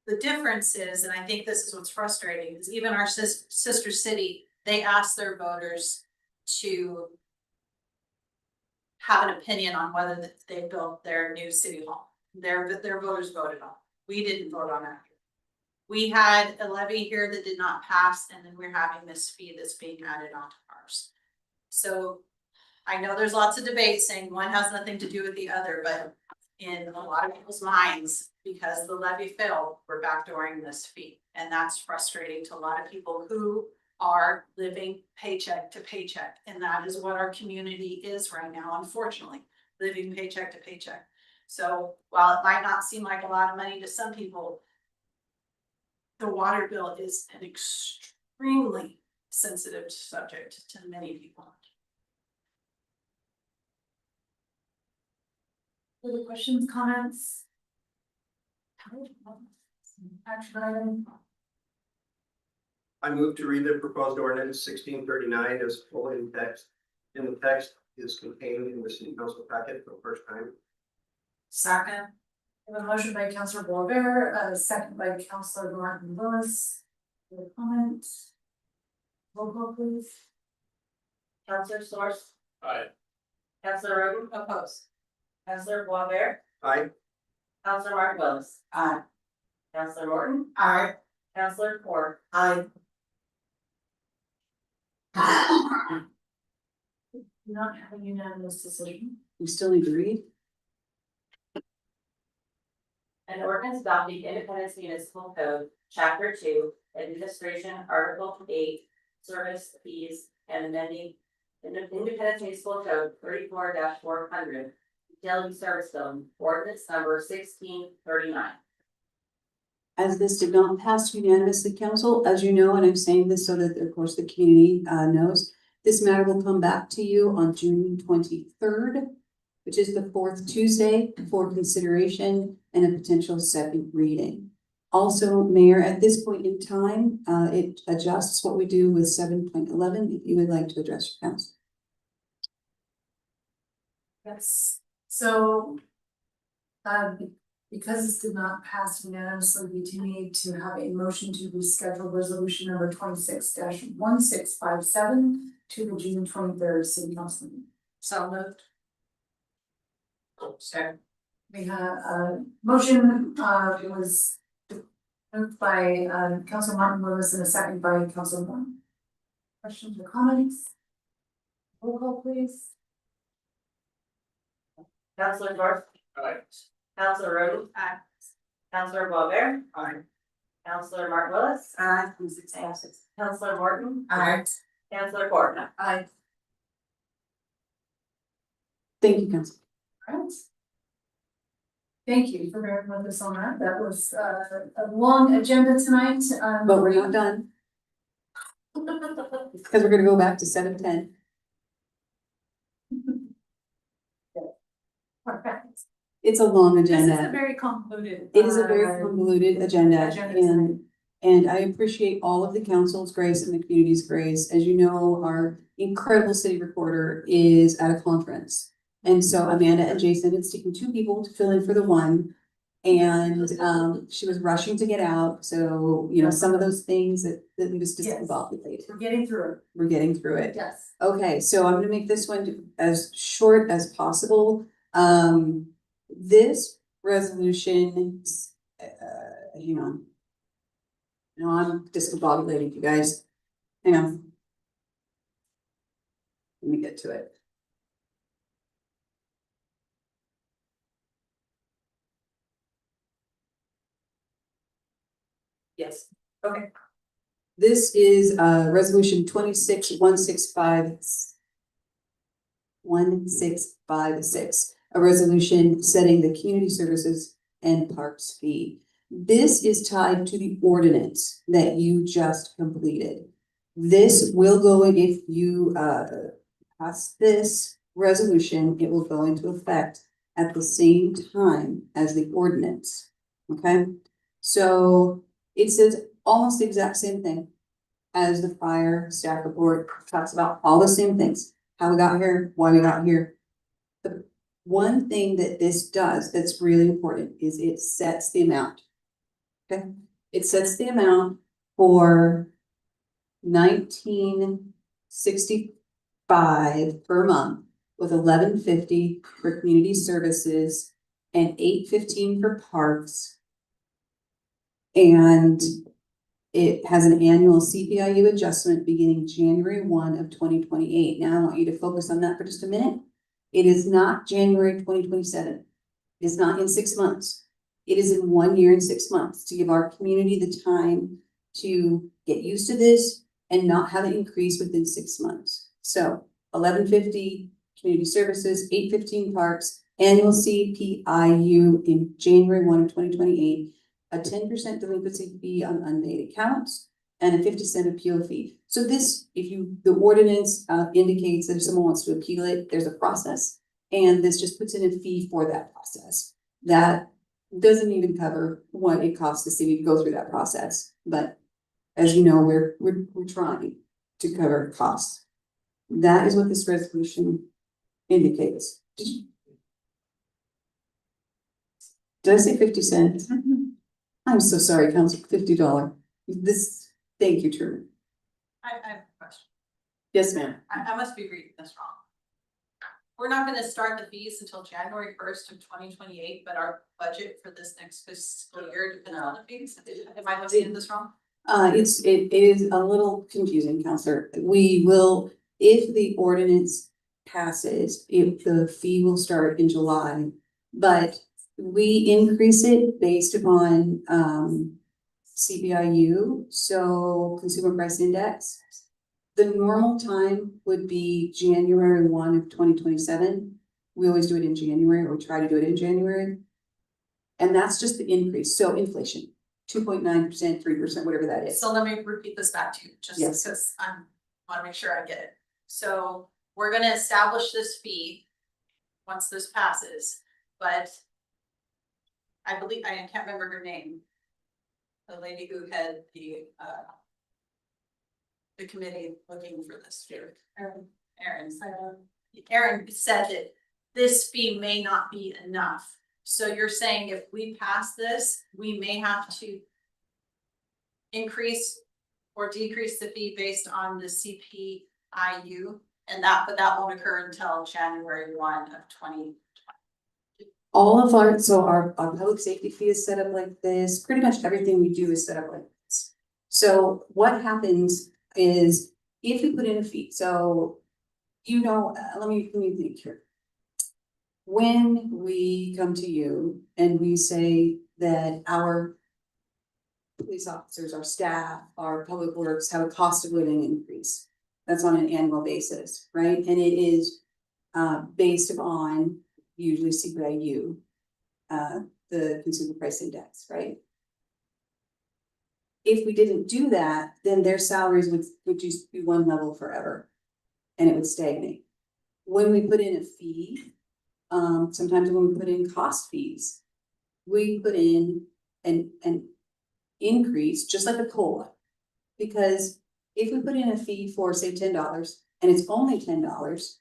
The difference is, and I think this is what's frustrating, is even our sister city, they ask their voters to have an opinion on whether they built their new city hall. Their voters voted on. We didn't vote on that. We had a levy here that did not pass, and then we're having this fee that's being added onto ours. So I know there's lots of debate saying one has nothing to do with the other, but in a lot of people's minds, because the levy failed, we're backdooring this fee. And that's frustrating to a lot of people who are living paycheck to paycheck. And that is what our community is right now, unfortunately, living paycheck to paycheck. So while it might not seem like a lot of money to some people, the water bill is an extremely sensitive subject to many people. Other questions, comments? Action item. I move to read the proposed ordinance 1639 as full in text. And the text is contained in the city council packet for the first time. Second. We have a motion by Councilor Boisvert, a second by Councilor Martin Lewis. Any comments? Roll call please. Councilor Source, Aye. Councilor Roden, opposed. Councilor Boisvert, Aye. Councilor Martin Willis. Aye. Councilor Morton, Aye. Councilor Ford. Aye. Not having unanimous decision. We still need to read. An ordinance adopting Independence Municipal Code, Chapter 2, Administration, Article 8, Service Fees, and amending Independence Municipal Code 34-400, Utility Service Zone, ordinance number 1639. As this did not pass unanimously, council, as you know, and I'm saying this so that, of course, the community knows, this matter will come back to you on June 23rd, which is the 4th Tuesday, for consideration and a potential second reading. Also, Mayor, at this point in time, it adjusts what we do with 7.11. If you would like to address your council. Yes, so. Because this did not pass unanimously, we do need to have a motion to reschedule resolution number 26-1657 to the June 23rd city council meeting. So moved. Second. We have a motion, it was moved by Council Martin Lewis and a second by Council Moore. Questions or comments? Roll call please. Counselor North. Aye. Counselor Roden. Aye. Counselor Boisvert. Aye. Counselor Martin Willis. Aye. Counselor Morton. Aye. Counselor Gordon. Aye. Thank you, Council. Alright. Thank you for bearing with us on that. That was a long agenda tonight. But we're not done, because we're gonna go back to 7:10. Perfect. It's a long This is agenda. a very convoluted. It is a very convoluted agenda, agenda and I appreciate all of the council's grace and the community's grace. As you know, our incredible city recorder is at a conference. And so Amanda and Jason, it's taking two people to fill in for the one. And she was rushing to get out, so, you know, some of those things that we just Yes. discombobulated. We're getting through it. We're getting through it. Yes. Okay, so I'm gonna make this one as short as possible. This resolution, hang on. No, I'm discombobulating, you guys. Hang on. Let me get to it. Yes. Okay. This is resolution 1656, a resolution setting the community services and parks fee. This is tied to the ordinance that you just completed. This will go in, if you pass this resolution, it will go into effect at the same time as the ordinance. Okay, so it says almost the exact same thing as the prior staff report, talks about all the same things, how we got here, why we got here. The one thing that this does that's really important is it sets the amount. Okay, it sets the amount for $19.65 per month, with $11.50 for community services and $8.15 for parks. And it has an annual CPIU adjustment beginning January 1 of 2028. Now I want you to focus on that for just a minute. It is not January 2027. It is not in 6 months. It is in 1 year and 6 months to give our community the time to get used to this and not have it increase within 6 months. So $11.50 community services, $8.15 parks, annual CPIU in January 1 of 2028. A 10% delinquency fee on unpaid accounts, and a 50-cent appeal fee. So this, the ordinance indicates that if someone wants to appeal it, there's a process, and this just puts in a fee for that process. That doesn't even cover what it costs the city to go through that process, but as you know, we're trying to cover costs. That is what this resolution indicates. Did I say 50 cents? I'm so sorry, Council, $50. Thank you, Truman. I have a question. Yes, ma'am. I must be reading this wrong. We're not gonna start the fees until January 1st of 2028, but our budget for this next fiscal year depends on the fees. Am I looking at this wrong? It is a little confusing, Counselor. We will, if the ordinance passes, if the fee will start in July, but we increase it based upon CPIU, so Consumer Price Index. The normal time would be January 1 of 2027. We always do it in January, or try to do it in January. And that's just the increase, so inflation, 2.9%, 3%, whatever that is. So let me repeat this back to you, just Yes. because wanna make sure I get it. So we're gonna establish this fee once this passes, but I believe, I can't remember her name. The lady who had the committee looking for this, Erin said that this fee may not be enough. So you're saying if we pass this, we may have to increase or decrease the fee based on the CPIU, and but that won't occur until January 1 of 2020. All of our public safety fee is set up like this, pretty much everything we do is set up like this. So what happens is if we put in a fee, so let me think here. When we come to you and we say that our police officers, our staff, our public works have a cost of living increase, that's on an annual basis, right? And it is based upon usually CPIU, the consumer price index, right? If we didn't do that, then their salaries would just be one level forever and it would stagnate. When we put in a fee, sometimes when we put in cost fees, we put in an increase, just like a COLA. Because if we put in a fee for say $10 and it's only $10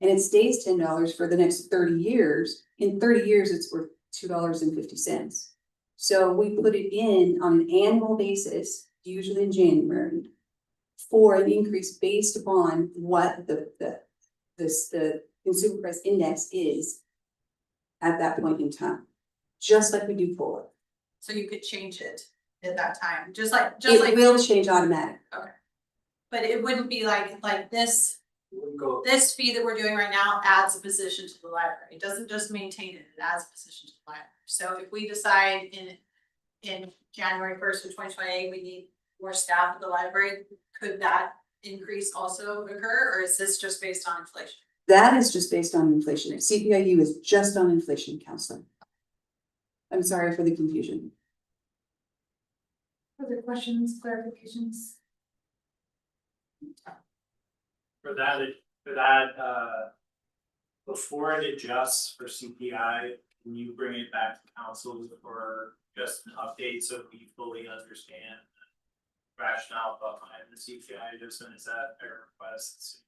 and it stays $10 for the next 30 years, in 30 years it's worth $2.50. So we put it in on an annual basis, usually in January, for an increase based upon what the consumer price index is at that point in time, just like we do COLA. So you could change it at that time, just like. It will change automatic. Okay. But it wouldn't be like this, Wouldn't go. this fee that we're doing right now adds a position to the library. It doesn't just maintain it, it adds a position to the library. So if we decide in January 1st of 2028, we need more staff at the library, could that increase also occur, or is this just based on inflation? That is just based on inflation. CPIU is just on inflation, counselor. I'm sorry for the confusion. Further questions, clarifications? For that, before it adjusts for CPI, can you bring it back to council for just an update so we fully understand the rationale behind the CPI adjustment? Is that a request?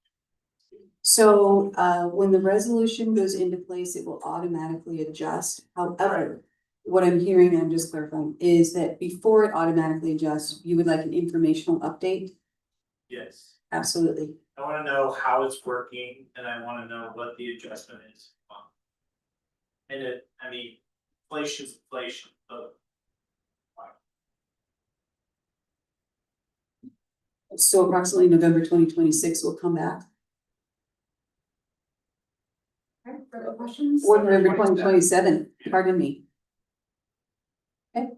So when the resolution goes into place, it will automatically adjust. However, what I'm hearing, and I'm just clarifying, is that before it automatically adjusts, you would like an informational update? Yes. Absolutely. I wanna know how it's working and I wanna know what the adjustment is. And inflation's inflation, but. So approximately November 2026 will come back, Okay, further questions? or November 2027, pardon me. Okay.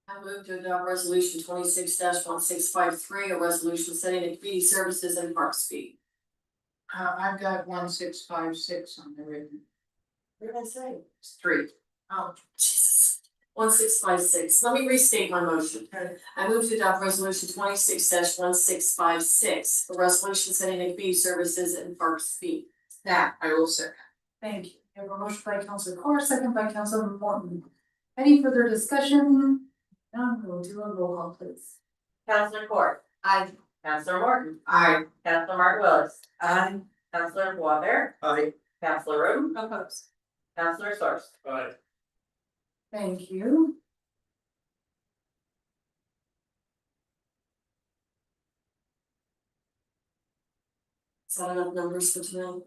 I move to adopt resolution 26-1653, a resolution setting the community services and parks fee. I've got 1656 on the written. What did I say? It's 3. Oh, Jesus. 1656. Let me restate my motion. I move to adopt resolution 26-1656, a resolution setting the community services and parks fee. That I will second. Thank you. We have a motion by Councilor Carr, second by Councilor Morton. Any further discussion? None, we'll do a roll call, please. Counselor Court. Aye. Counselor Morton. Aye. Counselor Martin Willis. Aye. Counselor Boisvert. Aye. Counselor Room. Opposed. Counselor Source. Aye. Thank you. Is that enough numbers for tonight?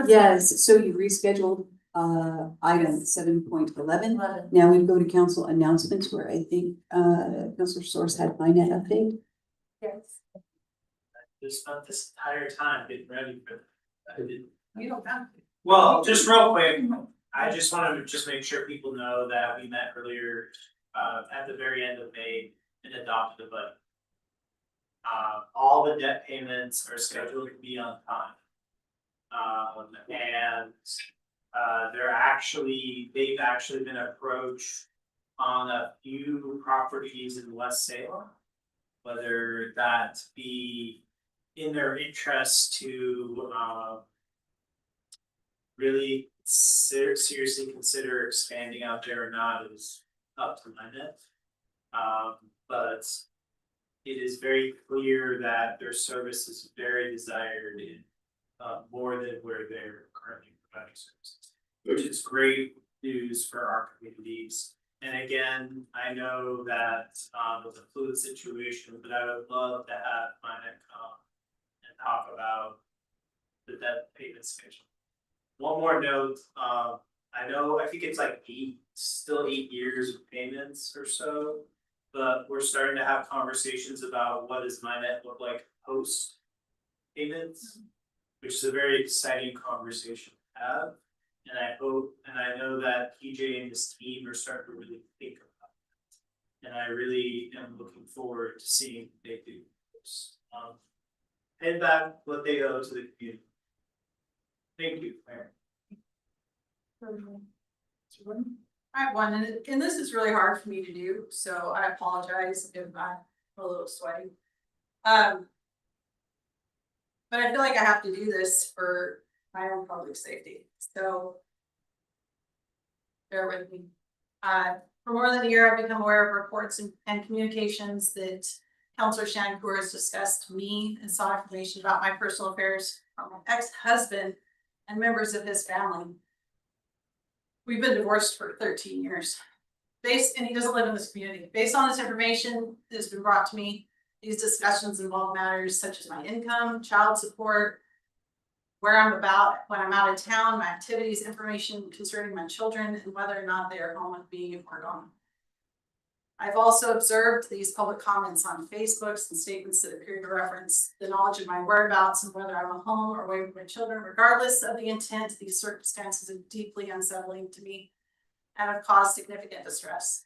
Yes, so you rescheduled item 7.11. Now we go to council announcements where I think Councilor Source had my net update. Yes. Just spent this entire time getting ready for that. I didn't. You don't have to. Well, just real quick, I just wanted to just make sure people know that we met earlier, at the very end of May and adopted a budget. All the debt payments are scheduled to be on time. They've actually been approached on a few properties in West Salem. whether that be in their interest to really seriously consider expanding out there or not is up to Minnet. But it is very clear that their service is very desired in more than where they're currently providing services, which is great news for our communities. And again, I know that it's a fluid situation, but I would love to have Minnet come and talk about the debt payment schedule. One more note, I think it's like 8 years of payments or so. But we're starting to have conversations about what does Minnet look like post payments, which is a very exciting conversation to have. And I hope, and I know that PJ and his team are starting to really think about that. And I really am looking forward to seeing what they do. And back what they owe to the community. Thank you, Mayor. I have one, and this is really hard for me to do, so I apologize if I'm a little sweaty. But I feel like I have to do this for my own public safety, so bear with me. For more than a year, I've become aware of reports and communications that Counselor Shankur has discussed me and sought information about my personal affairs from my ex-husband and members of his family. We've been divorced for 13 years. And he doesn't live in this community. Based on this information that has been brought to me, these discussions involve matters such as my income, child support, where I'm about when I'm out of town, my activities, information concerning my children, and whether or not they are home with me or gone. I've also observed these public comments on Facebooks and statements that appear to reference the knowledge of my whereabouts and whether I'm at home or away with my children. Regardless of the intent, these circumstances are deeply unsettling to me and have caused significant distress.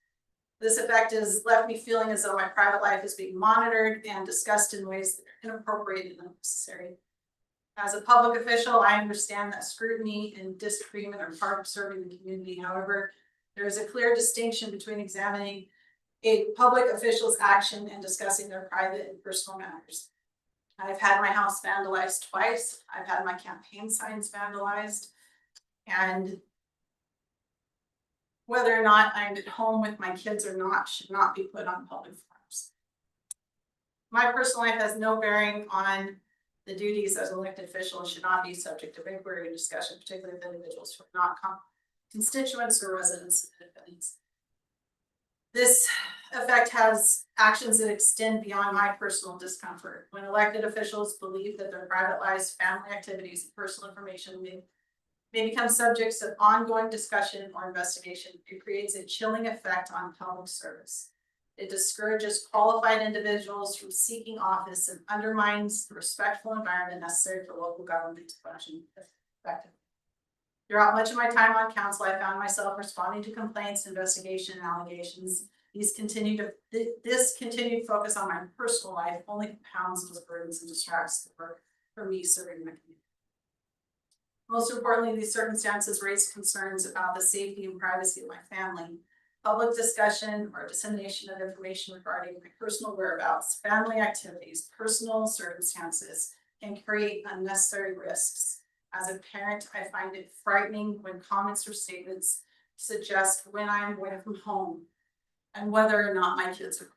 This effect has left me feeling as though my private life is being monitored and discussed in ways that are inappropriate and unnecessary. As a public official, I understand that scrutiny and disagreement are part of serving the community. However, there is a clear distinction between examining a public official's action and discussing their private and personal matters. I've had my house vandalized twice. I've had my campaign signs vandalized. And whether or not I'm at home with my kids or not should not be put on public forums. My personal life has no bearing on the duties as an elected official and should not be subject to inquiry and discussion, particularly with individuals who are not constituents or residents of Independence. This effect has actions that extend beyond my personal discomfort. When elected officials believe that their private lives, family activities, and personal information may become subjects of ongoing discussion or investigation, it creates a chilling effect on public service. It discourages qualified individuals from seeking office and undermines the respectful environment necessary for local government to function effectively. Throughout much of my time on council, I found myself responding to complaints, investigation, and allegations. This continued focus on my personal life only compounds those burdens and distracts the work for me serving my community. Most importantly, these circumstances raise concerns about the safety and privacy of my family. Public discussion or dissemination of information regarding my personal whereabouts, family activities, personal circumstances can create unnecessary risks. As a parent, I find it frightening when comments or statements suggest when I'm away from home and whether or not my kids are.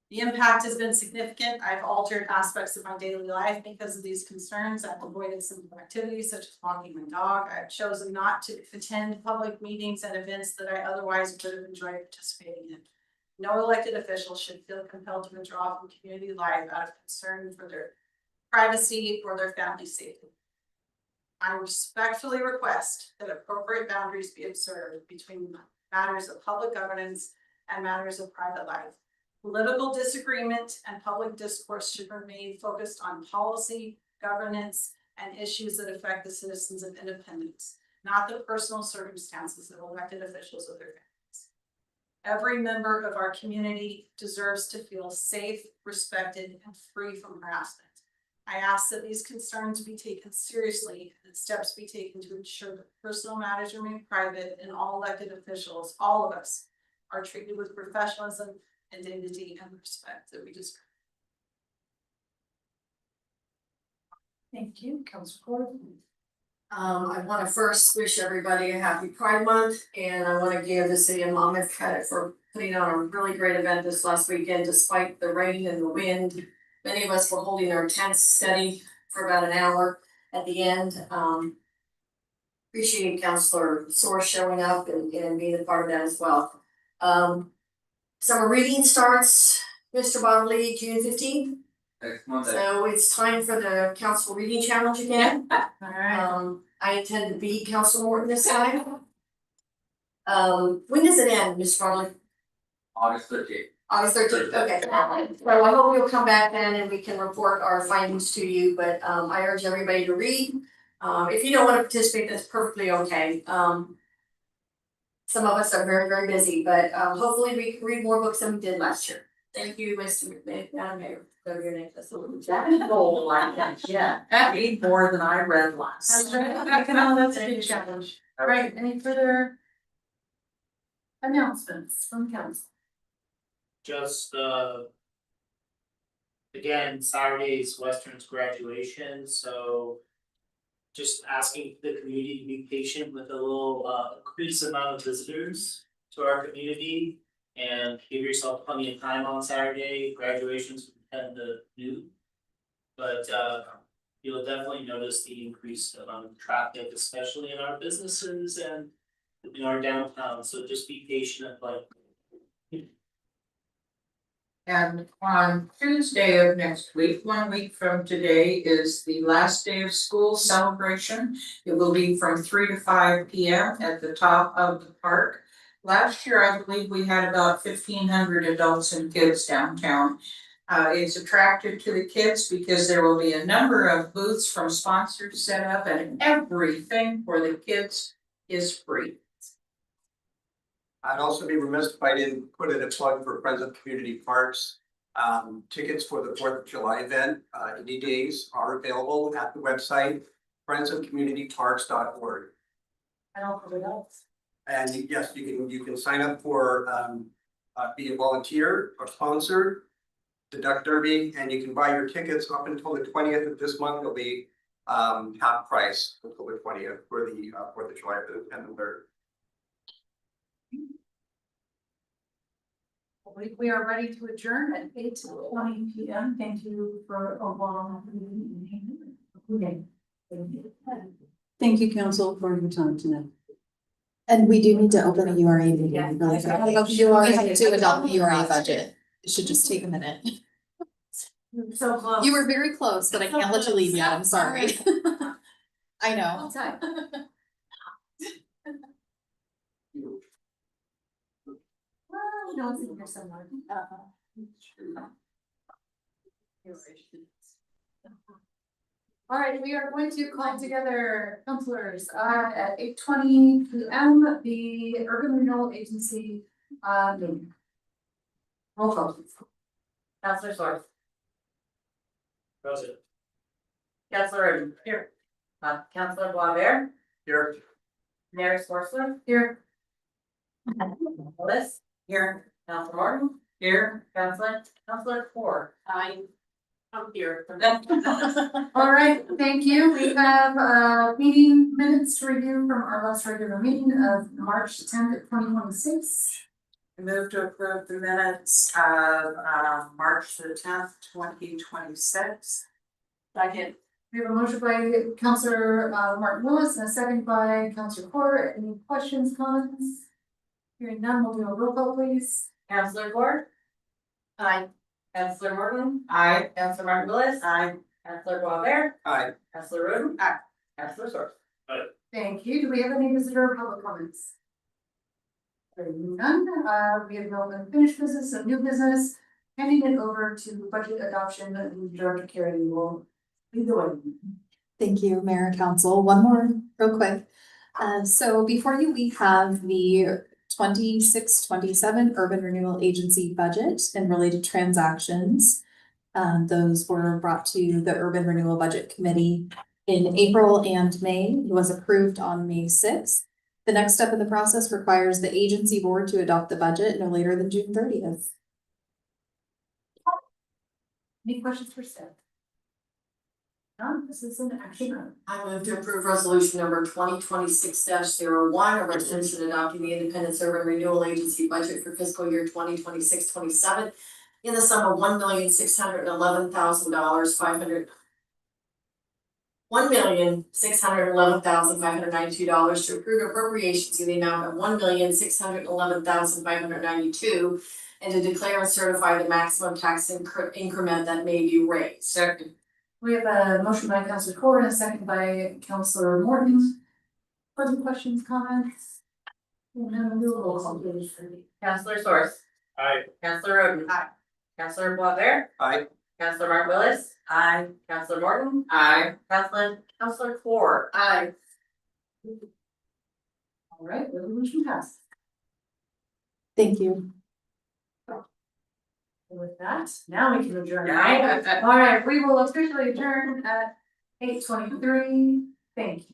The impact has been significant. I've altered aspects of my daily life because of these concerns. I've avoided some activities such as walking my dog. I've chosen not to attend public meetings and events that I otherwise would have enjoyed participating in. No elected official should feel compelled to withdraw from community life out of concern for their privacy or their family safety. I respectfully request that appropriate boundaries be observed between matters of public governance and matters of private life. Political disagreement and public discourse should remain focused on policy, governance, and issues that affect the citizens of Independence, not the personal circumstances of elected officials or their families. Every member of our community deserves to feel safe, respected, and free from harassment. I ask that these concerns be taken seriously and steps be taken to ensure that personal matters remain private and all elected officials, all of us, are treated with professionalism and dignity and respect that we just. Thank you, Councilor Court. I wanna first wish everybody a happy Pride Month, and I wanna give the city of Monmouth credit for putting on a really great event this last weekend, despite the rain and the wind. Many of us were holding our tents steady for about an hour at the end. Appreciate Councilor Soar showing up and being a part of that as well. Summer reading starts, Mr. Bodley, June 15th. Next Monday. So it's time for the council reading challenge again. Alright. I intend to beat Council Morton this time. When does it end, Mr. Farley? August 13th. August 13th, okay. So I hope you'll come back then and we can report our findings to you, but I urge everybody to read. If you don't wanna participate, that's perfectly okay. Some of us are very, very busy, but hopefully we can read more books than we did last year. Thank you, Mr. Mayor. Whatever your name is. That goal, like that, yeah, that read more than I read last. That's a good challenge. Alright, any further announcements from council? Just again, Saturday is Western's graduation, so just asking the community to be patient with a little increased amount of visitors to our community. And give yourself plenty of time on Saturday, graduations from 10 to noon. But you'll definitely notice the increased amount of traffic, especially in our businesses and in our downtown, so just be patient, like. And on Tuesday of next week, 1 week from today, is the last day of school celebration. It will be from 3 to 5 p.m. at the top of the park. Last year, I believe we had about 1,500 adults and kids downtown. It's attractive to the kids because there will be a number of booths from sponsors set up, and everything for the kids is free. I'd also be remiss if I didn't put in a plug for Friends of Community Parks. Tickets for the 4th of July event, any days are available at the website, friendsofcommunityparks.org. I don't know what else. And yes, you can sign up for, be a volunteer or sponsor, the Duck Derby, and you can buy your tickets up until the 20th of this month. It'll be, half price until the 20th for the, 4th of July and the 3rd. We are ready to adjourn at 8:20 p.m. Thank you for a long meeting. Thank you, council, for your time tonight. And we do need to open a URA meeting. Yeah. Really quick. You are to adopt the URA budget. It should just take a minute. So close. You were very close, but I can't let you leave yet. I'm sorry. I know. Well, you know, it's in here somewhere. All right, we are going to call together councilors at 8:20 p.m. the Urban Renewal Agency meeting. Roll call. Councilor Soar. Present. Councilor Roden. Here. Councilor Boisvert. Here. Mayor Swartzler. Here. Willis. Here. Councilor Morton. Here. Councilor Ford. I'm here. All right, thank you. We have meeting minutes to review from our last regular meeting of March 10th, 2026. I move to approve the minutes of March the 10th, 2026. Second. We have a motion by Councilor Martin Willis and a second by Councilor Porter. Any questions, comments? Hearing none, we'll do a roll call, please. Councilor Ford. Aye. Councilor Morton. Aye. Councilor Martin Willis. Aye. Councilor Boisvert. Aye. Councilor Roden. Aye. Councilor Soar. Thank you. Do we have any visitor public comments? Hearing none, we have no unfinished business and new business. Handing it over to budget adoption, and Director Carey will lead the way. Thank you, Mayor and Council. One more real quick. So before you, we have the 26-27 Urban Renewal Agency budget and related transactions. Those were brought to the Urban Renewal Budget Committee in April and May. It was approved on May 6th. The next step in the process requires the agency board to adopt the budget no later than June 30th. Any questions for Steph? No, this is an action item. I move to approve resolution number 2026-01, a resolution adopting the Independence Urban Renewal Agency budget for fiscal year 2026-27 in the sum of $1,611,592 to approve appropriations in the amount of $1,611,592 and to declare and certify the maximum tax increment that may be raised. Second. We have a motion by Counselor Court and a second by Counselor Morton. Further questions, comments? We'll have a roll call, please. Counselor Source. Aye. Counselor Roden. Aye. Counselor Boisvert. Aye. Counselor Mark Willis. Aye. Counselor Morton. Aye. Counselor Ford. Aye. All right, resolution passed. Thank you. And with that, now we can adjourn. Yeah. All right, we will officially adjourn at 8:23. Thank you.